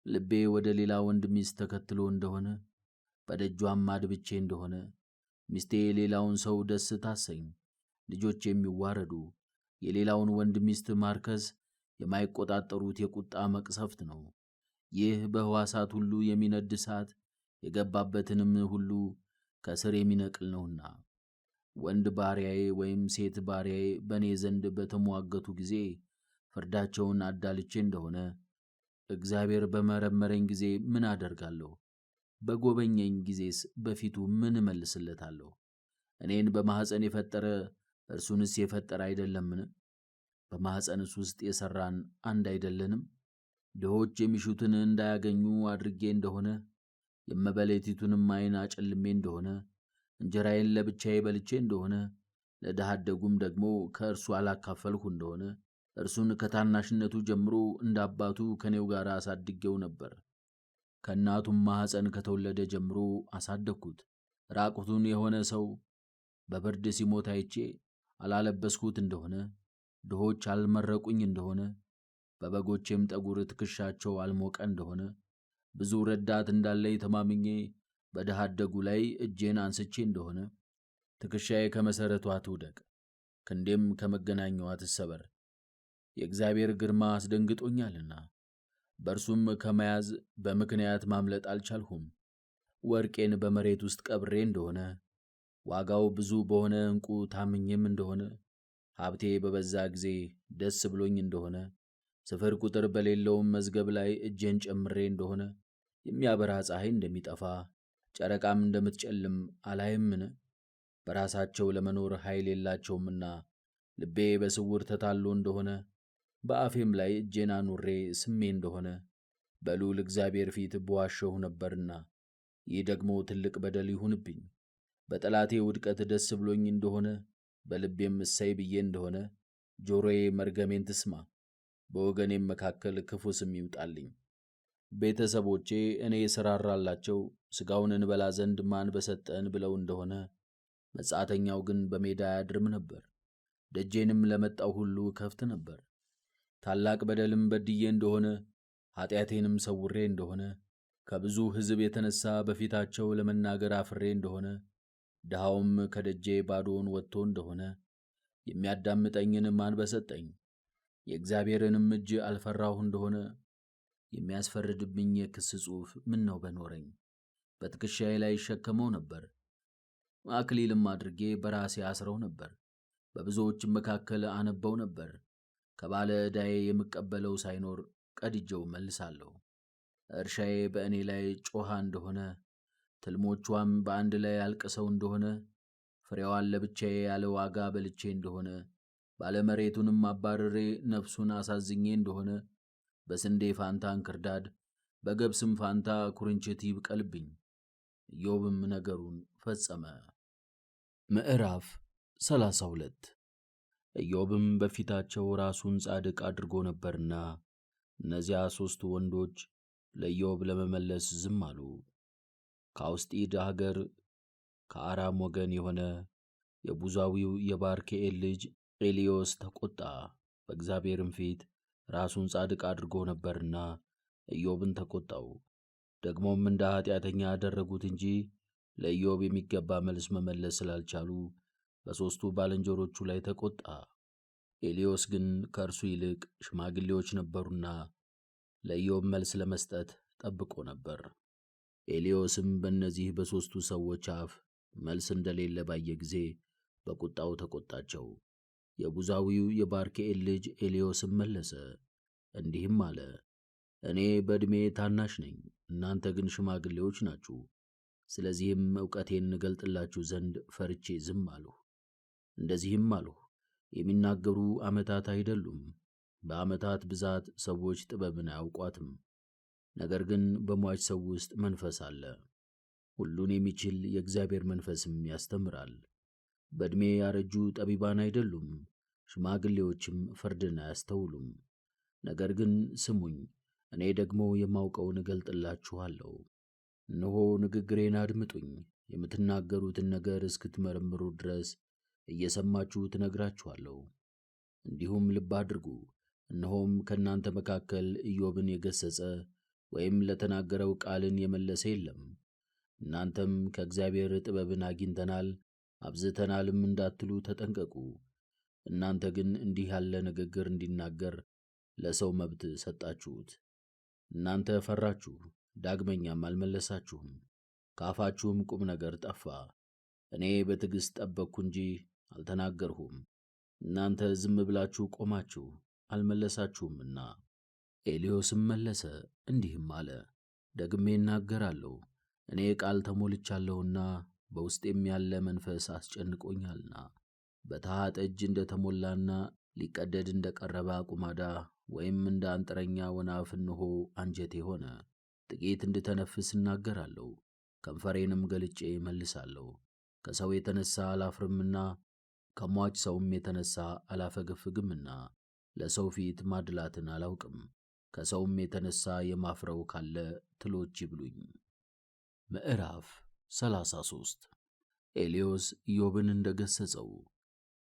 ልቤ ወደ ሌላ ወንድ ሚስት ተከትሎ እንደሆነ በደጇም አድብቼ እንደሆነ ሚስቴ ሌላውን ሰው ደስ ታሰኝ። ልጆች የሚዋረዱ የሌላውን ወንድ ሚስት ማርከስ የማይቆጣጠሩት የቁጣ መቅሰፍት ነው። ይህ በሕዋሳት ሁሉ የሚነድ እሳት የገባበትንም ሁሉ ከስር የሚነቅል ነውና። ወንድ ባሪያዬ ወይም ሴት ባሪያዬ በእኔ ዘንድ በተሟገቱ ጊዜ ፍርዳቸውን አዳልቼ እንደሆነ እግዚአብሔር በመረመረኝ ጊዜ ምን አደርጋለሁ? በጎበኘኝ ጊዜስ በፊቱ ምን እመልስለታለሁ? እኔን በማኅፀን የፈጠረ እርሱንስ የፈጠረ አይደለምን? በማኅፀንስ ውስጥ የሠራን አንድ አይደለንም? ድሆች የሚሹትን እንዳያገኙ አድርጌ እንደሆነ የመበለቲቱንም ዓይን አጨልሜ እንደሆነ እንጀራዬን ለብቻዬ በልቼ እንደሆነ ለድሃ አደጉም ደግሞ ከእርሱ አላካፈልሁ እንደሆነ እርሱን ከታናሽነቱ ጀምሮ እንደ አባቱ ከኔው ጋር አሳድጌው ነበር። ከእናቱም ማኅፀን ከተወለደ ጀምሮ አሳደግሁት። ራቁቱን የሆነ ሰው በብርድ ሲሞት አይቼ አላለበስኩት እንደሆነ ድሆች አልመረቁኝ እንደሆነ በበጎቼም ጠጉር ትከሻቸው አልሞቀ እንደሆነ ብዙ ረዳት እንዳለኝ ተማምኜ በድሃ አደጉ ላይ እጄን አንስቼ እንደሆነ ትከሻዬ ከመሠረቷ ትውደቅ፣ ክንዴም ከመገናኛዋ ትሰበር። የእግዚአብሔር ግርማ አስደንግጦኛልና በእርሱም ከመያዝ በምክንያት ማምለጥ አልቻልሁም። ወርቄን በመሬት ውስጥ ቀብሬ እንደሆነ ዋጋው ብዙ በሆነ ዕንቁ ታምኜም እንደሆነ ሀብቴ በበዛ ጊዜ ደስ ብሎኝ እንደሆነ ስፍር ቁጥር በሌለውም መዝገብ ላይ እጄን ጨምሬ እንደሆነ የሚያበራ ፀሐይ እንደሚጠፋ ጨረቃም እንደምትጨልም አላይምን? በራሳቸው ለመኖር ኃይል የላቸውምና ልቤ በስውር ተታሎ እንደሆነ በአፌም ላይ እጄን አኑሬ ስሜ እንደሆነ በልዑል እግዚአብሔር ፊት በዋሸሁ ነበርና ይህ ደግሞ ትልቅ በደል ይሁንብኝ። በጠላቴ ውድቀት ደስ ብሎኝ እንደሆነ በልቤም እሰይ ብዬ እንደሆነ ጆሮዬ መርገሜን ትስማ፣ በወገኔም መካከል ክፉ ስም ይውጣልኝ። ቤተሰቦቼ እኔ ስራራላቸው ሥጋውን እንበላ ዘንድ ማን በሰጠን ብለው እንደሆነ መጻተኛው ግን በሜዳ አያድርም ነበር። ደጄንም ለመጣው ሁሉ ከፍት ነበር። ታላቅ በደልም በድዬ እንደሆነ ኀጢአቴንም ሰውሬ እንደሆነ ከብዙ ሕዝብ የተነሣ በፊታቸው ለመናገር አፍሬ እንደሆነ ድሃውም ከደጄ ባዶውን ወጥቶ እንደሆነ የሚያዳምጠኝን ማን በሰጠኝ? የእግዚአብሔርንም እጅ አልፈራሁ እንደሆነ የሚያስፈርድብኝ የክስ ጽሑፍ ምን ነው በኖረኝ። በትከሻዬ ላይ ይሸከመው ነበር፣ አክሊልም አድርጌ በራሴ አስረው ነበር። በብዙዎችም መካከል አነበው ነበር። ከባለ ዕዳዬ የምቀበለው ሳይኖር ቀድጄው መልሳለሁ። እርሻዬ በእኔ ላይ ጮኻ እንደሆነ ትልሞቿም በአንድ ላይ አልቅሰው እንደሆነ ፍሬዋን ለብቻዬ ያለ ዋጋ በልቼ እንደሆነ ባለመሬቱንም አባርሬ ነፍሱን አሳዝኜ እንደሆነ በስንዴ ፋንታ እንክርዳድ በገብስም ፋንታ ኩርንችት ይብቀልብኝ። ኢዮብም ነገሩን ፈጸመ። ምዕራፍ 32 ኢዮብም በፊታቸው ራሱን ጻድቅ አድርጎ ነበርና እነዚያ 3 ወንዶች ለኢዮብ ለመመለስ ዝም አሉ። ከአውስጢድ አገር ከአራም ወገን የሆነ የቡዛዊው የባርክኤል ልጅ ኤልዮስ ተቆጣ፣ በእግዚአብሔርም ፊት ራሱን ጻድቅ አድርጎ ነበርና ኢዮብን ተቆጣው። ደግሞም እንደ ኃጢአተኛ ያደረጉት እንጂ ለኢዮብ የሚገባ መልስ መመለስ ስላልቻሉ በሦስቱ ባልንጀሮቹ ላይ ተቆጣ። ኤልዮስ ግን ከእርሱ ይልቅ ሽማግሌዎች ነበሩና ለኢዮብ መልስ ለመስጠት ጠብቆ ነበር። ኤልዮስም በእነዚህ በሦስቱ ሰዎች አፍ መልስ እንደሌለ ባየ ጊዜ በቁጣው ተቆጣቸው። የቡዛዊው የባርክኤል ልጅ ኤልዮስም መለሰ እንዲህም አለ፣ እኔ በዕድሜ ታናሽ ነኝ፣ እናንተ ግን ሽማግሌዎች ናችሁ። ስለዚህም ዕውቀቴን እገልጥላችሁ ዘንድ ፈርቼ ዝም አልሁ። እንደዚህም አልሁ፣ የሚናገሩ ዓመታት አይደሉም። በዓመታት ብዛት ሰዎች ጥበብን አያውቋትም። ነገር ግን በሟች ሰው ውስጥ መንፈስ አለ፣ ሁሉን የሚችል የእግዚአብሔር መንፈስም ያስተምራል። በዕድሜ ያረጁ ጠቢባን አይደሉም፣ ሽማግሌዎችም ፍርድን አያስተውሉም። ነገር ግን ስሙኝ፣ እኔ ደግሞ የማውቀውን እገልጥላችኋለሁ። እነሆ ንግግሬን አድምጡኝ፣ የምትናገሩትን ነገር እስክትመረምሩ ድረስ እየሰማችሁ ትነግራችኋለሁ። እንዲሁም ልብ አድርጉ። እነሆም ከእናንተ መካከል ኢዮብን የገሠጸ ወይም ለተናገረው ቃልን የመለሰ የለም። እናንተም ከእግዚአብሔር ጥበብን አግኝተናል አብዝተናልም እንዳትሉ ተጠንቀቁ። እናንተ ግን እንዲህ ያለ ንግግር እንዲናገር ለሰው መብት ሰጣችሁት። እናንተ ፈራችሁ፣ ዳግመኛም አልመለሳችሁም፣ ከአፋችሁም ቁም ነገር ጠፋ። እኔ በትዕግሥት ጠበቅሁ እንጂ አልተናገርሁም። እናንተ ዝም ብላችሁ ቆማችሁ አልመለሳችሁምና። ኤልዮስም መለሰ እንዲህም አለ፣ ደግሜ እናገራለሁ። እኔ ቃል ተሞልቻለሁና በውስጤም ያለ መንፈስ አስጨንቆኛልና። በተሃ ጠጅ እንደ ተሞላና ሊቀደድ እንደ ቀረበ አቁማዳ ወይም እንደ አንጥረኛ ወናፍ እንሆ አንጀቴ ሆነ። ጥቂት እንድተነፍስ እናገራለሁ፣ ከንፈሬንም ገልጬ መልሳለሁ። ከሰው የተነሣ አላፍርምና ከሟች ሰውም የተነሣ አላፈገፍግምና ለሰው ፊት ማድላትን አላውቅም። ከሰውም የተነሣ የማፍረው ካለ ትሎች ይብሉኝ። ምዕራፍ 33 ኤልዮስ ኢዮብን እንደ ገሠጸው።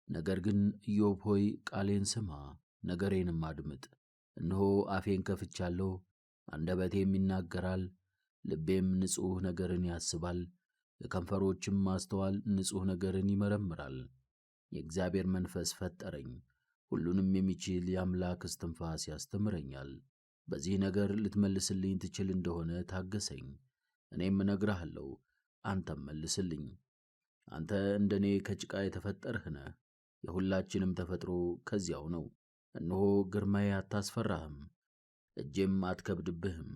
ነገር ግን ኢዮብ ሆይ ቃሌን ስማ፣ ነገሬንም አድምጥ። እነሆ አፌን ከፍቻለሁ፣ አንደበቴም ይናገራል፣ ልቤም ንጹሕ ነገርን ያስባል፣ የከንፈሮችም ማስተዋል ንጹሕ ነገርን ይመረምራል። የእግዚአብሔር መንፈስ ፈጠረኝ፣ ሁሉንም የሚችል የአምላክ እስትንፋስ ያስተምረኛል። በዚህ ነገር ልትመልስልኝ ትችል እንደሆነ ታገሰኝ፣ እኔም እነግርሃለሁ፣ አንተም መልስልኝ። አንተ እንደ እኔ ከጭቃ የተፈጠርህ ነህ፣ የሁላችንም ተፈጥሮ ከዚያው ነው። እነሆ ግርማዬ አታስፈራህም፣ እጄም አትከብድብህም።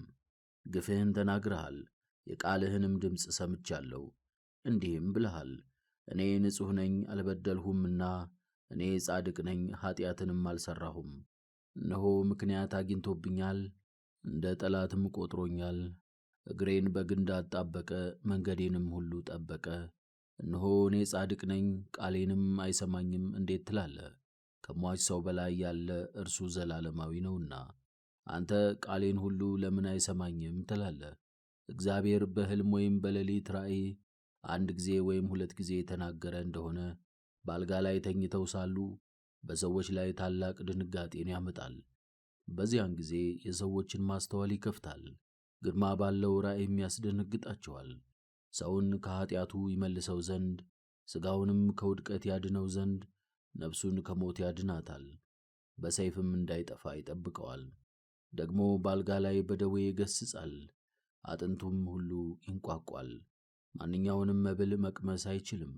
ግፍህን ተናግረሃል፣ የቃልህንም ድምፅ ሰምቻለሁ። እንዲህም ብለሃል፣ እኔ ንጹሕ ነኝ አልበደልሁምና፣ እኔ ጻድቅ ነኝ ኃጢአትንም አልሠራሁም። እነሆ ምክንያት አግኝቶብኛል፣ እንደ ጠላትም ቈጥሮኛል። እግሬን በግንድ አጣበቀ፣ መንገዴንም ሁሉ ጠበቀ። እነሆ እኔ ጻድቅ ነኝ ቃሌንም አይሰማኝም እንዴት ትላለህ? ከሟች ሰው በላይ ያለ እርሱ ዘላለማዊ ነውና። አንተ ቃሌን ሁሉ ለምን አይሰማኝም ትላለህ? እግዚአብሔር በሕልም ወይም በሌሊት ራእይ አንድ ጊዜ ወይም ሁለት ጊዜ የተናገረ እንደሆነ በአልጋ ላይ ተኝተው ሳሉ በሰዎች ላይ ታላቅ ድንጋጤን ያመጣል። በዚያን ጊዜ የሰዎችን ማስተዋል ይከፍታል፣ ግርማ ባለው ራእይም ያስደነግጣቸዋል። ሰውን ከኃጢአቱ ይመልሰው ዘንድ ሥጋውንም ከውድቀት ያድነው ዘንድ ነፍሱን ከሞት ያድናታል፣ በሰይፍም እንዳይጠፋ ይጠብቀዋል። ደግሞ በአልጋ ላይ በደዌ ይገሥጻል፣ አጥንቱም ሁሉ ይንቋቋል። ማንኛውንም መብል መቅመስ አይችልም።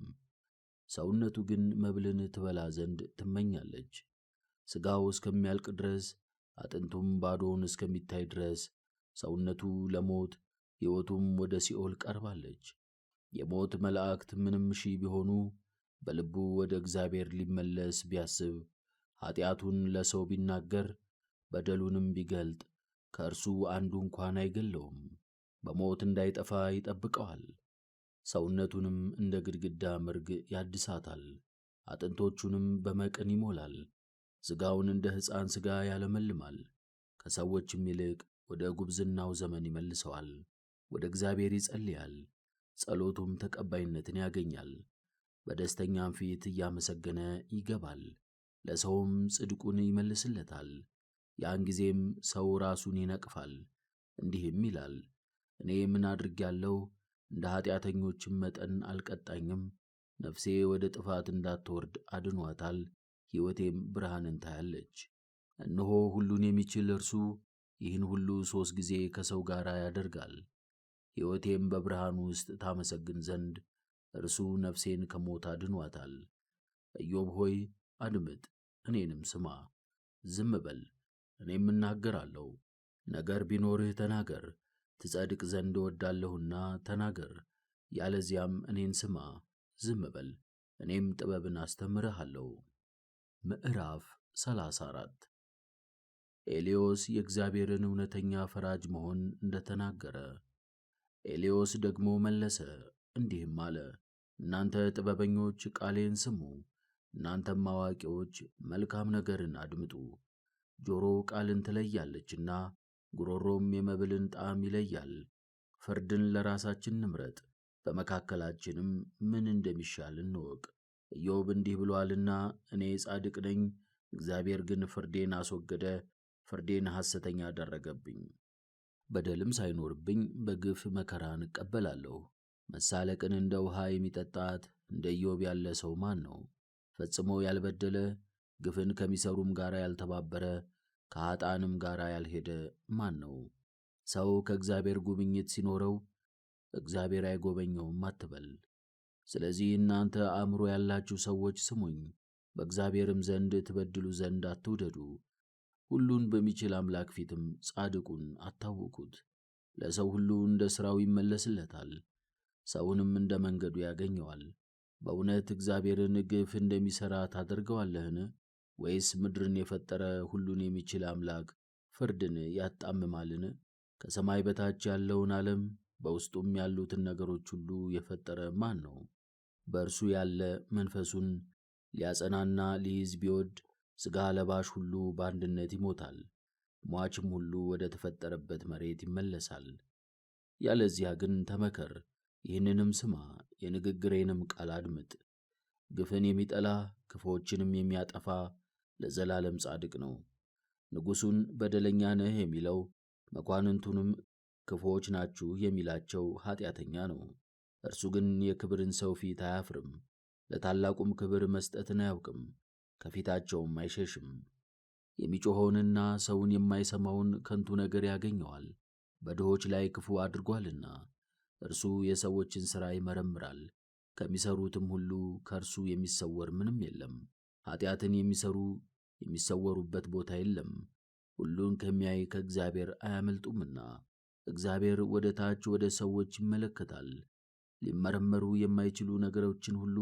ሰውነቱ ግን መብልን ትበላ ዘንድ ትመኛለች። ሥጋው እስከሚያልቅ ድረስ አጥንቱም ባዶውን እስከሚታይ ድረስ ሰውነቱ ለሞት ሕይወቱም ወደ ሲኦል ቀርባለች። የሞት መላእክት ምንም ሺህ ቢሆኑ በልቡ ወደ እግዚአብሔር ሊመለስ ቢያስብ ኃጢአቱን ለሰው ቢናገር በደሉንም ቢገልጥ ከእርሱ አንዱ እንኳን አይገለውም። በሞት እንዳይጠፋ ይጠብቀዋል። ሰውነቱንም እንደ ግድግዳ ምርግ ያድሳታል፣ አጥንቶቹንም በመቅን ይሞላል። ሥጋውን እንደ ሕፃን ሥጋ ያለመልማል፣ ከሰዎችም ይልቅ ወደ ጉብዝናው ዘመን ይመልሰዋል። ወደ እግዚአብሔር ይጸልያል፣ ጸሎቱም ተቀባይነትን ያገኛል። በደስተኛም ፊት እያመሰገነ ይገባል። ለሰውም ጽድቁን ይመልስለታል። ያን ጊዜም ሰው ራሱን ይነቅፋል፣ እንዲህም ይላል፣ እኔ ምን አድርጌአለሁ? እንደ ኃጢአተኞችም መጠን አልቀጣኝም። ነፍሴ ወደ ጥፋት እንዳትወርድ አድኗታል፣ ሕይወቴም ብርሃንን ታያለች። እነሆ ሁሉን የሚችል እርሱ ይህን ሁሉ 3 ጊዜ ከሰው ጋር ያደርጋል። ሕይወቴም በብርሃኑ ውስጥ ታመሰግን ዘንድ እርሱ ነፍሴን ከሞት አድኗታል። ኢዮብ ሆይ አድምጥ፣ እኔንም ስማ። ዝም በል፣ እኔም እናገራለሁ። ነገር ቢኖርህ ተናገር፣ ትጸድቅ ዘንድ እወዳለሁና ተናገር። ያለዚያም እኔን ስማ፣ ዝም በል፣ እኔም ጥበብን አስተምርሃለሁ። ምዕራፍ 34 ኤልዮስ የእግዚአብሔርን እውነተኛ ፈራጅ መሆን እንደተናገረ። ኤልዮስ ደግሞ መለሰ እንዲህም አለ፣ እናንተ ጥበበኞች ቃሌን ስሙ፣ እናንተም አዋቂዎች መልካም ነገርን አድምጡ። ጆሮ ቃልን ትለያለችና ጉሮሮም የመብልን ጣዕም ይለያል። ፍርድን ለራሳችን እንምረጥ፣ በመካከላችንም ምን እንደሚሻል እንወቅ። ኢዮብ እንዲህ ብሎአልና እኔ ጻድቅ ነኝ፣ እግዚአብሔር ግን ፍርዴን አስወገደ፣ ፍርዴን ሐሰተኛ አደረገብኝ። በደልም ሳይኖርብኝ በግፍ መከራን እቀበላለሁ። መሳለቅን እንደ ውሃ የሚጠጣት እንደ ኢዮብ ያለ ሰው ማን ነው? ፈጽሞ ያልበደለ፣ ግፍን ከሚሰሩም ጋር ያልተባበረ፣ ከኃጥአንም ጋር ያልሄደ ማን ነው? ሰው ከእግዚአብሔር ጉብኝት ሲኖረው እግዚአብሔር አይጎበኘውም አትበል። ስለዚህ እናንተ አእምሮ ያላችሁ ሰዎች ስሙኝ፣ በእግዚአብሔርም ዘንድ ትበድሉ ዘንድ አትውደዱ። ሁሉን በሚችል አምላክ ፊትም ጻድቁን አታውኩት። ለሰው ሁሉ እንደ ሥራው ይመለስለታል፣ ሰውንም እንደ መንገዱ ያገኘዋል። በእውነት እግዚአብሔርን ግፍ እንደሚሠራ ታደርገዋለህን? ወይስ ምድርን የፈጠረ ሁሉን የሚችል አምላክ ፍርድን ያጣምማልን? ከሰማይ በታች ያለውን ዓለም በውስጡም ያሉትን ነገሮች ሁሉ የፈጠረ ማን ነው? በእርሱ ያለ መንፈሱን ሊያጸናና ሊይዝ ቢወድ ሥጋ ለባሽ ሁሉ በአንድነት ይሞታል፣ ሟችም ሁሉ ወደ ተፈጠረበት መሬት ይመለሳል። ያለዚያ ግን ተመከር፣ ይህንንም ስማ፣ የንግግሬንም ቃል አድምጥ። ግፍን የሚጠላ ክፉዎችንም የሚያጠፋ ለዘላለም ጻድቅ ነው። ንጉሡን በደለኛ ነህ የሚለው መኳንንቱንም ክፉዎች ናችሁ የሚላቸው ኀጢአተኛ ነው። እርሱ ግን የክብርን ሰው ፊት አያፍርም፣ ለታላቁም ክብር መስጠትን አያውቅም፣ ከፊታቸውም አይሸሽም። የሚጮኸውን ሰውን የማይሰማውን ከንቱ ነገር ያገኘዋል፣ በድሆች ላይ ክፉ አድርጓልና። እርሱ የሰዎችን ሥራ ይመረምራል፣ ከሚሠሩትም ሁሉ ከእርሱ የሚሰወር ምንም የለም። ኀጢአትን የሚሠሩ የሚሰወሩበት ቦታ የለም፣ ሁሉን ከሚያይ ከእግዚአብሔር አያመልጡምና። እግዚአብሔር ወደ ታች ወደ ሰዎች ይመለከታል፣ ሊመረመሩ የማይችሉ ነገሮችን ሁሉ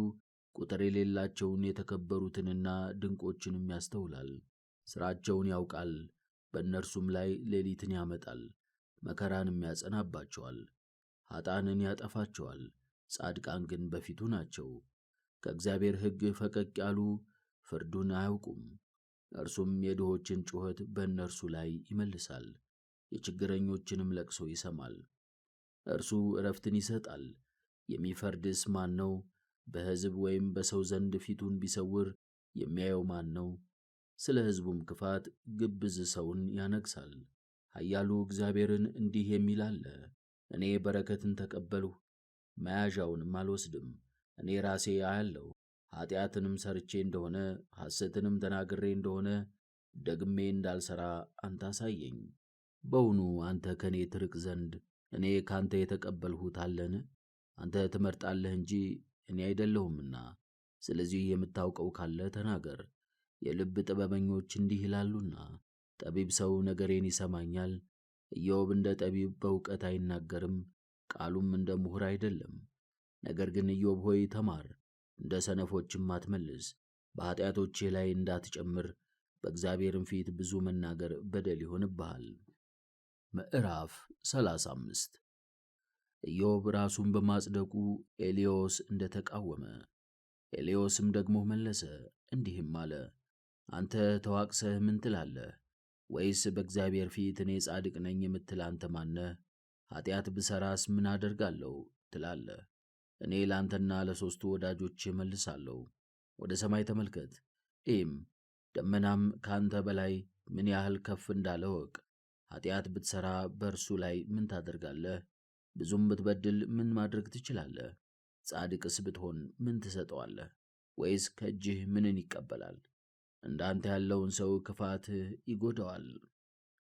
ቁጥር የሌላቸውን የተከበሩትንና ድንቆችንም ያስተውላል። ሥራቸውን ያውቃል፣ በእነርሱም ላይ ሌሊትን ያመጣል፣ መከራንም ያጸናባቸዋል። ኀጥአንን ያጠፋቸዋል፣ ጻድቃን ግን በፊቱ ናቸው። ከእግዚአብሔር ሕግ ፈቀቅ ያሉ ፍርዱን አያውቁም። እርሱም የድሆችን ጩኸት በእነርሱ ላይ ይመልሳል፣ የችግረኞችንም ለቅሶ ይሰማል። እርሱ ዕረፍትን ይሰጣል። የሚፈርድስ ማን ነው? በሕዝብ ወይም በሰው ዘንድ ፊቱን ቢሰውር የሚያየው ማን ነው? ስለ ሕዝቡም ክፋት ግብዝ ሰውን ያነግሣል። ኃያሉ እግዚአብሔርን እንዲህ የሚል አለ፣ እኔ በረከትን ተቀበልሁ፣ መያዣውንም አልወስድም። እኔ ራሴ አያለሁ፣ ኀጢአትንም ሠርቼ እንደሆነ ሐሰትንም ተናግሬ እንደሆነ ደግሜ እንዳልሠራ አንተ አሳየኝ። በውኑ አንተ ከእኔ ትርቅ ዘንድ እኔ ካንተ የተቀበልሁት አለን? አንተ ትመርጣለህ እንጂ እኔ አይደለሁምና። ስለዚህ የምታውቀው ካለ ተናገር። የልብ ጥበበኞች እንዲህ ይላሉና፣ ጠቢብ ሰው ነገሬን ይሰማኛል። ኢዮብ እንደ ጠቢብ በእውቀት አይናገርም፣ ቃሉም እንደ ምሁር አይደለም። ነገር ግን ኢዮብ ሆይ ተማር፣ እንደ ሰነፎችም አትመልስ። በኃጢአቶቼ ላይ እንዳትጨምር፣ በእግዚአብሔርም ፊት ብዙ መናገር በደል ይሆንብሃል። ምዕራፍ 35 ኢዮብ ራሱን በማጽደቁ ኤልዮስ እንደ ተቃወመ። ኤልዮስም ደግሞ መለሰ እንዲህም አለ፣ አንተ ተዋቅሰህ ምን ትላለህ? ወይስ በእግዚአብሔር ፊት እኔ ጻድቅ ነኝ የምትል አንተ ማነህ? ኃጢአት ብሠራስ ምን አደርጋለሁ ትላለህ? እኔ ለአንተና ለሦስቱ ወዳጆች መልሳለሁ። ወደ ሰማይ ተመልከት እይም፣ ደመናም ካንተ በላይ ምን ያህል ከፍ እንዳለ እወቅ። ኃጢአት ብትሠራ በእርሱ ላይ ምን ታደርጋለህ? ብዙም ብትበድል ምን ማድረግ ትችላለህ? ጻድቅስ ብትሆን ምን ትሰጠዋለህ? ወይስ ከእጅህ ምንን ይቀበላል? እንዳንተ ያለውን ሰው ክፋትህ ይጎዳዋል፣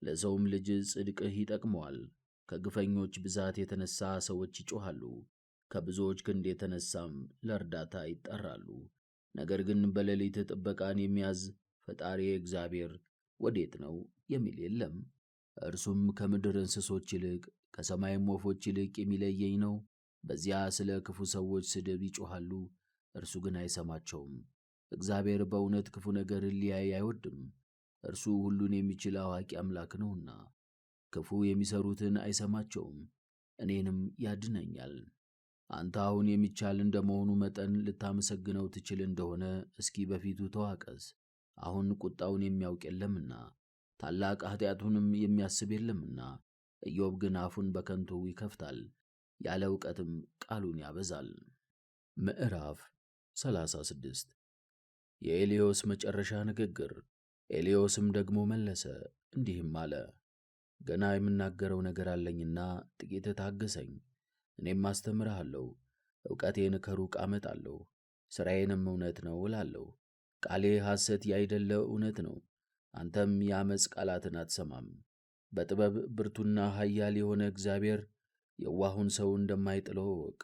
ለሰውም ልጅ ጽድቅህ ይጠቅመዋል። ከግፈኞች ብዛት የተነሣ ሰዎች ይጮኻሉ፣ ከብዙዎች ክንድ የተነሣም ለእርዳታ ይጠራሉ። ነገር ግን በሌሊት ጥበቃን የሚያዝ ፈጣሪ እግዚአብሔር ወዴት ነው የሚል የለም። እርሱም ከምድር እንስሶች ይልቅ ከሰማይም ወፎች ይልቅ የሚለየኝ ነው። በዚያ ስለ ክፉ ሰዎች ስድብ ይጮኻሉ፣ እርሱ ግን አይሰማቸውም። እግዚአብሔር በእውነት ክፉ ነገርን ሊያይ አይወድም፣ እርሱ ሁሉን የሚችል አዋቂ አምላክ ነውና። ክፉ የሚሠሩትን አይሰማቸውም፣ እኔንም ያድነኛል። አንተ አሁን የሚቻል እንደመሆኑ መጠን ልታመሰግነው ትችል እንደሆነ እስኪ በፊቱ ተዋቀስ። አሁን ቁጣውን የሚያውቅ የለምና ታላቅ ኃጢአቱንም የሚያስብ የለምና። ኢዮብ ግን አፉን በከንቱ ይከፍታል፣ ያለ ዕውቀትም ቃሉን ያበዛል። ምዕራፍ 36 የኤልዮስ መጨረሻ ንግግር። ኤልዮስም ደግሞ መለሰ እንዲህም አለ፣ ገና የምናገረው ነገር አለኝና ጥቂት ታገሰኝ። እኔም አስተምርሃለሁ፣ ዕውቀቴን ከሩቅ አመጣለሁ፣ ሥራዬንም እውነት ነው እላለሁ። ቃሌ ሐሰት ያይደለ እውነት ነው። አንተም የዓመፅ ቃላትን አትሰማም። በጥበብ ብርቱና ኃያል የሆነ እግዚአብሔር የዋሁን ሰው እንደማይጥለው እወቅ።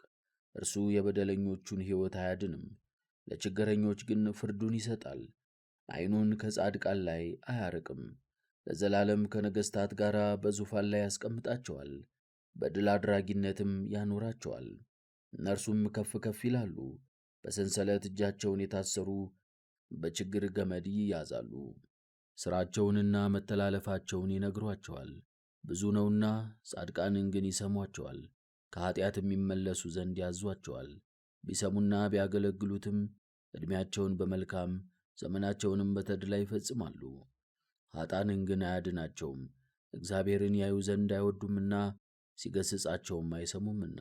እርሱ የበደለኞቹን ሕይወት አያድንም፣ ለችግረኞች ግን ፍርዱን ይሰጣል። ዓይኑን ከጻድቃን ላይ አያርቅም፣ ለዘላለም ከነገሥታት ጋር በዙፋን ላይ ያስቀምጣቸዋል፣ በድል አድራጊነትም ያኖራቸዋል። እነርሱም ከፍ ከፍ ይላሉ፣ በሰንሰለት እጃቸውን የታሰሩ በችግር ገመድ ይያዛሉ። ሥራቸውንና መተላለፋቸውን ይነግሯቸዋል፣ ብዙ ነውና፣ ጻድቃንን ግን ይሰሟቸዋል፣ ከኀጢአትም ይመለሱ ዘንድ ያዟቸዋል። ቢሰሙና ቢያገለግሉትም ዕድሜያቸውን በመልካም ዘመናቸውንም በተድላ ይፈጽማሉ። ኀጣንን ግን አያድናቸውም፣ እግዚአብሔርን ያዩ ዘንድ አይወዱምና ሲገሥጻቸውም አይሰሙምና።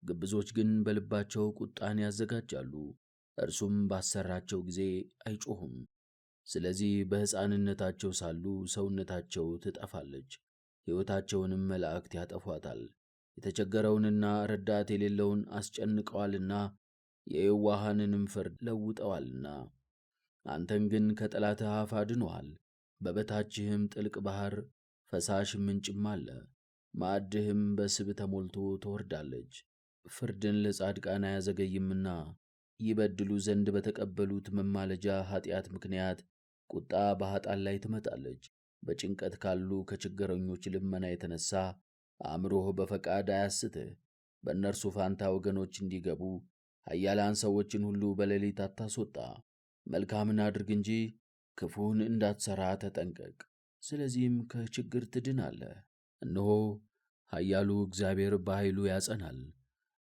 ግብዞች ግን በልባቸው ቁጣን ያዘጋጃሉ፣ እርሱም ባሰራቸው ጊዜ አይጮኹም። ስለዚህ በሕፃንነታቸው ሳሉ ሰውነታቸው ትጠፋለች፣ ሕይወታቸውንም መላእክት ያጠፏታል። የተቸገረውንና ረዳት የሌለውን አስጨንቀዋልና የየዋሃንንም ፍርድ ለውጠዋልና። አንተን ግን ከጠላትህ አፍ አድኖሃል፣ በበታችህም ጥልቅ ባሕር ፈሳሽ ምንጭም አለ። ማዕድህም በስብ ተሞልቶ ትወርዳለች። ፍርድን ለጻድቃን አያዘገይምና ይበድሉ ዘንድ በተቀበሉት መማለጃ ኃጢአት ምክንያት ቁጣ በኀጣን ላይ ትመጣለች። በጭንቀት ካሉ ከችግረኞች ልመና የተነሣ አእምሮህ በፈቃድ አያስትህ። በእነርሱ ፋንታ ወገኖች እንዲገቡ ኃያላን ሰዎችን ሁሉ በሌሊት አታስወጣ። መልካምን አድርግ እንጂ ክፉን እንዳትሠራ ተጠንቀቅ፣ ስለዚህም ከችግር ትድናለህ። እነሆ ኃያሉ እግዚአብሔር በኃይሉ ያጸናል።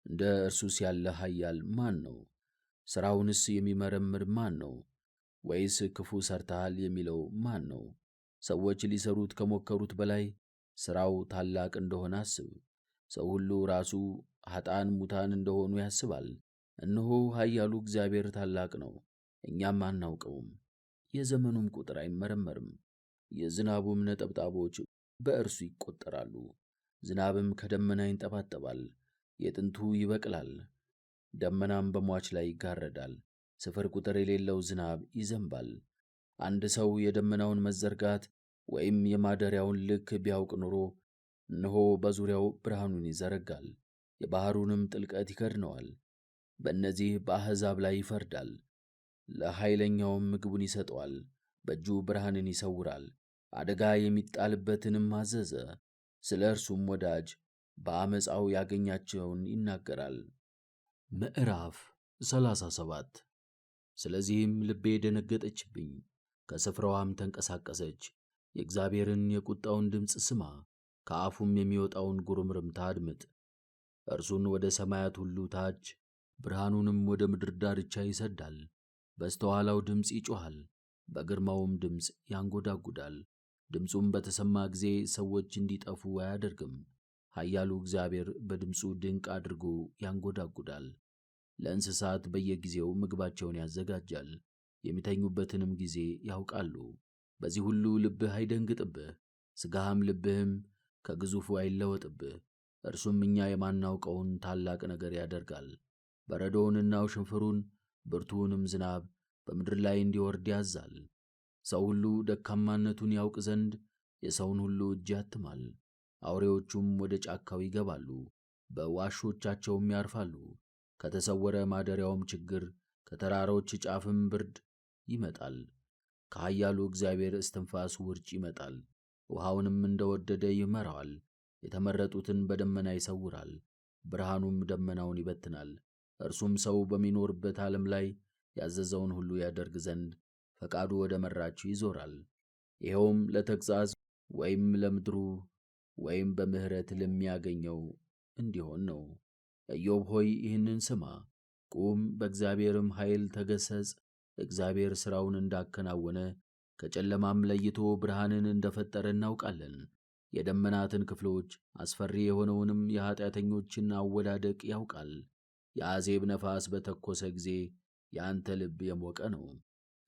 እንደ እርሱስ ያለ ኃያል ማን ነው? ሥራውንስ የሚመረምር ማን ነው? ወይስ ክፉ ሠርተሃል የሚለው ማን ነው? ሰዎች ሊሠሩት ከሞከሩት በላይ ሥራው ታላቅ እንደሆነ አስብ። ሰው ሁሉ ራሱ ኀጣን ሙታን እንደሆኑ ያስባል። እነሆ ኃያሉ እግዚአብሔር ታላቅ ነው፣ እኛም አናውቀውም። የዘመኑም ቁጥር አይመረመርም። የዝናቡም ነጠብጣቦች በእርሱ ይቈጠራሉ። ዝናብም ከደመና ይንጠባጠባል፣ የጥንቱ ይበቅላል፣ ደመናም በሟች ላይ ይጋረዳል። ስፍር ቁጥር የሌለው ዝናብ ይዘንባል። አንድ ሰው የደመናውን መዘርጋት ወይም የማደሪያውን ልክ ቢያውቅ ኖሮ እነሆ በዙሪያው ብርሃኑን ይዘረጋል፣ የባሕሩንም ጥልቀት ይከድነዋል። በእነዚህ በአሕዛብ ላይ ይፈርዳል፣ ለኃይለኛውም ምግቡን ይሰጠዋል፣ በእጁ ብርሃንን ይሰውራል። አደጋ የሚጣልበትንም አዘዘ። ስለ እርሱም ወዳጅ በዓመፃው ያገኛቸውን ይናገራል። ምዕራፍ 37 ስለዚህም ልቤ ደነገጠችብኝ፣ ከስፍራዋም ተንቀሳቀሰች። የእግዚአብሔርን የቁጣውን ድምፅ ስማ፣ ከአፉም የሚወጣውን ጉርምርምታ አድምጥ። እርሱን ወደ ሰማያት ሁሉ ታች ብርሃኑንም ወደ ምድር ዳርቻ ይሰዳል። በስተኋላው ድምፅ ይጮኻል፣ በግርማውም ድምፅ ያንጎዳጉዳል። ድምፁም በተሰማ ጊዜ ሰዎች እንዲጠፉ አያደርግም። ኃያሉ እግዚአብሔር በድምፁ ድንቅ አድርጎ ያንጎዳጉዳል። ለእንስሳት በየጊዜው ምግባቸውን ያዘጋጃል፣ የሚተኙበትንም ጊዜ ያውቃሉ። በዚህ ሁሉ ልብህ አይደንግጥብህ፣ ሥጋህም ልብህም ከግዙፉ አይለወጥብህ። እርሱም እኛ የማናውቀውን ታላቅ ነገር ያደርጋል። በረዶውንና ውሽንፍሩን ብርቱውንም ዝናብ በምድር ላይ እንዲወርድ ያዛል። ሰው ሁሉ ደካማነቱን ያውቅ ዘንድ የሰውን ሁሉ እጅ ያትማል። አውሬዎቹም ወደ ጫካው ይገባሉ፣ በዋሾቻቸውም ያርፋሉ። ከተሰወረ ማደሪያውም ችግር፣ ከተራሮች ጫፍም ብርድ ይመጣል። ከኃያሉ እግዚአብሔር እስትንፋስ ውርጭ ይመጣል። ውሃውንም እንደወደደ ይመራዋል። የተመረጡትን በደመና ይሰውራል፣ ብርሃኑም ደመናውን ይበትናል። እርሱም ሰው በሚኖርበት ዓለም ላይ ያዘዘውን ሁሉ ያደርግ ዘንድ ፈቃዱ ወደ መራችው ይዞራል። ይኸውም ለተግሣጽ ወይም ለምድሩ ወይም በምሕረት ለሚያገኘው እንዲሆን ነው። ኢዮብ ሆይ ይህንን ስማ፣ ቁም፣ በእግዚአብሔርም ኃይል ተገሠጽ። እግዚአብሔር ሥራውን እንዳከናወነ ከጨለማም ለይቶ ብርሃንን እንደፈጠረ እናውቃለን። የደመናትን ክፍሎች አስፈሪ የሆነውንም የኀጢአተኞችን አወዳደቅ ያውቃል። የአዜብ ነፋስ በተኰሰ ጊዜ የአንተ ልብ የሞቀ ነው።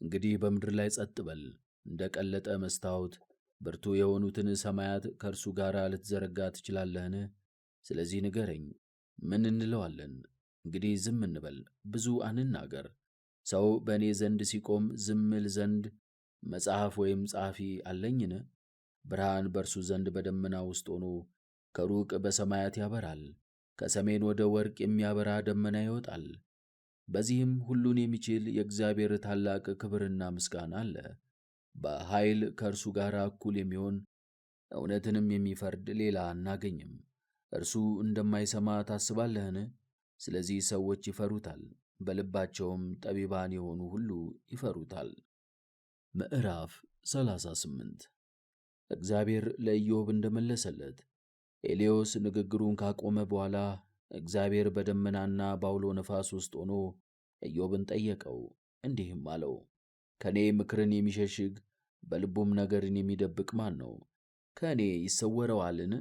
እንግዲህ በምድር ላይ ጸጥ በል፣ እንደ ቀለጠ መስታወት ብርቱ የሆኑትን ሰማያት ከእርሱ ጋር ልትዘረጋ ትችላለህን? ስለዚህ ንገረኝ፣ ምን እንለዋለን? እንግዲህ ዝም እንበል፣ ብዙ አንናገር። ሰው በእኔ ዘንድ ሲቆም ዝም እል ዘንድ መጽሐፍ ወይም ጸሐፊ አለኝን? ብርሃን በእርሱ ዘንድ በደመና ውስጥ ሆኖ ከሩቅ በሰማያት ያበራል። ከሰሜን ወደ ወርቅ የሚያበራ ደመና ይወጣል። በዚህም ሁሉን የሚችል የእግዚአብሔር ታላቅ ክብርና ምስጋና አለ። በኃይል ከእርሱ ጋር እኩል የሚሆን እውነትንም የሚፈርድ ሌላ አናገኝም። እርሱ እንደማይሰማ ታስባለህን? ስለዚህ ሰዎች ይፈሩታል፣ በልባቸውም ጠቢባን የሆኑ ሁሉ ይፈሩታል። ምዕራፍ 38 እግዚአብሔር ለኢዮብ እንደመለሰለት። ኤልዮስ ንግግሩን ካቆመ በኋላ እግዚአብሔር በደመናና በአውሎ ነፋስ ውስጥ ሆኖ ኢዮብን ጠየቀው፣ እንዲህም አለው፣ ከእኔ ምክርን የሚሸሽግ በልቡም ነገርን የሚደብቅ ማን ነው? ከእኔ ይሰወረዋልን?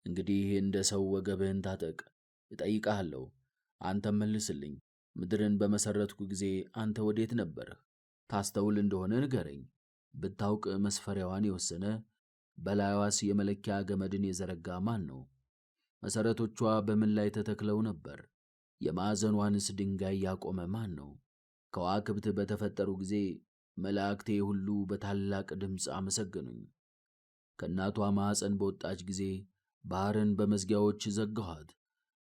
እንግዲህ እንደ ሰው ወገብህን ታጠቅ፣ እጠይቅሃለሁ፣ አንተም መልስልኝ። ምድርን በመሠረትኩ ጊዜ አንተ ወዴት ነበርህ? ታስተውል እንደሆነ ንገረኝ። ብታውቅ መስፈሪያዋን የወሰነ በላይዋስ የመለኪያ ገመድን የዘረጋ ማን ነው? መሠረቶቿ በምን ላይ ተተክለው ነበር? የማዕዘኗንስ ድንጋይ ያቆመ ማን ነው? ከዋክብት በተፈጠሩ ጊዜ መላእክቴ ሁሉ በታላቅ ድምፅ አመሰገኑኝ። ከእናቷ ማዕፀን በወጣች ጊዜ ባሕርን በመዝጊያዎች ዘጋኋት።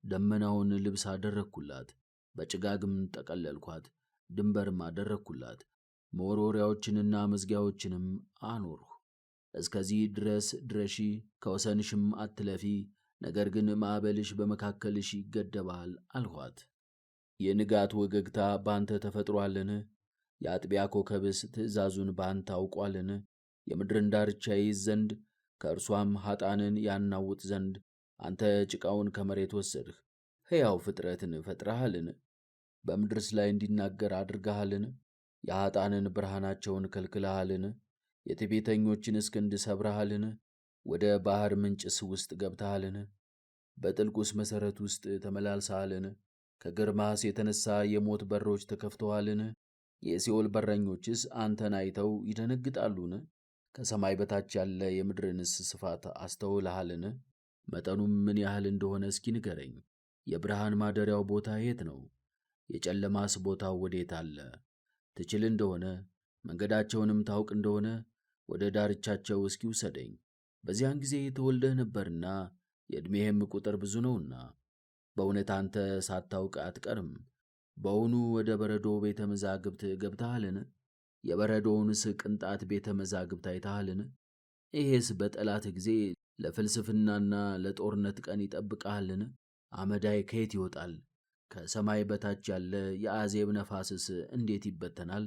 ደመናውን ልብስ አደረግኩላት፣ በጭጋግም ጠቀለልኳት፣ ድንበርም አደረግኩላት። መወርወሪያዎችንና መዝጊያዎችንም አኖርሁ። እስከዚህ ድረስ ድረሺ፣ ከወሰንሽም አትለፊ፣ ነገር ግን ማዕበልሽ በመካከልሽ ይገደባል አልኋት። የንጋት ወገግታ ባንተ ተፈጥሮአልን? የአጥቢያ ኮከብስ ትእዛዙን ባንተ አውቋልን? የምድርን ዳርቻ ይይዝ ዘንድ ከእርሷም ኀጣንን ያናውጥ ዘንድ አንተ ጭቃውን ከመሬት ወሰድህ። ሕያው ፍጥረትን ፈጥረሃልን? በምድርስ ላይ እንዲናገር አድርገሃልን? የኀጣንን ብርሃናቸውን ከልክለሃልን? የትዕቢተኞችንስ ክንድ ሰብረሃልን? ወደ ባሕር ምንጭስ ውስጥ ገብተሃልን? በጥልቁስ መሠረት ውስጥ ተመላልሰሃልን? ከግርማስ የተነሣ የሞት በሮች ተከፍተዋልን? የሲኦል በረኞችስ አንተን አይተው ይደነግጣሉን? ከሰማይ በታች ያለ የምድርንስ ስፋት አስተውለሃልን? መጠኑም ምን ያህል እንደሆነ እስኪ ንገረኝ። የብርሃን ማደሪያው ቦታ የት ነው? የጨለማስ ቦታው ወዴት አለ? ትችል እንደሆነ መንገዳቸውንም ታውቅ እንደሆነ ወደ ዳርቻቸው እስኪ ውሰደኝ። በዚያን ጊዜ ተወልደህ ነበርና የዕድሜህም ቁጥር ብዙ ነውና፣ በእውነት አንተ ሳታውቅ አትቀርም። በውኑ ወደ በረዶ ቤተ መዛግብት ገብተሃልን? የበረዶውንስ ቅንጣት ቤተ መዛግብት አይተሃልን? ይሄስ በጠላት ጊዜ ለፍልስፍናና ለጦርነት ቀን ይጠብቅሃልን? አመዳይ ከየት ይወጣል? ከሰማይ በታች ያለ የአዜብ ነፋስስ እንዴት ይበተናል?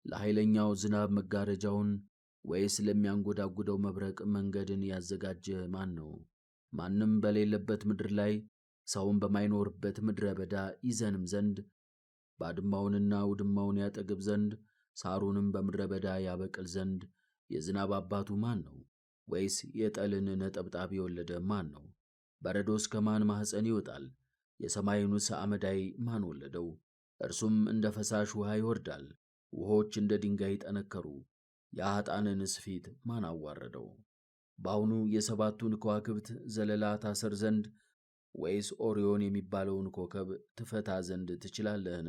ለኃይለኛው ዝናብ መጋረጃውን ወይስ ለሚያንጎዳጉደው መብረቅ መንገድን ያዘጋጀ ማን ነው? ማንም በሌለበት ምድር ላይ ሰውም በማይኖርበት ምድረ በዳ ይዘንም ዘንድ ባድማውንና ውድማውን ያጠግብ ዘንድ ሳሩንም በምድረ በዳ ያበቅል ዘንድ የዝናብ አባቱ ማን ነው? ወይስ የጠልን ነጠብጣብ የወለደ ማን ነው? በረዶስ ከማን ማኅፀን ይወጣል? የሰማዩንስ አመዳይ ማን ወለደው? እርሱም እንደ ፈሳሽ ውሃ ይወርዳል፣ ውኆች እንደ ድንጋይ ጠነከሩ። የኃጥአንንስ ፊት ማን አዋረደው? በአሁኑ የሰባቱን ከዋክብት ዘለላ ታስር ዘንድ ወይስ ኦሪዮን የሚባለውን ኮከብ ትፈታ ዘንድ ትችላለህን?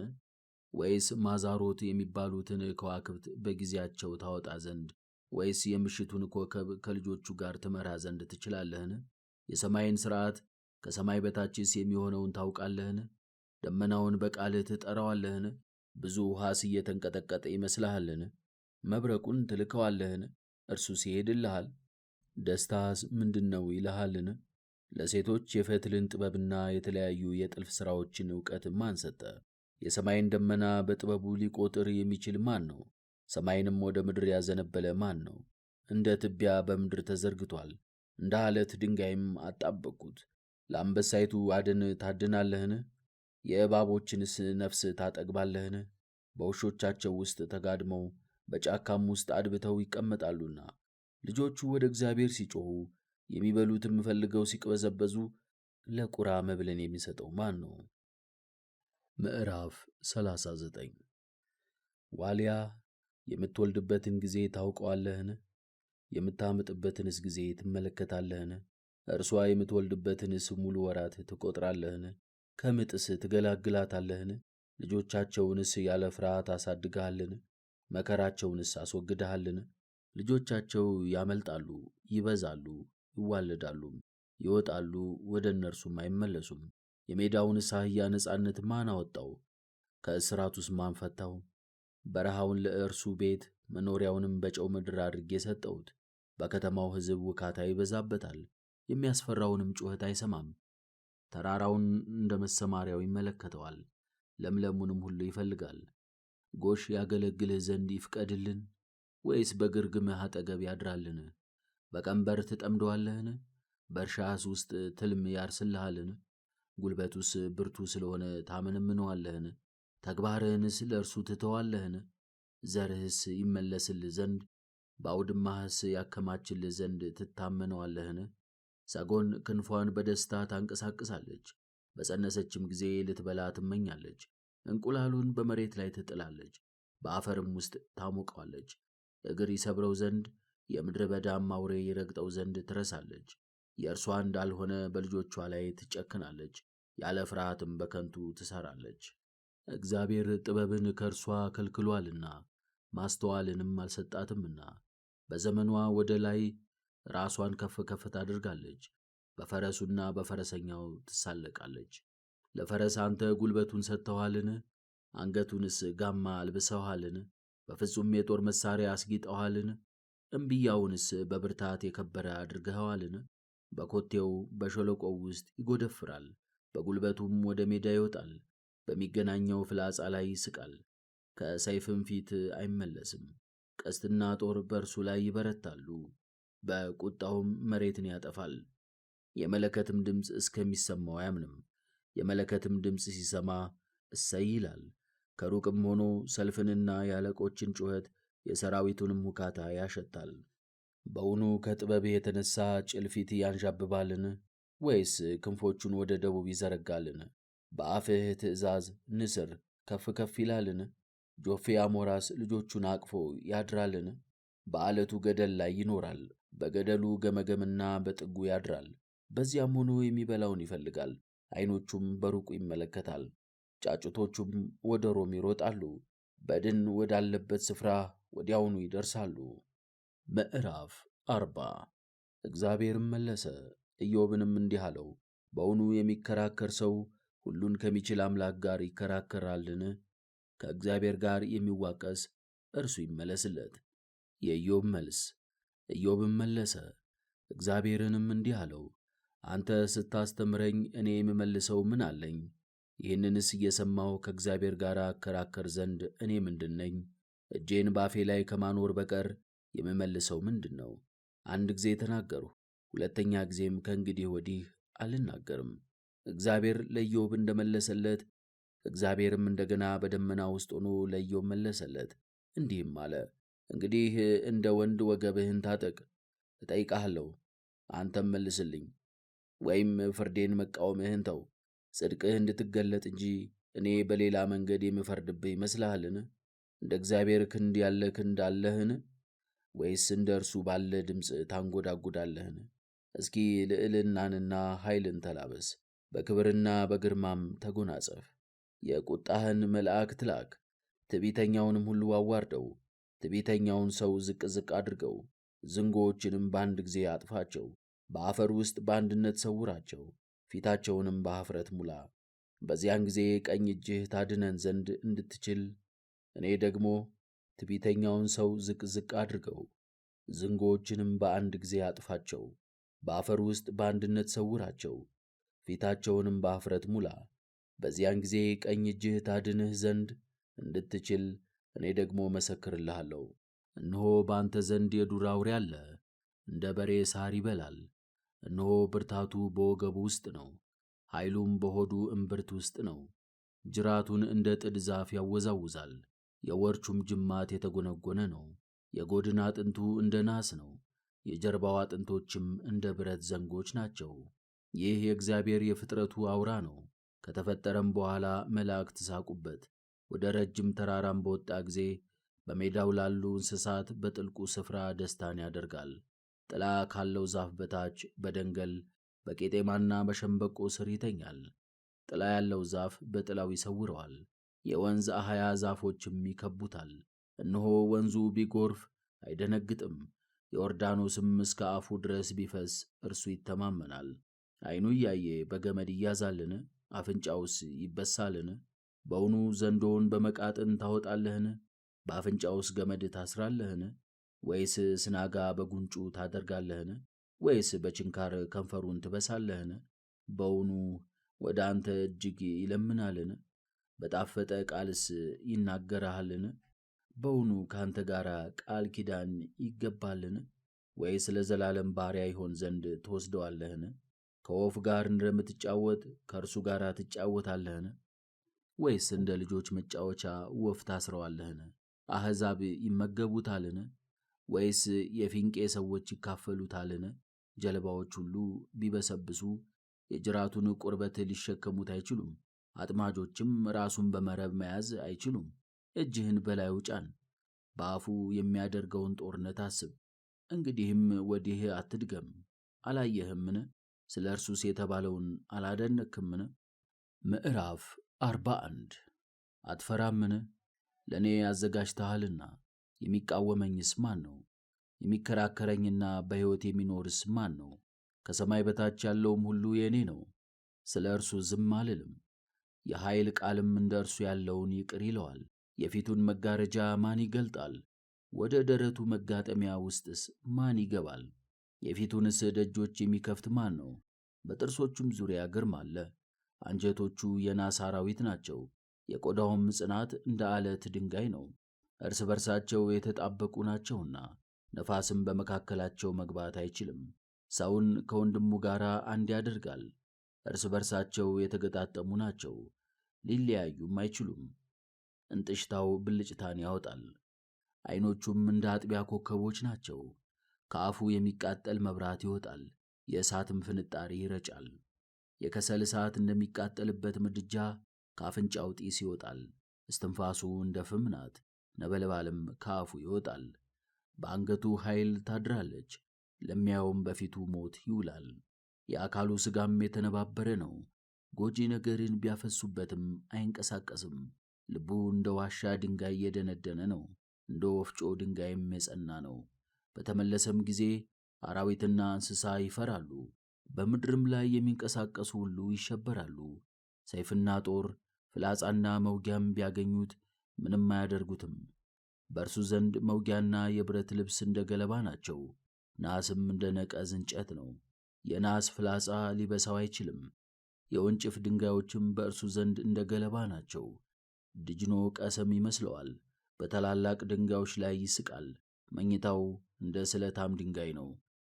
ወይስ ማዛሮት የሚባሉትን ከዋክብት በጊዜያቸው ታወጣ ዘንድ ወይስ የምሽቱን ኮከብ ከልጆቹ ጋር ትመራ ዘንድ ትችላለህን? የሰማይን ሥርዓት ከሰማይ በታችስ የሚሆነውን ታውቃለህን? ደመናውን በቃልህ ትጠራዋለህን? ብዙ ውሃስ እየተንቀጠቀጠ ይመስልሃልን? መብረቁን ትልከዋለህን? እርሱስ ይሄድልሃል? ደስታስ ምንድነው ይልሃልን? ለሴቶች የፈትልን ጥበብና የተለያዩ የጥልፍ ሥራዎችን ዕውቀት ማን ሰጠ? የሰማይን ደመና በጥበቡ ሊቆጥር የሚችል ማን ነው? ሰማይንም ወደ ምድር ያዘነበለ ማን ነው? እንደ ትቢያ በምድር ተዘርግቷል፣ እንደ ዓለት ድንጋይም አጣበቁት። ለአንበሳይቱ አደን ታድናለህን? የእባቦችንስ ነፍስ ታጠግባለህን? በውሾቻቸው ውስጥ ተጋድመው በጫካም ውስጥ አድብተው ይቀመጣሉና። ልጆቹ ወደ እግዚአብሔር ሲጮኹ የሚበሉትም ፈልገው ሲቅበዘበዙ ለቁራ መብልን የሚሰጠው ማን ነው? ምዕራፍ 39 ዋልያ የምትወልድበትን ጊዜ ታውቀዋለህን? የምታምጥበትንስ ጊዜ ትመለከታለህን? እርሷ የምትወልድበትንስ ሙሉ ወራት ትቆጥራለህን? ከምጥስ ትገላግላታለህን? ልጆቻቸውንስ ያለ ፍርሃት አሳድገሃልን? መከራቸውንስ አስወግደሃልን? ልጆቻቸው ያመልጣሉ፣ ይበዛሉ፣ ይዋለዳሉም፣ ይወጣሉ፣ ወደ እነርሱም አይመለሱም። የሜዳውንስ አህያ ነጻነት ማን አወጣው? ከእስራቱስ ማን ፈታው? በረሃውን ለእርሱ ቤት መኖሪያውንም በጨው ምድር አድርጌ ሰጠሁት። በከተማው ሕዝብ ውካታ ይበዛበታል፣ የሚያስፈራውንም ጩኸት አይሰማም። ተራራውን እንደ መሰማሪያው ይመለከተዋል፣ ለምለሙንም ሁሉ ይፈልጋል። ጎሽ ያገለግልህ ዘንድ ይፍቀድልን? ወይስ በግርግምህ አጠገብ ያድራልን? በቀንበር ትጠምደዋለህን? በእርሻህስ ውስጥ ትልም ያርስልሃልን? ጉልበቱስ ብርቱ ስለሆነ ታመነምነዋለህን? ተግባርህንስ ለእርሱ ትተዋለህን? ዘርህስ ይመለስልህ ዘንድ በአውድማህስ ያከማችልህ ዘንድ ትታመነዋለህን? ሰጎን ክንፏን በደስታ ታንቀሳቅሳለች፣ በጸነሰችም ጊዜ ልትበላ ትመኛለች። እንቁላሉን በመሬት ላይ ትጥላለች፣ በአፈርም ውስጥ ታሞቀዋለች። እግር ይሰብረው ዘንድ የምድረ በዳም አውሬ ይረግጠው ዘንድ ትረሳለች። የእርሷ እንዳልሆነ በልጆቿ ላይ ትጨክናለች፣ ያለ ፍርሃትም በከንቱ ትሠራለች። እግዚአብሔር ጥበብን ከእርሷ ከልክሏልና ማስተዋልንም አልሰጣትምና። በዘመኗ ወደ ላይ ራሷን ከፍ ከፍ ታደርጋለች፣ በፈረሱና በፈረሰኛው ትሳለቃለች። ለፈረስ አንተ ጉልበቱን ሰጥተዋልን? አንገቱንስ ጋማ አልብሰዋልን? በፍጹም የጦር መሣሪያ አስጊጠዋልን? እምብያውንስ በብርታት የከበረ አድርገኸዋልን? በኮቴው በሸለቆው ውስጥ ይጎደፍራል፣ በጉልበቱም ወደ ሜዳ ይወጣል። በሚገናኘው ፍላጻ ላይ ይስቃል፣ ከሰይፍም ፊት አይመለስም። ቀስትና ጦር በእርሱ ላይ ይበረታሉ፣ በቁጣውም መሬትን ያጠፋል። የመለከትም ድምፅ እስከሚሰማው አያምንም። የመለከትም ድምፅ ሲሰማ እሰይ ይላል። ከሩቅም ሆኖ ሰልፍንና የአለቆችን ጩኸት የሰራዊቱንም ሁካታ ያሸታል። በውኑ ከጥበብህ የተነሣ ጭልፊት ያንዣብባልን? ወይስ ክንፎቹን ወደ ደቡብ ይዘረጋልን? በአፍህ ትእዛዝ ንስር ከፍ ከፍ ይላልን? ጆፌ አሞራስ ልጆቹን አቅፎ ያድራልን? በዓለቱ ገደል ላይ ይኖራል፣ በገደሉ ገመገምና በጥጉ ያድራል። በዚያም ሆኖ የሚበላውን ይፈልጋል፣ ዓይኖቹም በሩቁ ይመለከታል። ጫጩቶቹም ወደ ሮም ይሮጣሉ፣ በድን ወዳለበት ስፍራ ወዲያውኑ ይደርሳሉ። ምዕራፍ 40 እግዚአብሔርም መለሰ ኢዮብንም እንዲህ አለው፣ በውኑ የሚከራከር ሰው ሁሉን ከሚችል አምላክ ጋር ይከራከራልን? ከእግዚአብሔር ጋር የሚዋቀስ እርሱ ይመለስለት። የኢዮብ መልስ። ኢዮብም መለሰ እግዚአብሔርንም እንዲህ አለው፣ አንተ ስታስተምረኝ እኔ የምመልሰው ምን አለኝ? ይህንንስ እየሰማሁ ከእግዚአብሔር ጋር አከራከር ዘንድ እኔ ምንድን ነኝ? እጄን ባፌ ላይ ከማኖር በቀር የምመልሰው ምንድን ነው? አንድ ጊዜ ተናገርሁ፣ ሁለተኛ ጊዜም ከእንግዲህ ወዲህ አልናገርም። እግዚአብሔር ለኢዮብ እንደመለሰለት እግዚአብሔርም እንደገና በደመና ውስጥ ሆኖ ለኢዮብ መለሰለት፣ እንዲህም አለ፣ እንግዲህ እንደ ወንድ ወገብህን ታጠቅ፣ እጠይቅሃለሁ፣ አንተም መልስልኝ። ወይም ፍርዴን መቃወምህን ተው፣ ጽድቅህ እንድትገለጥ እንጂ እኔ በሌላ መንገድ የምፈርድብህ ይመስልሃልን? እንደ እግዚአብሔር ክንድ ያለ ክንድ አለህን? ወይስ እንደ እርሱ ባለ ድምፅ ታንጎዳጉዳለህን? እስኪ ልዕልናንና ኃይልን ተላበስ፣ በክብርና በግርማም ተጎናጸፍ። የቁጣህን መላእክት ላክ፣ ትዕቢተኛውንም ሁሉ አዋርደው። ትዕቢተኛውን ሰው ዝቅ ዝቅ አድርገው፣ ዝንጎዎችንም በአንድ ጊዜ አጥፋቸው። በአፈር ውስጥ በአንድነት ሰውራቸው፣ ፊታቸውንም በኀፍረት ሙላ። በዚያን ጊዜ ቀኝ እጅህ ታድነን ዘንድ እንድትችል እኔ ደግሞ ትዕቢተኛውን ሰው ዝቅ ዝቅ አድርገው፣ ዝንጎዎችንም በአንድ ጊዜ አጥፋቸው። በአፈር ውስጥ በአንድነት ሰውራቸው፣ ፊታቸውንም በኀፍረት ሙላ። በዚያን ጊዜ ቀኝ እጅህ ታድንህ ዘንድ እንድትችል እኔ ደግሞ መሰክርልሃለሁ። እነሆ በአንተ ዘንድ የዱር አውሬ አለ፣ እንደ በሬ ሣር ይበላል። እነሆ ብርታቱ በወገቡ ውስጥ ነው፣ ኃይሉም በሆዱ እምብርት ውስጥ ነው። ጅራቱን እንደ ጥድ ዛፍ ያወዛውዛል፣ የወርቹም ጅማት የተጎነጎነ ነው። የጎድን አጥንቱ እንደ ናስ ነው፣ የጀርባው አጥንቶችም እንደ ብረት ዘንጎች ናቸው። ይህ የእግዚአብሔር የፍጥረቱ አውራ ነው። ከተፈጠረም በኋላ መላእክት ሳቁበት። ወደ ረጅም ተራራም በወጣ ጊዜ በሜዳው ላሉ እንስሳት በጥልቁ ስፍራ ደስታን ያደርጋል። ጥላ ካለው ዛፍ በታች በደንገል በቄጤማና በሸምበቆ ስር ይተኛል። ጥላ ያለው ዛፍ በጥላው ይሰውረዋል፣ የወንዝ አህያ ዛፎችም ይከቡታል። እነሆ ወንዙ ቢጎርፍ አይደነግጥም፣ ዮርዳኖስም እስከ አፉ ድረስ ቢፈስ እርሱ ይተማመናል። ዓይኑ እያየ በገመድ ይያዛልን? አፍንጫውስ ይበሳልን? በውኑ ዘንዶውን በመቃጥን ታወጣለህን? በአፍንጫውስ ገመድ ታስራለህን? ወይስ ስናጋ በጉንጩ ታደርጋለህን? ወይስ በችንካር ከንፈሩን ትበሳለህን? በውኑ ወደ አንተ እጅግ ይለምናልን? በጣፈጠ ቃልስ ይናገርሃልን? በውኑ ከአንተ ጋር ቃል ኪዳን ይገባልን? ወይስ ለዘላለም ባሪያ ይሆን ዘንድ ትወስደዋለህን? ከወፍ ጋር እንደምትጫወት ከእርሱ ጋር ትጫወታለህን? ወይስ እንደ ልጆች መጫወቻ ወፍ ታስረዋለህን? አሕዛብ ይመገቡታልን? ወይስ የፊንቄ ሰዎች ይካፈሉታልን? ጀልባዎች ሁሉ ቢበሰብሱ የጅራቱን ቁርበት ሊሸከሙት አይችሉም። አጥማጆችም ራሱን በመረብ መያዝ አይችሉም። እጅህን በላዩ ጫን፣ በአፉ የሚያደርገውን ጦርነት አስብ። እንግዲህም ወዲህ አትድገም። አላየህምን? ስለ እርሱስ የተባለውን አላደነክምን? ምዕራፍ 41 አትፈራምን? ለእኔ አዘጋጅተሃልና። የሚቃወመኝስ ማን ነው? የሚከራከረኝና በሕይወት የሚኖርስ ማን ነው? ከሰማይ በታች ያለውም ሁሉ የእኔ ነው። ስለ እርሱ ዝም አልልም። የኃይል ቃልም እንደ እርሱ ያለውን ይቅር ይለዋል። የፊቱን መጋረጃ ማን ይገልጣል? ወደ ደረቱ መጋጠሚያ ውስጥስ ማን ይገባል? የፊቱንስ ደጆች የሚከፍት ማን ነው? በጥርሶቹም ዙሪያ ግርማ አለ። አንጀቶቹ የናስ አራዊት ናቸው፣ የቆዳውም ጽናት እንደ ዓለት ድንጋይ ነው። እርስ በርሳቸው የተጣበቁ ናቸውና ነፋስም በመካከላቸው መግባት አይችልም። ሰውን ከወንድሙ ጋር አንድ ያደርጋል። እርስ በርሳቸው የተገጣጠሙ ናቸው፣ ሊለያዩም አይችሉም። እንጥሽታው ብልጭታን ያወጣል፣ ዓይኖቹም እንደ አጥቢያ ኮከቦች ናቸው። ከአፉ የሚቃጠል መብራት ይወጣል፣ የእሳትም ፍንጣሪ ይረጫል። የከሰል እሳት እንደሚቃጠልበት ምድጃ ከአፍንጫው ጢስ ይወጣል። እስትንፋሱ እንደ ፍም ናት፣ ነበልባልም ከአፉ ይወጣል። በአንገቱ ኃይል ታድራለች፣ ለሚያየውም በፊቱ ሞት ይውላል። የአካሉ ሥጋም የተነባበረ ነው፣ ጎጂ ነገርን ቢያፈሱበትም አይንቀሳቀስም። ልቡ እንደ ዋሻ ድንጋይ የደነደነ ነው፣ እንደ ወፍጮ ድንጋይም የጸና ነው። በተመለሰም ጊዜ አራዊትና እንስሳ ይፈራሉ፣ በምድርም ላይ የሚንቀሳቀሱ ሁሉ ይሸበራሉ። ሰይፍና ጦር ፍላጻና መውጊያም ቢያገኙት ምንም አያደርጉትም። በእርሱ ዘንድ መውጊያና የብረት ልብስ እንደ ገለባ ናቸው፣ ናስም እንደ ነቀዝ እንጨት ነው። የናስ ፍላጻ ሊበሳው አይችልም። የወንጭፍ ድንጋዮችም በእርሱ ዘንድ እንደ ገለባ ናቸው። ድጅኖ ቀሰም ይመስለዋል፣ በታላላቅ ድንጋዮች ላይ ይስቃል። መኝታው እንደ ስለታም ድንጋይ ነው።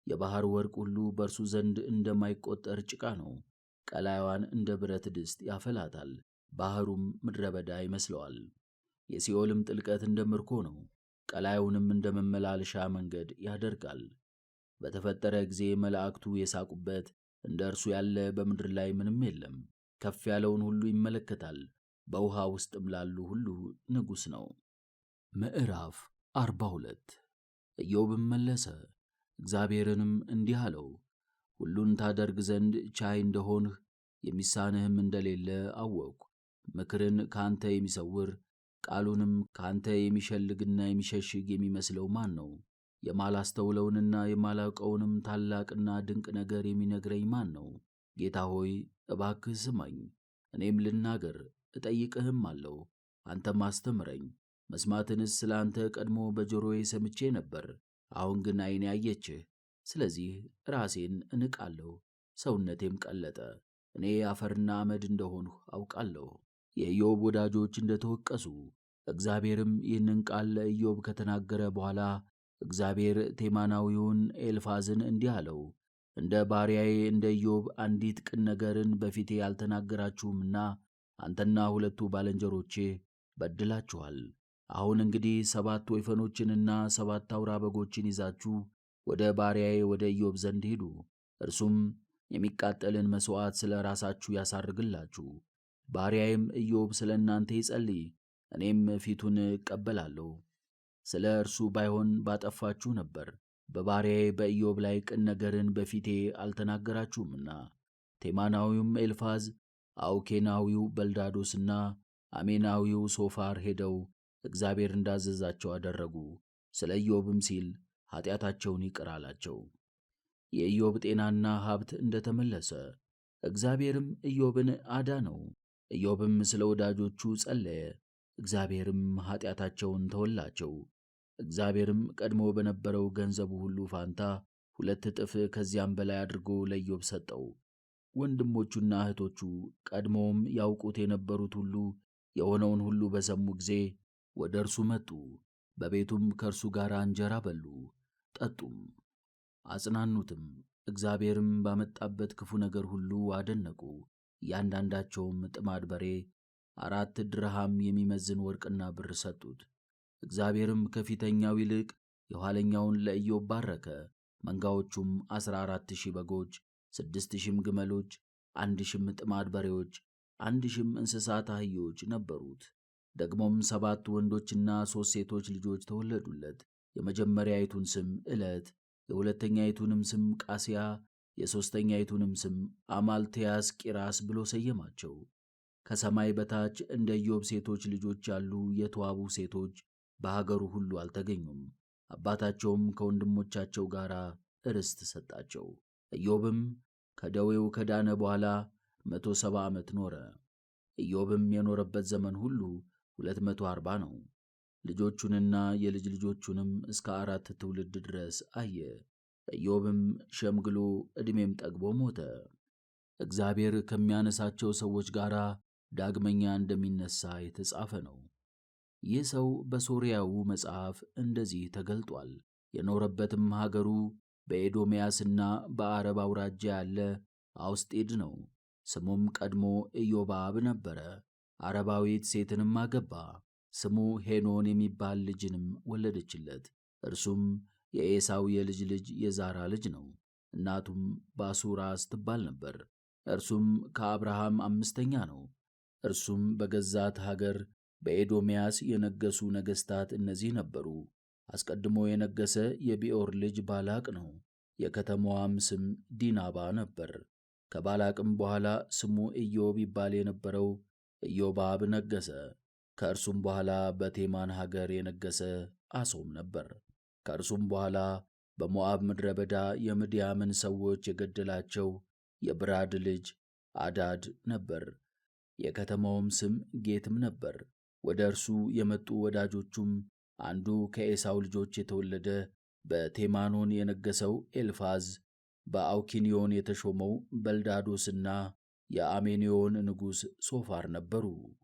የባሕር ወርቅ ሁሉ በእርሱ ዘንድ እንደማይቈጠር ጭቃ ነው። ቀላዩዋን እንደ ብረት ድስት ያፈላታል፣ ባሕሩም ምድረ በዳ ይመስለዋል። የሲኦልም ጥልቀት እንደ ምርኮ ነው፣ ቀላዩንም እንደ መመላለሻ መንገድ ያደርጋል። በተፈጠረ ጊዜ መላእክቱ የሳቁበት እንደ እርሱ ያለ በምድር ላይ ምንም የለም። ከፍ ያለውን ሁሉ ይመለከታል፣ በውሃ ውስጥም ላሉ ሁሉ ንጉሥ ነው። ምዕራፍ 42 ኢዮብም መለሰ፣ እግዚአብሔርንም እንዲህ አለው፣ ሁሉን ታደርግ ዘንድ ቻይ እንደሆንህ የሚሳንህም እንደሌለ አወቅሁ። ምክርን ከአንተ የሚሰውር ቃሉንም ከአንተ የሚሸልግና የሚሸሽግ የሚመስለው ማን ነው? የማላስተውለውንና የማላውቀውንም ታላቅና ድንቅ ነገር የሚነግረኝ ማን ነው? ጌታ ሆይ እባክህ ስማኝ፣ እኔም ልናገር እጠይቅህም አለው። አንተም አስተምረኝ። መስማትንስ ስለ አንተ ቀድሞ በጆሮዬ ሰምቼ ነበር፣ አሁን ግን ዓይኔ አየችህ። ስለዚህ ራሴን እንቃለሁ፣ ሰውነቴም ቀለጠ። እኔ አፈርና አመድ እንደሆንሁ አውቃለሁ። የኢዮብ ወዳጆች እንደተወቀሱ። እግዚአብሔርም ይህንን ቃል ለኢዮብ ከተናገረ በኋላ እግዚአብሔር ቴማናዊውን ኤልፋዝን እንዲህ አለው፣ እንደ ባሪያዬ እንደ ኢዮብ አንዲት ቅን ነገርን በፊቴ ያልተናገራችሁምና አንተና ሁለቱ ባልንጀሮቼ በድላችኋል። አሁን እንግዲህ 7 ወይፈኖችንና 7 አውራ በጎችን ይዛችሁ ወደ ባሪያዬ ወደ ኢዮብ ዘንድ ሂዱ። እርሱም የሚቃጠልን መሥዋዕት ስለ ራሳችሁ ያሳርግላችሁ። ባሪያዬም ኢዮብ ስለ እናንተ ይጸልይ፣ እኔም ፊቱን እቀበላለሁ። ስለ እርሱ ባይሆን ባጠፋችሁ ነበር። በባሪያዬ በኢዮብ ላይ ቅን ነገርን በፊቴ አልተናገራችሁምና። ቴማናዊውም ኤልፋዝ፣ አውኬናዊው በልዳዶስና አሜናዊው ሶፋር ሄደው እግዚአብሔር እንዳዘዛቸው አደረጉ። ስለ ኢዮብም ሲል ኀጢአታቸውን ይቅር አላቸው። የኢዮብ ጤናና ሀብት እንደተመለሰ እግዚአብሔርም ኢዮብን አዳነው። ኢዮብም ስለ ወዳጆቹ ጸለየ፣ እግዚአብሔርም ኀጢአታቸውን ተወላቸው። እግዚአብሔርም ቀድሞ በነበረው ገንዘቡ ሁሉ ፋንታ 2 እጥፍ ከዚያም በላይ አድርጎ ለኢዮብ ሰጠው። ወንድሞቹና እህቶቹ ቀድሞም ያውቁት የነበሩት ሁሉ የሆነውን ሁሉ በሰሙ ጊዜ ወደ እርሱ መጡ። በቤቱም ከእርሱ ጋር እንጀራ በሉ ጠጡም፣ አጽናኑትም። እግዚአብሔርም ባመጣበት ክፉ ነገር ሁሉ አደነቁ። እያንዳንዳቸውም ጥማድ በሬ 4 ድርሃም የሚመዝን ወርቅና ብር ሰጡት። እግዚአብሔርም ከፊተኛው ይልቅ የኋለኛውን ለኢዮብ ባረከ። መንጋዎቹም 14,000 በጎች፣ 6,000 ግመሎች፣ 1,000 ጥማድ በሬዎች፣ 1,000 እንስሳት አህዮች ነበሩት። ደግሞም 7 ወንዶችና 3 ሴቶች ልጆች ተወለዱለት። የመጀመሪያይቱን ስም ዕለት፣ የሁለተኛይቱንም ስም ቃስያ፣ የሦስተኛይቱንም ስም አማልቴያስ ቂራስ ብሎ ሰየማቸው። ከሰማይ በታች እንደ ኢዮብ ሴቶች ልጆች ያሉ የተዋቡ ሴቶች በሀገሩ ሁሉ አልተገኙም። አባታቸውም ከወንድሞቻቸው ጋር ርስት ሰጣቸው። ኢዮብም ከደዌው ከዳነ በኋላ 170 ዓመት ኖረ። ኢዮብም የኖረበት ዘመን ሁሉ 240 ነው። ልጆቹንና የልጅ ልጆቹንም እስከ 4 ትውልድ ድረስ አየ። ኢዮብም ሸምግሎ ዕድሜም ጠግቦ ሞተ። እግዚአብሔር ከሚያነሳቸው ሰዎች ጋር ዳግመኛ እንደሚነሣ የተጻፈ ነው። ይህ ሰው በሶርያው መጽሐፍ እንደዚህ ተገልጧል። የኖረበትም ሀገሩ በኤዶምያስና በአረብ አውራጃ ያለ አውስጢድ ነው። ስሙም ቀድሞ ኢዮባብ ነበረ። አረባዊት ሴትንም አገባ። ስሙ ሄኖን የሚባል ልጅንም ወለደችለት። እርሱም የኤሳው የልጅ ልጅ የዛራ ልጅ ነው። እናቱም ባሱራስ ትባል ነበር። እርሱም ከአብርሃም 5ኛ ነው። እርሱም በገዛት ሀገር በኤዶምያስ የነገሱ ነገሥታት እነዚህ ነበሩ። አስቀድሞ የነገሰ የቢዖር ልጅ ባላቅ ነው። የከተማዋም ስም ዲናባ ነበር። ከባላቅም በኋላ ስሙ ኢዮብ ይባል የነበረው ኢዮባብ ነገሰ። ከእርሱም በኋላ በቴማን ሀገር የነገሰ አሶም ነበር። ከእርሱም በኋላ በሞዓብ ምድረ በዳ የምድያምን ሰዎች የገደላቸው የብራድ ልጅ አዳድ ነበር። የከተማውም ስም ጌትም ነበር። ወደ እርሱ የመጡ ወዳጆቹም አንዱ ከኤሳው ልጆች የተወለደ በቴማኖን የነገሰው ኤልፋዝ፣ በአውኪኒዮን የተሾመው በልዳዶስና የአሜኒዮን ንጉሥ ሶፋር ነበሩ።